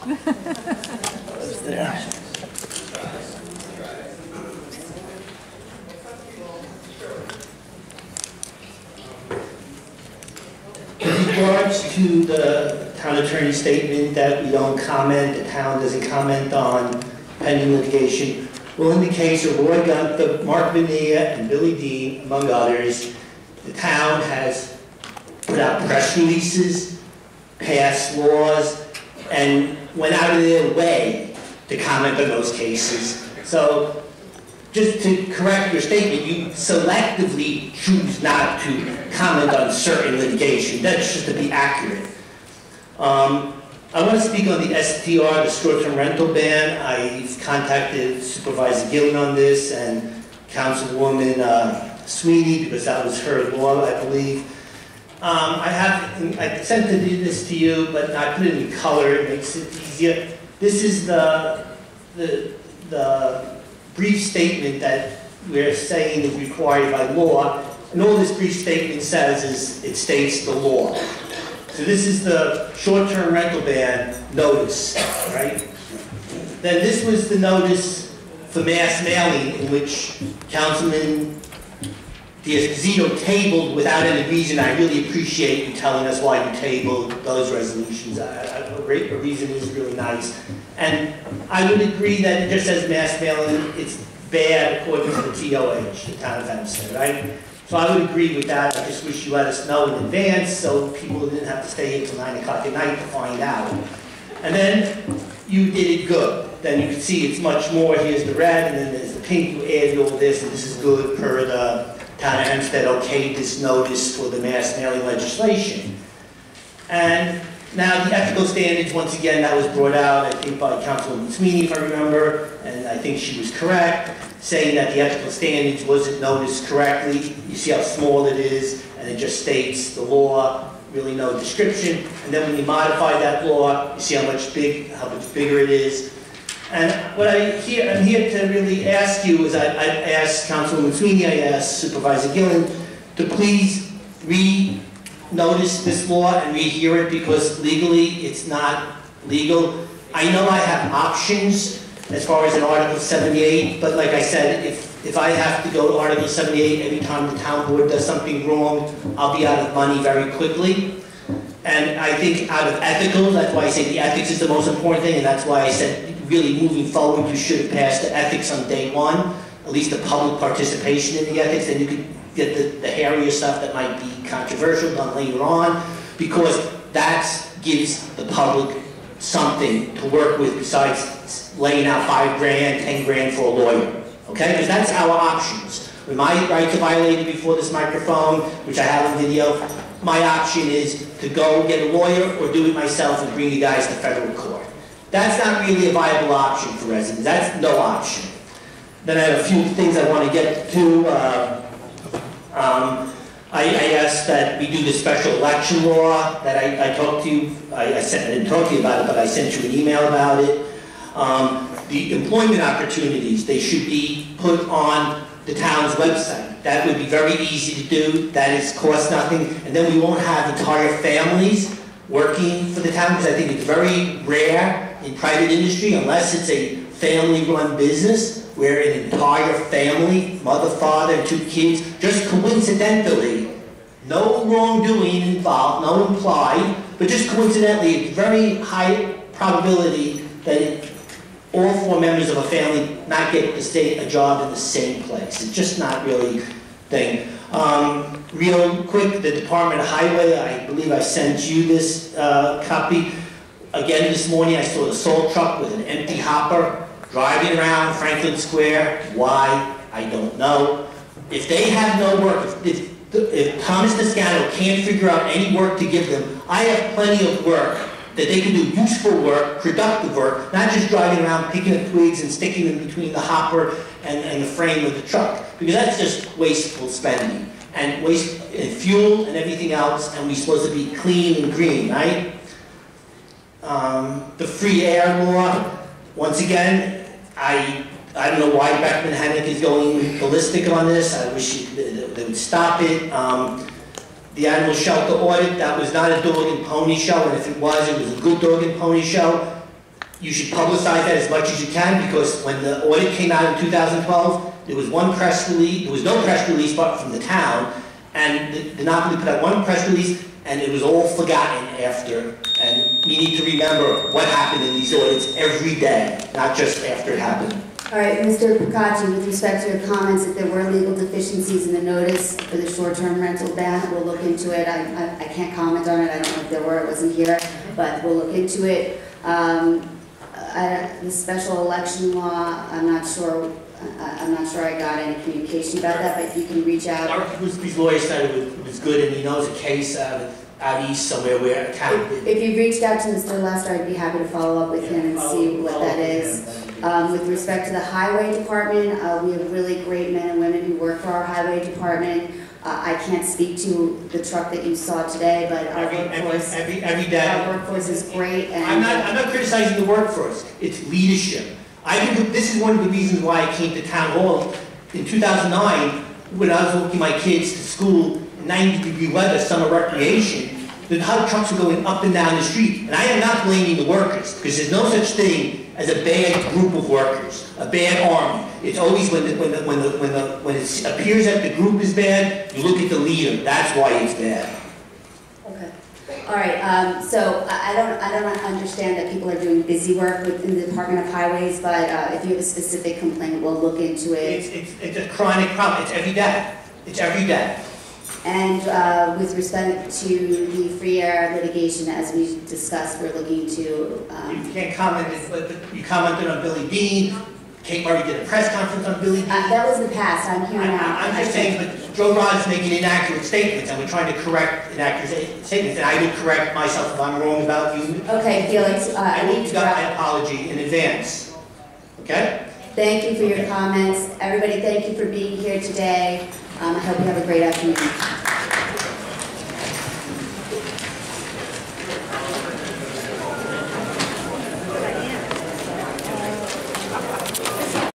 In regards to the town attorney's statement that we don't comment, the town doesn't comment on pending litigation, well, in the case of Roy Gunther, Mark Bonilla, and Billy Dean, among others, the town has put out press releases, passed laws, and went out of their way to comment on those cases. So, just to correct your statement, you selectively choose not to comment on certain litigation. That's just to be accurate. I want to speak on the STR, the short-term rental ban. I've contacted Supervisor Gillen on this and Councilwoman Sweeney, because that was her law, I believe. I sent this to you, but I put it in color, it makes it easier. This is the brief statement that we're saying is required by law, and all this brief statement says is it states the law. So this is the short-term rental ban notice, right? Then this was the notice for mass mailing, in which Councilman D'Esposito tabled without any reason. I really appreciate you telling us why you tabled those resolutions. A reason is really nice. And I would agree that it just says mass mailing, it's bad according to the TOH, the town of Hempstead, right? So I would agree with that. I just wish you let us know in advance so people didn't have to stay here till 9 o'clock at night to find out. And then you did it good. Then you can see it's much more. Here's the red, and then there's the pink. You added all this, and this is good per the town of Hempstead okayed this notice for the mass mailing legislation. And now the ethical standards, once again, that was brought out, I think, by Councilwoman Sweeney, if I remember, and I think she was correct, saying that the ethical standards wasn't noticed correctly. You see how small it is, and it just states the law, really no description. And then when you modify that law, you see how much bigger it is. And what I'm here to really ask you is, I asked Councilwoman Sweeney, I asked Supervisor Gillen to please re-notice this law and rehear it, because legally it's not legal. I know I have options as far as in Article 78, but like I said, if I have to go to Article 78 every time the town board does something wrong, I'll be out of money very quickly. And I think out of ethical, that's why I say the ethics is the most important thing, and that's why I said really moving forward you should have passed the ethics on day one, at least the public participation in the ethics, then you could get the hairier stuff that might be controversial done later on, because that gives the public something to work with besides laying out $5 grand, 10 grand for a lawyer, okay? Because that's our options. When my rights are violated before this microphone, which I have on video, my option is to go get a lawyer or do it myself and bring you guys to federal court. That's not really a viable option for residents. That's no option. Then I have a few things I want to get to. I asked that we do the special election law that I talked to you. I didn't talk to you about it, but I sent you an email about it. The employment opportunities, they should be put on the town's website. That would be very easy to do. That is cost nothing. And then we won't have entire families working for the town, because I think it's very rare in private industry, unless it's a family-run business, where an entire family, mother, father, and 2 kids, just coincidentally, no wrongdoing involved, no implied, but just coincidentally, it's very high probability that all 4 members of a family not get a job in the same place. It's just not really a thing. Real quick, the Department of Highway, I believe I sent you this copy. Again, this morning I saw the salt truck with an empty hopper driving around Franklin Square. Why? I don't know. If they have no work, if Thomas Descano can't figure out any work to give them, I have plenty of work that they can do, useful work, productive work, not just driving around picking up twigs and sticking them between the hopper and the frame of the truck, because that's just wasteful spending, and waste in fuel and everything else, and we're supposed to be clean and green, right? The free air law, once again, I don't know why Beckman Hennick is going ballistic on this. I wish they would stop it. The animal shelter audit, that was not a dog and pony show, and if it was a good dog and pony show. You should publicize that as much as you can, because when the audit came out in 2012, there was one press release, there was no press release but from the town, and the Monopoly put out one press release, and it was all forgotten after. And we need to remember what happened in these audits every day, not just after it happened. All right, Mr. Procacci, with respect to your comments, if there were legal deficiencies in the notice for the short-term rental ban, we'll look into it. I can't comment on it. I don't know if there were. It wasn't here, but we'll look into it. The special election law, I'm not sure I got any communication about that, but if you can reach out. These lawyers said it was good, and he knows a case out east somewhere where a town. If you reached out to Mr. Lester, I'd be happy to follow up with him and see what that is. With respect to the highway department, we have really great men and women who work for our highway department. I can't speak to the truck that you saw today, but our workforce every day. Our workforce is great. And I'm not criticizing the workforce. It's leadership. This is one of the reasons why I came to town hall in 2009 when I was walking my kids to school in 90-degree weather, summer recreation. The hot trucks were going up and down the street, and I am not blaming the workers, because there's no such thing as a bad group of workers, a bad army. It's always when it appears that the group is bad, you look at the leader. That's why it's bad. Okay. All right. So I don't understand that people are doing busy work within the Department of Highways, but if you have a specific complaint, we'll look into it. It's a chronic problem. It's every day. It's every day. And with respect to the free air litigation, as we discussed, we're looking to... you can't comment, but you commented on Billy Dean. Kate Murray did a press conference on Billy Dean. That was the past. I'm here now. I'm just saying, but Joe Rod's making inaccurate statements, and we're trying to correct inaccurate statements, and I would correct myself if I'm wrong about you. Okay, Felix. I need to got my apology in advance. Okay? Thank you for your comments. Everybody, thank you for being here today. I hope you have a great afternoon.